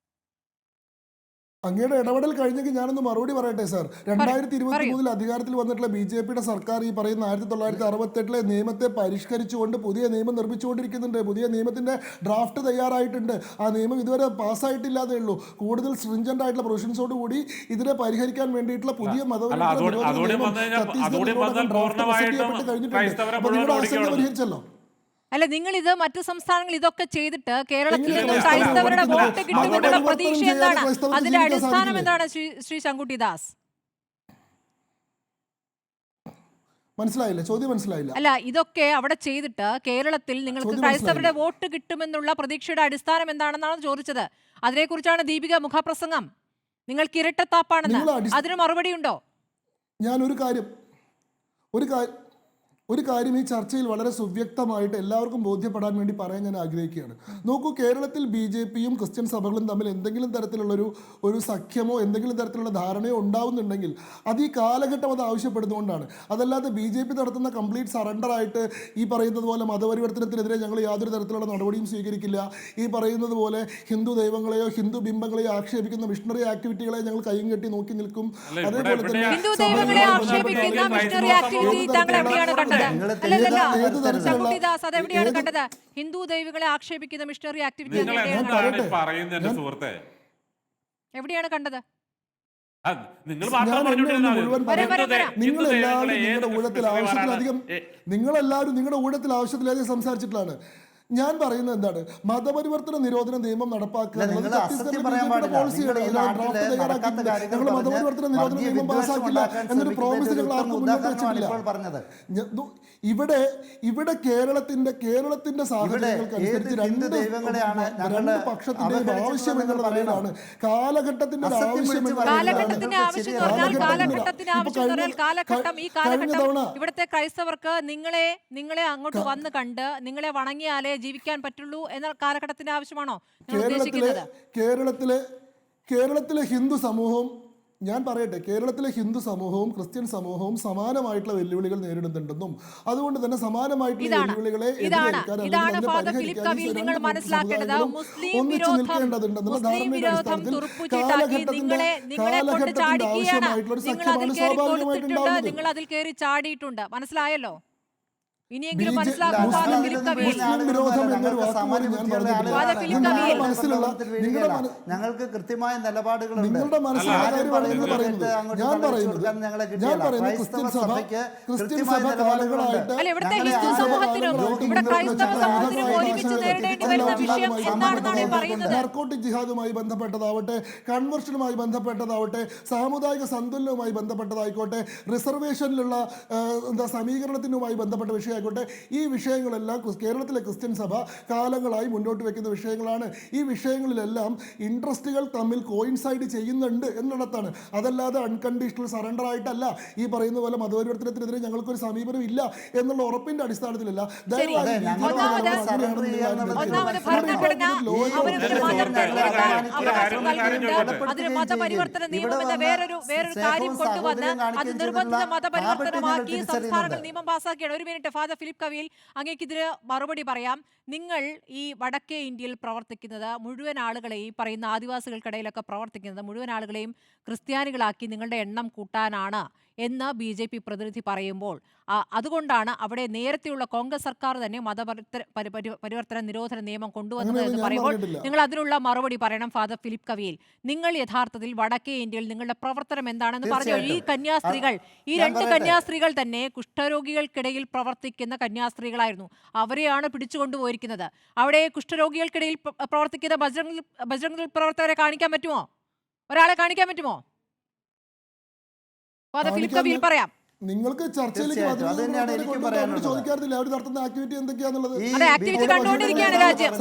അങ്ങയുടെ ഇടപെടൽ കഴിഞ്ഞെങ്കിൽ ഞാനൊന്ന് മറുപടി പറയട്ടെ സാർ. 2023 അധികാരത്തിൽ വന്നിട്ടുള്ള BJPയുടെ സർക്കാർ ഈ പറയുന്ന 1968 നിയമത്തെ പരിഷ്കരിച്ചുകൊണ്ട് പുതിയ നിയമം നിർമ്മിച്ചുകൊണ്ടിരിക്കുന്നുണ്ട്. പുതിയ നിയമത്തിന്റെ ഡ്രാഫ്റ്റ് തയ്യാറായിട്ടുണ്ട്. ആ നിയമം ഇതുവരെ പാസ്സായിട്ടില്ലാതെ ഉള്ളൂ. കൂടുതൽ സ്ട്രിഞ്ചന്റ് ആയിട്ടുള്ള പ്രൊവിഷൻസോട് കൂടി ഇതിനെ പരിഹരിക്കാൻ വേണ്ടിയിട്ടുള്ള പുതിയ പരിഹരിച്ചല്ലോ. അല്ല, നിങ്ങൾ ഇത് മറ്റു സംസ്ഥാനങ്ങൾ ഇതൊക്കെ ചെയ്തിട്ട് കേരളത്തിൽ നിന്നും ക്രൈസ്തവരുടെ വോട്ട് കിട്ടുമെന്നുള്ള പ്രതീക്ഷ എന്താണ്? അതിന്റെ അടിസ്ഥാനം എന്താണ് ശ്രീ ശങ്കുട്ടിദാസ്? മനസ്സിലായില്ല, ചോദ്യം മനസ്സിലായില്ല. അല്ല, ഇതൊക്കെ അവിടെ ചെയ്തിട്ട് കേരളത്തിൽ നിങ്ങൾക്ക് ക്രൈസ്തവരുടെ വോട്ട് കിട്ടുമെന്നുള്ള പ്രതീക്ഷയുടെ അടിസ്ഥാനം എന്താണെന്നാണ് ചോദിച്ചത്. അതിനെക്കുറിച്ചാണ് ദീപിക മുഖപ്രസംഗം. നിങ്ങൾക്ക് ഇരട്ടത്താപ്പാണെന്ന് അതിന് മറുപടി ഉണ്ടോ? ഞാൻ ഒരു കാര്യം ഒരു കാര്യം ഈ ചർച്ചയിൽ വളരെ സുവ്യക്തമായിട്ട് എല്ലാവർക്കും ബോധ്യപ്പെടാൻ വേണ്ടി പറയാൻ ഞാൻ ആഗ്രഹിക്കുകയാണ്. നോക്കൂ, കേരളത്തിൽ BJPയും ക്രിസ്ത്യൻ സഭകളും തമ്മിൽ എന്തെങ്കിലും തരത്തിലുള്ളൊരു സഖ്യമോ എന്തെങ്കിലും തരത്തിലുള്ള ധാരണയോ ഉണ്ടാവുന്നുണ്ടെങ്കിൽ അത് ഈ കാലഘട്ടം അത് ആവശ്യപ്പെടുന്നതുകൊണ്ടാണ്. അതല്ലാതെ BJP നടത്തുന്ന കംപ്ലീറ്റ് സറണ്ടറായിട്ട് ഈ പറയുന്നത് പോലെ മതപരിവർത്തനത്തിനെതിരെ ഞങ്ങൾ യാതൊരു തരത്തിലുള്ള നടപടിയും സ്വീകരിക്കില്ല, ഈ പറയുന്നത് പോലെ ഹിന്ദു ദൈവങ്ങളെയോ ഹിന്ദു ബിംബങ്ങളെയോ ആക്ഷേപിക്കുന്ന മിഷണറി ആക്ടിവിറ്റികളെ ഞങ്ങൾ കൈയും കെട്ടി നോക്കി നിൽക്കും. അതേപോലെ തന്നെ ഹിന്ദു ദൈവങ്ങളെ ആക്ഷേപിക്കുന്ന മിഷണറി ആക്ടിവിറ്റി താങ്കൾ എവിടെയാണ് കണ്ടത്? അല്ലല്ല, ശങ്കുട്ടിദാസ്, അതെവിടെയാണ് കണ്ടത്? ഹിന്ദു ദൈവങ്ങളെ ആക്ഷേപിക്കുന്ന മിഷണറി ആക്ടിവിറ്റി എവിടെയാണ് കണ്ടത്? നിങ്ങളെല്ലാവരും നിങ്ങളുടെ ഊഴത്തിൽ ആവശ്യത്തിലധികം സംസാരിച്ചിട്ടുള്ളതാണ്. ഞാൻ പറയുന്നത് എന്താണ്, മതപരിവർത്തന നിരോധന നിയമം നടപ്പാക്കുക ഞങ്ങൾ മതപരിവർത്തന നിരോധന നിയമം പാസ്സാക്കില്ല എന്നൊരു പ്രോമിസ് ഞങ്ങൾ ആർക്കും മുന്നോട്ട് വെച്ചിട്ടില്ല. ഇവിടെ കേരളത്തിന്റെ സാഹചര്യങ്ങൾക്കനുസരിച്ച് രണ്ട് പക്ഷത്തിന്റെയും ആവശ്യം എന്നുള്ള നിലയിലാണ് കാലഘട്ടത്തിന്റെ ആവശ്യം. ഇവിടുത്തെ ക്രൈസ്തവർക്ക് നിങ്ങളെ അങ്ങോട്ട് വന്ന് കണ്ട് നിങ്ങളെ വണങ്ങിയാലേ ജീവിക്കാൻ പറ്റുള്ളൂ എന്ന കാലഘട്ടത്തിന്റെ ആവശ്യമാണോ കേരളത്തിലെ ഹിന്ദു സമൂഹവും, ഞാൻ പറയട്ടെ, കേരളത്തിലെ ഹിന്ദു സമൂഹവും ക്രിസ്ത്യൻ സമൂഹവും സമാനമായിട്ടുള്ള വെല്ലുവിളികൾ നേരിടുന്നുണ്ടെന്നും അതുകൊണ്ട് തന്നെ സമാനമായിട്ടുള്ള വെല്ലുവിളികളെ ഒന്നിച്ചു നിൽക്കേണ്ടതുണ്ടെന്നുള്ള ധാരണയുടെ അടിസ്ഥാനത്തിൽ കാലഘട്ടത്തിന്റെ ആവശ്യമായിട്ടുള്ള ഒരു സഖ്യമാണ് സ്വാഭാവികമായിട്ടുണ്ടാവുന്നത്. നിങ്ങൾ അതിൽ കയറി ചാടിയിട്ടുണ്ട്, മനസ്സിലായല്ലോ. ഇനിയെങ്കിലും ഞങ്ങൾക്ക് കൃത്യമായ നിലപാടുകളുണ്ട്. നിങ്ങളുടെ ക്രിസ്ത്യൻ സഭ കാലങ്ങളായിട്ട് നാർക്കോട്ടിക് ജിഹാദുമായി ബന്ധപ്പെട്ടതാവട്ടെ, കൺവെർഷനുമായി ബന്ധപ്പെട്ടതാവട്ടെ, സാമുദായിക സന്തുലനവുമായി ബന്ധപ്പെട്ടതായിക്കോട്ടെ, റിസർവേഷനിലുള്ള സമീകരണത്തിനുമായി ബന്ധപ്പെട്ട വിഷയമായിക്കോട്ടെ, ഈ വിഷയങ്ങളെല്ലാം കേരളത്തിലെ ക്രിസ്ത്യൻ സഭ കാലങ്ങളായി മുന്നോട്ട് വെക്കുന്ന വിഷയങ്ങളാണ്. ഈ വിഷയങ്ങളിലെല്ലാം ഇൻട്രസ്റ്റുകൾ തമ്മിൽ കോയിൻസൈഡ് ചെയ്യുന്നുണ്ട് എന്നിടത്താണ്. അതല്ലാതെ അൺകണ്ടീഷണൽ സറണ്ടർ ആയിട്ടല്ല, ഈ പറയുന്ന പോലെ മതപരിവർത്തനത്തിനെതിരെ ഞങ്ങൾക്കൊരു സമീപനം ഇല്ല എന്നുള്ള ഉറപ്പിന്റെ അടിസ്ഥാനത്തിലല്ല. മതപരിവർത്തന നിയമം എന്ന വേറൊരു കാര്യം കൊണ്ടുവന്ന് അത് നിർബന്ധിത മതപരിവർത്തനമാക്കി സംസ്ഥാനങ്ങൾ നിയമം പാസ്സാക്കിയാണ്. ഒരു മിനിറ്റ്, ഫാദർ ഫിലിപ്പ് കവിയിൽ, അങ്ങേക്കിതിന് മറുപടി പറയാം. നിങ്ങൾ ഈ വടക്കേ ഇന്ത്യയിൽ പ്രവർത്തിക്കുന്നത് മുഴുവൻ ആളുകളെയും, ഈ പറയുന്ന ആദിവാസികൾക്കിടയിലൊക്കെ പ്രവർത്തിക്കുന്നത് മുഴുവൻ ആളുകളെയും ക്രിസ്ത്യാനികളാക്കി നിങ്ങളുടെ എണ്ണം കൂട്ടാനാണ് എന്ന് BJP പ്രതിനിധി പറയുമ്പോൾ, അതുകൊണ്ടാണ് അവിടെ നേരത്തെയുള്ള കോൺഗ്രസ് സർക്കാർ തന്നെ മതപരിവർത്തന നിരോധന നിയമം കൊണ്ടുവന്നത് എന്ന് പറയുമ്പോൾ നിങ്ങൾ അതിനുള്ള മറുപടി പറയണം. ഫാദർ ഫിലിപ്പ് കവിയിൽ, നിങ്ങൾ യഥാർത്ഥത്തിൽ വടക്കേ ഇന്ത്യയിൽ നിങ്ങളുടെ പ്രവർത്തനം എന്താണെന്ന് പറഞ്ഞു. ഈ കന്യാസ്ത്രീകൾ, ഈ രണ്ട് കന്യാസ്ത്രീകൾ തന്നെ കുഷ്ഠരോഗികൾക്കിടയിൽ പ്രവർത്തിക്കുന്ന കന്യാസ്ത്രീകളായിരുന്നു. അവരെയാണ് പിടിച്ചുകൊണ്ടുപോയിരിക്കുന്നത്. അവിടെ കുഷ്ഠരോഗികൾക്കിടയിൽ പ്രവർത്തിക്കുന്ന ബജ്രംഗ് പ്രവർത്തകരെ കാണിക്കാൻ പറ്റുമോ? ഒരാളെ കാണിക്കാൻ പറ്റുമോ? ഫിലിപ്പ് കവിയിൽ പറയാം. നിങ്ങൾക്ക് ചർച്ചയിലേക്ക് ചോദിക്കാറില്ല അവർ നടത്തുന്ന ആക്ടിവിറ്റി എന്തൊക്കെയാന്നുള്ളത്. ആക്ടിവിറ്റി കണ്ടുകൊണ്ടിരിക്കുകയാണ് രാജ്യം,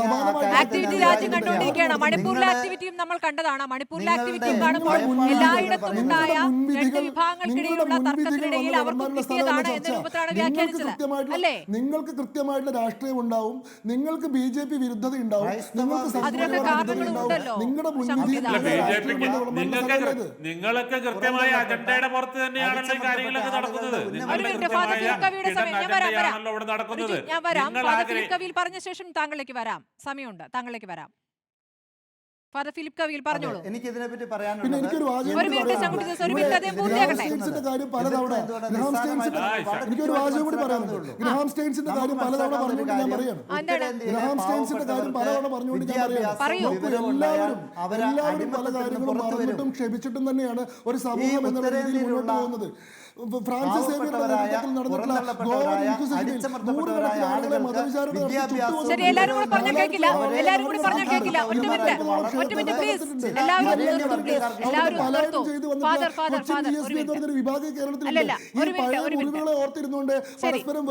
ആക്ടിവിറ്റി രാജ്യം കണ്ടുകൊണ്ടിരിക്കുകയാണ്. മണിപ്പൂരിലെ ആക്ടിവിറ്റിയും നമ്മൾ കണ്ടതാണ്. മണിപ്പൂരിലെ ആക്ടിവിറ്റിയും കാണുമ്പോൾ എല്ലായിടത്തും ഉണ്ടായ രണ്ട് വിഭാഗങ്ങൾക്കിടയിലുള്ള തർക്കത്തിനിടയിൽ അവർക്ക് കിട്ടിയതാണ് എന്ന രൂപത്തിലാണ് വ്യാഖ്യാനിച്ചത്. അല്ലേ? നിങ്ങൾക്ക് കൃത്യമായിട്ടുള്ള രാഷ്ട്രീയം ഉണ്ടാവും, നിങ്ങൾക്ക് BJP വിരുദ്ധത ഉണ്ടാവും, അതിനൊക്കെ കാരണങ്ങളുണ്ടല്ലോ. നിങ്ങളൊക്കെ കൃത്യമായ അജണ്ടയുടെ പുറത്ത് തന്നെയാണല്ലോ ഈ കാര്യങ്ങളൊക്കെ നടക്കുന്നത്. ഞാൻ വരാം. കവിയിൽ പറഞ്ഞ ശേഷം താങ്കളിലേക്ക് വരാം. സമയമുണ്ട്, താങ്കളിലേക്ക് വരാം. ഫാദർ ഫിലിപ്പ് കവിയിൽ പറഞ്ഞോളൂ. എനിക്ക് ഇതിനെപ്പറ്റി പറയാനുള്ളത് എനിക്കൊരു വാചകം കൂടി പറയാനുണ്ട്. ഗ്രഹാം സ്റ്റെയിൻസിന്റെ കാര്യം പലതവണ പറഞ്ഞുകൊണ്ട് ഞാൻ പറയാണ്. ഗ്രഹാം സ്റ്റെയിൻസിന്റെ കാര്യം പലതവണ പറഞ്ഞുകൊണ്ട് ഞാൻ പറയാണ്. എല്ലാവരും പല കാര്യങ്ങളും മറന്നിട്ടും ക്ഷമിച്ചിട്ടും തന്നെയാണ് ഒരു സമൂഹം എന്ന രീതിയിൽ മുന്നോട്ട് പോകുന്നത്. ഫ്രാൻസിസ് സേവ്യറുടെ നേതൃത്വത്തിൽ നടന്നിട്ടുള്ള ഗോവൻ ഇൻക്വിസിഷനിൽ നൂറുകണക്കിന് ആളുകളെ മതവിചാരണ വിഭാഗം കേരളത്തിൽ മുറിവുകളെ ഓർത്തിരുന്നുകൊണ്ട് പരസ്പരം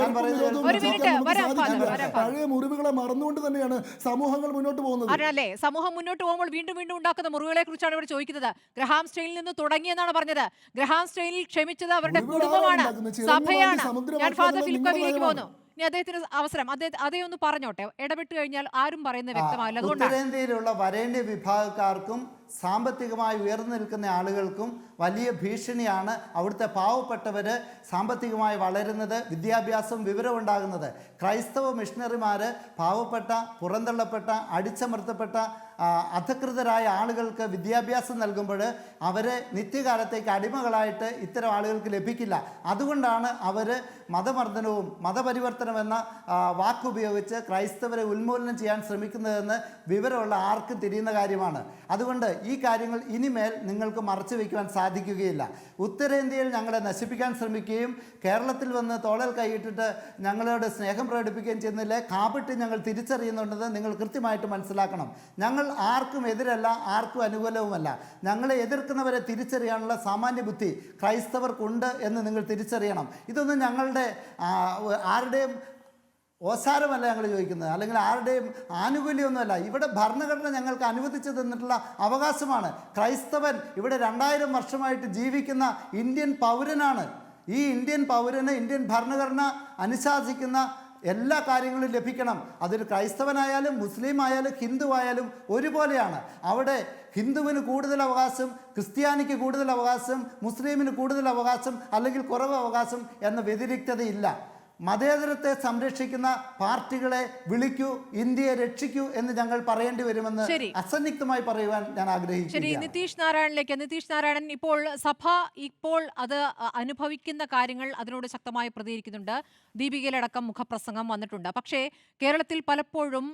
പഴയ മുറിവുകളെ മറന്നുകൊണ്ട് തന്നെയാണ് സമൂഹങ്ങൾ മുന്നോട്ട് പോകുന്നത്. അല്ലേ? സമൂഹം മുന്നോട്ട് പോകുമ്പോൾ വീണ്ടും വീണ്ടും ഉണ്ടാക്കുന്ന മുറിവുകളെ കുറിച്ചാണ് ഇവിടെ ചോദിക്കുന്നത്. ഗ്രഹാം സ്റ്റെയിനിൽ നിന്ന് തുടങ്ങിയെന്നാണ് പറഞ്ഞത്. ഗ്രഹാം സ്റ്റെയിനിൽ ക്ഷമിച്ചത് അവർ അവരുടെ മുഴുവൻ കുടുംബമാണ്, ആളുണ്ടാക്കുന്നത്. ചിറങ്ങ് സഭയാണ്. മാന്തി സമുദ്രമാക്കുക ഞാൻ ഫാദർ എന്നുള്ളത് ഫിലിപ്പ് നിങ്ങളുടെ കവിയിലേക്ക് നയമാണ്. പോകുന്നു. ഇനി അദ്ദേഹത്തിന് അവസരം, അതേ ഒന്ന് പറഞ്ഞോട്ടെ. ഇടപെട്ട് കഴിഞ്ഞാൽ ആരും പറയുന്നത് വ്യക്തമാവില്ല. അതുകൊണ്ടാണ് ഉത്തരേന്ത്യയിലുള്ള വരേണ്യ വിഭാഗക്കാർക്കും സാമ്പത്തികമായി ഉയർന്നു നിൽക്കുന്ന ആളുകൾക്കും വലിയ ഭീഷണിയാണ് അവിടുത്തെ പാവപ്പെട്ടവർ സാമ്പത്തികമായി വളരുന്നത്, വിദ്യാഭ്യാസം, വിവരം ഉണ്ടാകുന്നത്. ക്രൈസ്തവ മിഷണറിമാർ പാവപ്പെട്ട, പുറന്തള്ളപ്പെട്ട, അടിച്ചമർത്തപ്പെട്ട അധകൃതരായ ആളുകൾക്ക് വിദ്യാഭ്യാസം നൽകുമ്പോൾ അവരെ നിത്യകാലത്തേക്ക് അടിമകളായിട്ട് ഇത്തരം ആളുകൾക്ക് ലഭിക്കില്ല. അതുകൊണ്ടാണ് അവർ മതമർദ്ദനവും മതപരിവർത്തനം എന്ന വാക്കുപയോഗിച്ച് ക്രൈസ്തവരെ ഉന്മൂലനം ചെയ്യാൻ ശ്രമിക്കുന്നതെന്ന് വിവരമുള്ള ആർക്കും തിരിയുന്ന കാര്യമാണ്. അതുകൊണ്ട് ഈ കാര്യങ്ങൾ ഇനിമേൽ നിങ്ങൾക്ക് മറച്ചു വയ്ക്കുവാൻ സാധിക്കുകയില്ല. ഉത്തരേന്ത്യയിൽ ഞങ്ങളെ നശിപ്പിക്കാൻ ശ്രമിക്കുകയും കേരളത്തിൽ വന്ന് തോളൽ കൈയിട്ടിട്ട് ഞങ്ങളോട് സ്നേഹം പ്രകടിപ്പിക്കുകയും ചെയ്യുന്നില്ലേ, കാപിട്ട് ഞങ്ങൾ തിരിച്ചറിയുന്നുണ്ടെന്ന് നിങ്ങൾ കൃത്യമായിട്ട് മനസ്സിലാക്കണം. ഞങ്ങൾ ആർക്കും എതിരല്ല, ആർക്കും അനുകൂലവുമല്ല. ഞങ്ങളെ എതിർക്കുന്നവരെ തിരിച്ചറിയാനുള്ള സാമാന്യ ബുദ്ധി ക്രൈസ്തവർക്കുണ്ട് എന്ന് നിങ്ങൾ തിരിച്ചറിയണം. ഇതൊന്നും ഞങ്ങളുടെ ആരുടെയും ഓസാരമല്ല ഞങ്ങൾ ചോദിക്കുന്നത്, അല്ലെങ്കിൽ ആരുടെയും ആനുകൂല്യമൊന്നുമല്ല. ഇവിടെ ഭരണഘടന ഞങ്ങൾക്ക് അനുവദിച്ചു തന്നിട്ടുള്ള അവകാശമാണ്. ക്രൈസ്തവൻ ഇവിടെ 2000 വർഷമായിട്ട് ജീവിക്കുന്ന ഇന്ത്യൻ പൗരനാണ്. ഈ ഇന്ത്യൻ പൗരന് ഇന്ത്യൻ ഭരണഘടന അനുശാസിക്കുന്ന എല്ലാ കാര്യങ്ങളും ലഭിക്കണം. അതൊരു ക്രൈസ്തവനായാലും മുസ്ലിം ആയാലും ഹിന്ദു ആയാലും ഒരുപോലെയാണ്. അവിടെ ഹിന്ദുവിന് കൂടുതൽ അവകാശം, ക്രിസ്ത്യാനിക്ക് കൂടുതൽ അവകാശം, മുസ്ലിമിന് കൂടുതൽ അവകാശം, അല്ലെങ്കിൽ കുറവ് അവകാശം എന്ന വ്യതിരിക്തതയില്ല. മതേതരത്തെ സംരക്ഷിക്കുന്ന പാർട്ടികളെ വിളിക്കൂ, ഇന്ത്യയെ രക്ഷിക്കൂ എന്ന് ഞങ്ങൾ പറയേണ്ടി വരുമെന്ന് അസന്നിഗ്ധമായി പറയുവാൻ ഞാൻ ആഗ്രഹിക്കുന്നു. ശരി, നിതീഷ് നാരായണനിലേക്ക്. നിതീഷ് നാരായണൻ, ഇപ്പോൾ സഭ അത് അനുഭവിക്കുന്ന കാര്യങ്ങൾ അതിനോട് ശക്തമായി പ്രതികരിക്കുന്നുണ്ട്. ദീപികയിലടക്കം മുഖപ്രസംഗം വന്നിട്ടുണ്ട്. പക്ഷേ കേരളത്തിൽ പലപ്പോഴും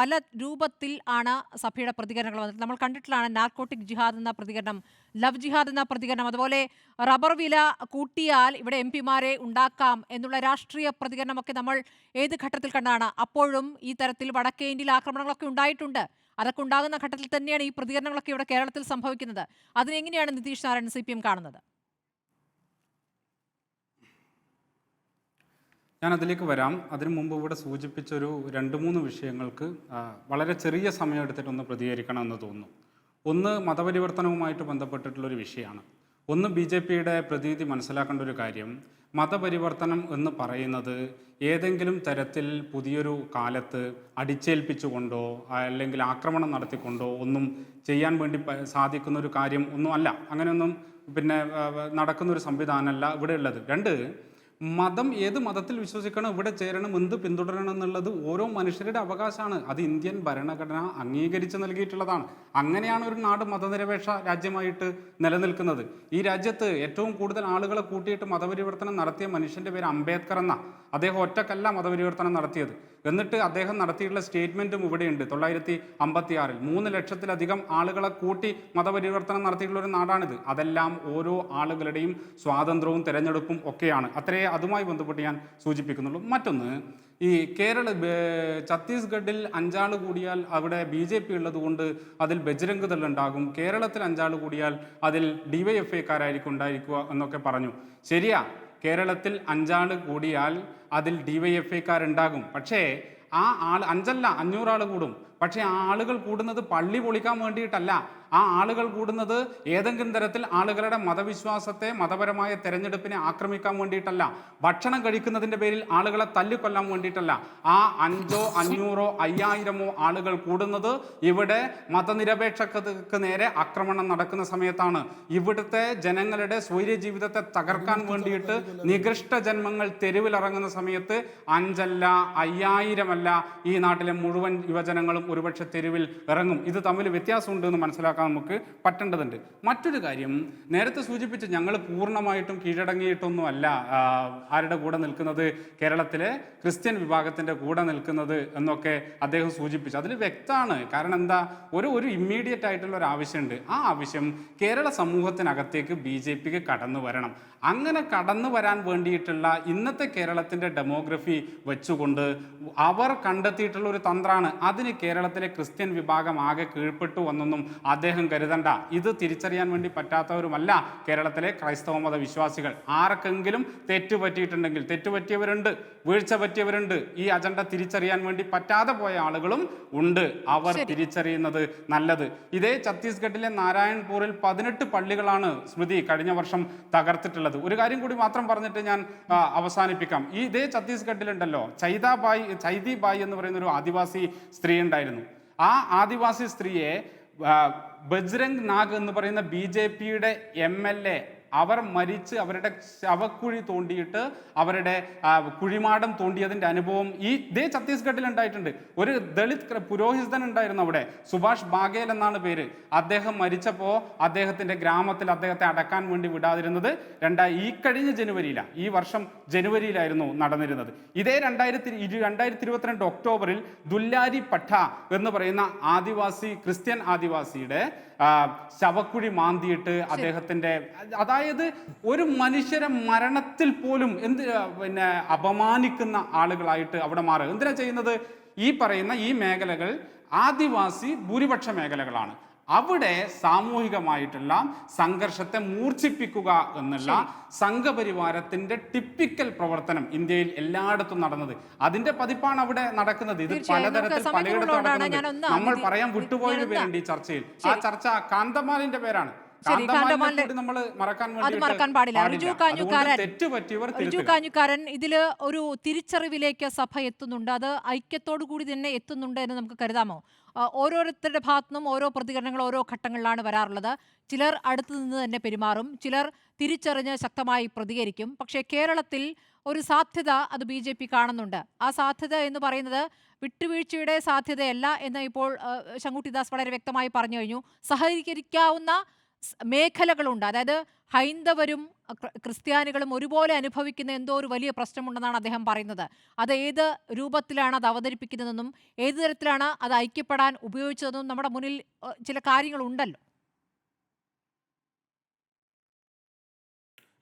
പല രൂപത്തിൽ ആണ് സഭയുടെ പ്രതികരണങ്ങൾ വന്നിട്ട് നമ്മൾ കണ്ടിട്ടുള്ളതാണ്. നാർക്കോട്ടിക് ജിഹാദ് എന്ന പ്രതികരണം, ലവ് ജിഹാദ് എന്ന പ്രതികരണം, അതുപോലെ റബ്ബർ വില കൂട്ടിയാൽ ഇവിടെ MP-മാരെ ഉണ്ടാക്കാം എന്നുള്ള രാഷ്ട്രീയ പ്രതികരണമൊക്കെ നമ്മൾ ഏത് ഘട്ടത്തിൽ കണ്ടാണ്. അപ്പോഴും ഈ തരത്തിൽ വടക്കേ ഇന്ത്യയിൽ ആക്രമണങ്ങളൊക്കെ ഉണ്ടായിട്ടുണ്ട്. അതൊക്കെ ഉണ്ടാകുന്ന ഘട്ടത്തിൽ തന്നെയാണ് ഈ പ്രതികരണങ്ങളൊക്കെ ഇവിടെ കേരളത്തിൽ സംഭവിക്കുന്നത്. അതിനെങ്ങനെയാണ് നിതീഷ് നാരായണൻ CPM കാണുന്നത്? ഞാൻ അതിലേക്ക് വരാം. അതിനു മുമ്പ് ഇവിടെ സൂചിപ്പിച്ചൊരു 2-3 വിഷയങ്ങൾക്ക് വളരെ ചെറിയ സമയം എടുത്തിട്ടൊന്ന് പ്രതികരിക്കണമെന്ന് തോന്നുന്നു. ഒന്ന് മതപരിവർത്തനവുമായിട്ട് ബന്ധപ്പെട്ടിട്ടുള്ളൊരു വിഷയമാണ്. ഒന്ന് BJPയുടെ പ്രതിനിധി മനസ്സിലാക്കേണ്ട ഒരു കാര്യം, മതപരിവർത്തനം എന്ന് പറയുന്നത് ഏതെങ്കിലും തരത്തിൽ പുതിയൊരു കാലത്ത് അടിച്ചേൽപ്പിച്ചുകൊണ്ടോ അല്ലെങ്കിൽ ആക്രമണം നടത്തിക്കൊണ്ടോ ഒന്നും ചെയ്യാൻ വേണ്ടി സാധിക്കുന്ന ഒരു കാര്യം ഒന്നും അല്ല. അങ്ങനെയൊന്നും നടക്കുന്നൊരു സംവിധാനമല്ല ഇവിടെ ഉള്ളത്. 2, മതം ഏത് മതത്തിൽ വിശ്വസിക്കണം, ഇവിടെ ചേരണം, എന്ത് പിന്തുടരണം എന്നുള്ളത് ഓരോ മനുഷ്യരുടെ അവകാശമാണ്. അത് ഇന്ത്യൻ ഭരണഘടന അംഗീകരിച്ച് നൽകിയിട്ടുള്ളതാണ്. അങ്ങനെയാണ് ഒരു നാട് മതനിരപേക്ഷ രാജ്യമായിട്ട് നിലനിൽക്കുന്നത്. ഈ രാജ്യത്ത് ഏറ്റവും കൂടുതൽ ആളുകളെ കൂട്ടിയിട്ട് മതപരിവർത്തനം നടത്തിയ മനുഷ്യൻ്റെ പേര് അംബേദ്കർ എന്ന. അദ്ദേഹം ഒറ്റക്കല്ല മതപരിവർത്തനം നടത്തിയത്. എന്നിട്ട് അദ്ദേഹം നടത്തിയിട്ടുള്ള സ്റ്റേറ്റ്മെൻറ്റും ഇവിടെയുണ്ട്. 1956 3 ലക്ഷത്തിലധികം ആളുകളെ കൂട്ടി മതപരിവർത്തനം നടത്തിയിട്ടുള്ള ഒരു നാടാണിത്. അതെല്ലാം ഓരോ ആളുകളുടെയും സ്വാതന്ത്ര്യവും തിരഞ്ഞെടുപ്പും ഒക്കെയാണ്. അത്രേ അതുമായി ബന്ധപ്പെട്ട് ഞാൻ സൂചിപ്പിക്കുന്നുള്ളൂ. മറ്റൊന്ന്, ഈ ഛത്തീസ്ഗഡിൽ 5 ആൾ കൂടിയാൽ അവിടെ BJP ഉള്ളത് കൊണ്ട് അതിൽ ബജ്രംഗ് ദൾ ഉണ്ടാകും, കേരളത്തിൽ 5 ആൾ കൂടിയാൽ അതിൽ DYFIക്കാരായിരിക്കും ഉണ്ടായിരിക്കുക എന്നൊക്കെ പറഞ്ഞു. ശരിയാ, കേരളത്തിൽ 5 ആൾ കൂടിയാൽ അതിൽ DYFIക്കാരുണ്ടാകും. പക്ഷേ ആ 5 അല്ല 500 ആൾ കൂടും. പക്ഷേ ആ ആളുകൾ കൂടുന്നത് പള്ളി പൊളിക്കാൻ വേണ്ടിയിട്ടല്ല. ആ ആളുകൾ കൂടുന്നത് ഏതെങ്കിലും തരത്തിൽ ആളുകളുടെ മതവിശ്വാസത്തെ, മതപരമായ തെരഞ്ഞെടുപ്പിനെ ആക്രമിക്കാൻ വേണ്ടിയിട്ടല്ല. ഭക്ഷണം കഴിക്കുന്നതിൻ്റെ പേരിൽ ആളുകളെ തല്ലിക്കൊല്ലാൻ വേണ്ടിയിട്ടല്ല. ആ 500, 500, 5000 ആളുകൾ കൂടുന്നത് ഇവിടെ മതനിരപേക്ഷതയ്ക്ക് നേരെ ആക്രമണം നടക്കുന്ന സമയത്താണ്. ഇവിടുത്തെ ജനങ്ങളുടെ സ്വൈര്യ ജീവിതത്തെ തകർക്കാൻ വേണ്ടിയിട്ട് നികൃഷ്ട ജന്മങ്ങൾ തെരുവിലിറങ്ങുന്ന സമയത്ത് 5 അല്ല 5000 അല്ല, ഈ നാട്ടിലെ മുഴുവൻ യുവജനങ്ങളും ഒരുപക്ഷെ തെരുവിൽ ഇറങ്ങും. ഇത് തമ്മിൽ വ്യത്യാസമുണ്ട് എന്ന് മനസ്സിലാക്കാൻ നമുക്ക് പറ്റേണ്ടതുണ്ട്. മറ്റൊരു കാര്യം, നേരത്തെ സൂചിപ്പിച്ച് ഞങ്ങൾ പൂർണ്ണമായിട്ടും കീഴടങ്ങിയിട്ടൊന്നും അല്ല ആരുടെ കൂടെ നിൽക്കുന്നത്, കേരളത്തിലെ ക്രിസ്ത്യൻ വിഭാഗത്തിൻ്റെ കൂടെ നിൽക്കുന്നത് എന്നൊക്കെ അദ്ദേഹം സൂചിപ്പിച്ചു. അതിൽ വ്യക്തമാണ്. കാരണം എന്താ, ഒരു ഇമ്മീഡിയറ്റ് ആയിട്ടുള്ള ഒരു ആവശ്യമുണ്ട്. ആ ആവശ്യം കേരള സമൂഹത്തിനകത്തേക്ക് BJPക്ക് കടന്നു വരണം. അങ്ങനെ കടന്നു വരാൻ വേണ്ടിയിട്ടുള്ള ഇന്നത്തെ കേരളത്തിൻ്റെ ഡെമോഗ്രഫി വെച്ചുകൊണ്ട് അവർ കണ്ടെത്തിയിട്ടുള്ള ഒരു തന്ത്രമാണ്. അതിന് കേരളത്തിലെ ക്രിസ്ത്യൻ വിഭാഗം ആകെ കീഴ്പ്പെട്ടു എന്നൊന്നും അദ്ദേഹം കരുതണ്ട. ഇത് തിരിച്ചറിയാൻ വേണ്ടി പറ്റാത്തവരുമല്ല കേരളത്തിലെ ക്രൈസ്തവ മത വിശ്വാസികൾ. ആർക്കെങ്കിലും തെറ്റുപറ്റിയിട്ടുണ്ടെങ്കിൽ, തെറ്റുപറ്റിയവരുണ്ട്, വീഴ്ച പറ്റിയവരുണ്ട്, ഈ അജണ്ട തിരിച്ചറിയാൻ വേണ്ടി പറ്റാതെ പോയ ആളുകളും ഉണ്ട്. അവർ തിരിച്ചറിയുന്നത് നല്ലത്. ഇതേ ഛത്തീസ്ഗഡിലെ നാരായൺപൂരിൽ 18 പള്ളികളാണ് സ്മൃതി കഴിഞ്ഞ വർഷം തകർത്തിട്ടുള്ളത്. ഒരു കാര്യം കൂടി മാത്രം പറഞ്ഞിട്ട് ഞാൻ അവസാനിപ്പിക്കാം. ഇതേ ഛത്തീസ്ഗഡിലുണ്ടല്ലോ ചൈതി ബായി എന്ന് പറയുന്ന ഒരു ആദിവാസി സ്ത്രീ ഉണ്ടായിരുന്നു. ആ ആദിവാസി സ്ത്രീയെ ബജ്രംഗ് നാഗ് എന്ന് പറയുന്ന BJPയുടെ MLA അവർ മരിച്ച് അവരുടെ ശവക്കുഴി തോണ്ടിയിട്ട് അവരുടെ കുഴിമാടം തോണ്ടിയതിൻ്റെ അനുഭവം ഇതേ ഛത്തീസ്ഗഡിൽ ഉണ്ടായിട്ടുണ്ട്. ഒരു ദളിത് പുരോഹിതൻ ഉണ്ടായിരുന്നു അവിടെ, സുഭാഷ് ബാഗേൽ എന്നാണ് പേര്. അദ്ദേഹം മരിച്ചപ്പോൾ അദ്ദേഹത്തിൻ്റെ ഗ്രാമത്തിൽ അദ്ദേഹത്തെ അടക്കാൻ വേണ്ടി വിടാതിരുന്നത് ഈ കഴിഞ്ഞ ജനുവരിയിലാണ്, ഈ വർഷം ജനുവരിയിലായിരുന്നു നടന്നിരുന്നത്. ഇതേ 2022 ഒക്ടോബറിൽ ദുല്ലാരി പഠ എന്ന് പറയുന്ന ക്രിസ്ത്യൻ ആദിവാസിയുടെ ശവക്കുഴി മാന്തിയിട്ട് അദ്ദേഹത്തിൻ്റെ, അതായത് ഒരു മനുഷ്യരെ മരണത്തിൽ പോലും അപമാനിക്കുന്ന ആളുകളായിട്ട് അവിടെ മാറുക. എന്തിനാ ചെയ്യുന്നത്? ഈ പറയുന്ന ഈ മേഖലകൾ ആദിവാസി ഭൂരിപക്ഷ മേഖലകളാണ്. അവിടെ സാമൂഹികമായിട്ടുള്ള സംഘർഷത്തെ മൂർച്ഛിപ്പിക്കുക എന്നുള്ള സംഘപരിവാരത്തിന്റെ ടിപ്പിക്കൽ പ്രവർത്തനം ഇന്ത്യയിൽ എല്ലായിടത്തും നടന്നത്. അതിന്റെ പതിപ്പാണ് അവിടെ നടക്കുന്നത്. ഇത് പലതരത്തിൽ പലയിടത്തും നടക്കുന്നത്. നമ്മൾ പറയാൻ വിട്ടുപോയതിനു പേരുണ്ട് ഈ ചർച്ചയിൽ. ആ ചർച്ച കാന്തമാലിന്റെ പേരാണ്. മറക്കാൻ പാടില്ല. റിജു കാഞ്ഞുകാരൻ, ഇതില് ഒരു തിരിച്ചറിവിലേക്ക് സഭ എത്തുന്നുണ്ട്. അത് ഐക്യത്തോടു കൂടി തന്നെ എത്തുന്നുണ്ട് എന്ന് നമുക്ക് കരുതാമോ? ഓരോരുത്തരുടെ ഭാഗത്തുനിന്നും ഓരോ പ്രതികരണങ്ങൾ ഓരോ ഘട്ടങ്ങളിലാണ് വരാറുള്ളത്. ചിലർ അടുത്തു നിന്ന് തന്നെ പെരുമാറും, ചിലർ തിരിച്ചറിഞ്ഞ് ശക്തമായി പ്രതികരിക്കും. പക്ഷേ കേരളത്തിൽ ഒരു സാധ്യത അത് BJP കാണുന്നുണ്ട്. ആ സാധ്യത എന്ന് പറയുന്നത് വിട്ടുവീഴ്ചയുടെ സാധ്യതയല്ല എന്ന് ഇപ്പോൾ ശങ്കുട്ടി ദാസ് വളരെ വ്യക്തമായി പറഞ്ഞു കഴിഞ്ഞു. സഹകരിക്കാവുന്ന മേഖലകളുണ്ട്. അതായത് ഹൈന്ദവരും ക്രിസ്ത്യാനികളും ഒരുപോലെ അനുഭവിക്കുന്ന എന്തോ ഒരു വലിയ പ്രശ്നമുണ്ടെന്നാണ് അദ്ദേഹം പറയുന്നത്. അത് ഏത് രൂപത്തിലാണ് അത് അവതരിപ്പിക്കുന്നതെന്നും ഏത് തരത്തിലാണ് അത് ഐക്യപ്പെടാൻ ഉപയോഗിച്ചതെന്നും നമ്മുടെ മുന്നിൽ ചില കാര്യങ്ങളുണ്ടല്ലോ.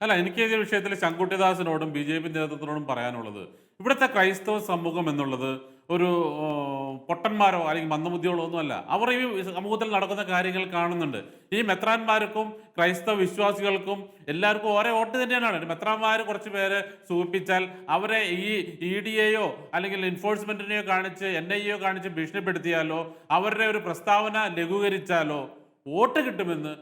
അല്ല, എനിക്ക് ഈ വിഷയത്തിൽ ശങ്കുട്ടിദാസിനോടും BJP നേതൃത്വത്തിനോടും പറയാനുള്ളത്, ഇവിടുത്തെ ക്രൈസ്തവ സമൂഹം എന്നുള്ളത് ഒരു പൊട്ടന്മാരോ അല്ലെങ്കിൽ മന്ദബുദ്ധികളോ ഒന്നുമല്ല. അവർ ഈ സമൂഹത്തിൽ നടക്കുന്ന കാര്യങ്ങൾ കാണുന്നുണ്ട്. ഈ മെത്രാന്മാർക്കും ക്രൈസ്തവ വിശ്വാസികൾക്കും എല്ലാവർക്കും ഒരേ വോട്ട് തന്നെയാണ്. മെത്രാന്മാർ കുറച്ച് പേരെ സൂചിപ്പിച്ചാൽ അവരെ ഈ EDAയോ അല്ലെങ്കിൽ എൻഫോഴ്സ്മെന്റിനെയോ കാണിച്ച് NIAയോ കാണിച്ച് ഭീഷണിപ്പെടുത്തിയാലോ അവരുടെ ഒരു പ്രസ്താവന ലഘൂകരിച്ചാലോ വോട്ട് കിട്ടുമെന്ന്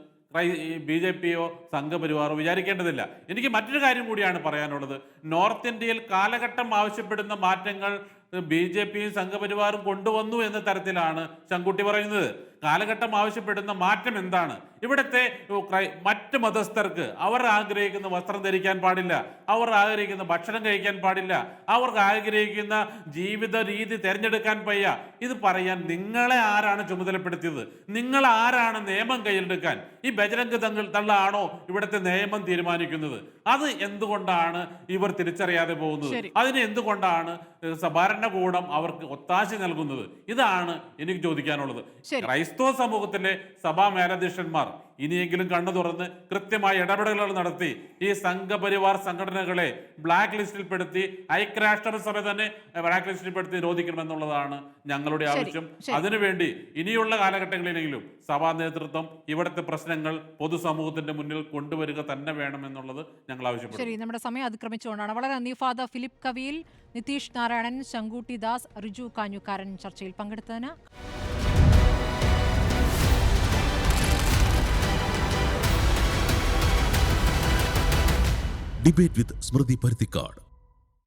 BJPയോ സംഘപരിവാറോ വിചാരിക്കേണ്ടതില്ല. എനിക്ക് മറ്റൊരു കാര്യം കൂടിയാണ് പറയാനുള്ളത്. നോർത്ത് ഇന്ത്യയിൽ കാലഘട്ടം ആവശ്യപ്പെടുന്ന മാറ്റങ്ങൾ BJPയും സംഘപരിവാറും കൊണ്ടുവന്നു എന്ന തരത്തിലാണ് ശങ്കുട്ടി പറയുന്നത്. കാലഘട്ടം ആവശ്യപ്പെടുന്ന മാറ്റം എന്താണ്? ഇവിടുത്തെ മറ്റ് മതസ്ഥർക്ക് അവർ ആഗ്രഹിക്കുന്ന വസ്ത്രം ധരിക്കാൻ പാടില്ല, അവർ ആഗ്രഹിക്കുന്ന ഭക്ഷണം കഴിക്കാൻ പാടില്ല, അവർ ആഗ്രഹിക്കുന്ന ജീവിത രീതി തിരഞ്ഞെടുക്കാൻ വയ്യ. ഇത് പറയാൻ നിങ്ങളെ ആരാണ് ചുമതലപ്പെടുത്തിയത്? നിങ്ങൾ ആരാണ് നിയമം കയ്യിലെടുക്കാൻ? ഈ ബജരംഗ് തള്ളാണോ ഇവിടുത്തെ നിയമം തീരുമാനിക്കുന്നത്? അത് എന്തുകൊണ്ടാണ് ഇവർ തിരിച്ചറിയാതെ പോകുന്നത്? അതിന് എന്തുകൊണ്ടാണ് ഭരണകൂടം അവർക്ക് ഒത്താശ നൽകുന്നത്? ഇതാണ് എനിക്ക് ചോദിക്കാനുള്ളത്. ക്രൈസ്തവ സമൂഹത്തിലെ സഭാ മേലധ്യക്ഷന്മാർ ഇനിയെങ്കിലും കണ്ണു തുറന്ന് കൃത്യമായ ഇടപെടലുകൾ നടത്തി ഈ സംഘപരിവാർ സംഘടനകളെ ബ്ലാക്ക് ലിസ്റ്റിൽപ്പെടുത്തി ഐക്യരാഷ്ട്രസഭ തന്നെ ബ്ലാക്ക് ലിസ്റ്റിൽപ്പെടുത്തി നിരോധിക്കണമെന്നുള്ളതാണ് ഞങ്ങളുടെ ആവശ്യം. അതിനുവേണ്ടി ഇനിയുള്ള കാലഘട്ടങ്ങളിലെങ്കിലും സഭാ നേതൃത്വം ഇവിടുത്തെ പ്രശ്നങ്ങൾ പൊതുസമൂഹത്തിന്റെ മുന്നിൽ കൊണ്ടുവരിക തന്നെ വേണമെന്നുള്ളത് ഞങ്ങൾ ആവശ്യപ്പെടുന്നു. ശരി, നമ്മുടെ സമയം അതിക്രമിച്ചുകൊണ്ടാണ്. വളരെ നന്ദി ഫാദർ ഫിലിപ്പ് കവിയിൽ, നിതീഷ് നാരായണൻ, ശങ്കുട്ടി ദാസ്, റിജു കാഞ്ഞുകാരൻ ചർച്ചയിൽ പങ്കെടുത്തതിന്. Debate with Smriti Parthikad.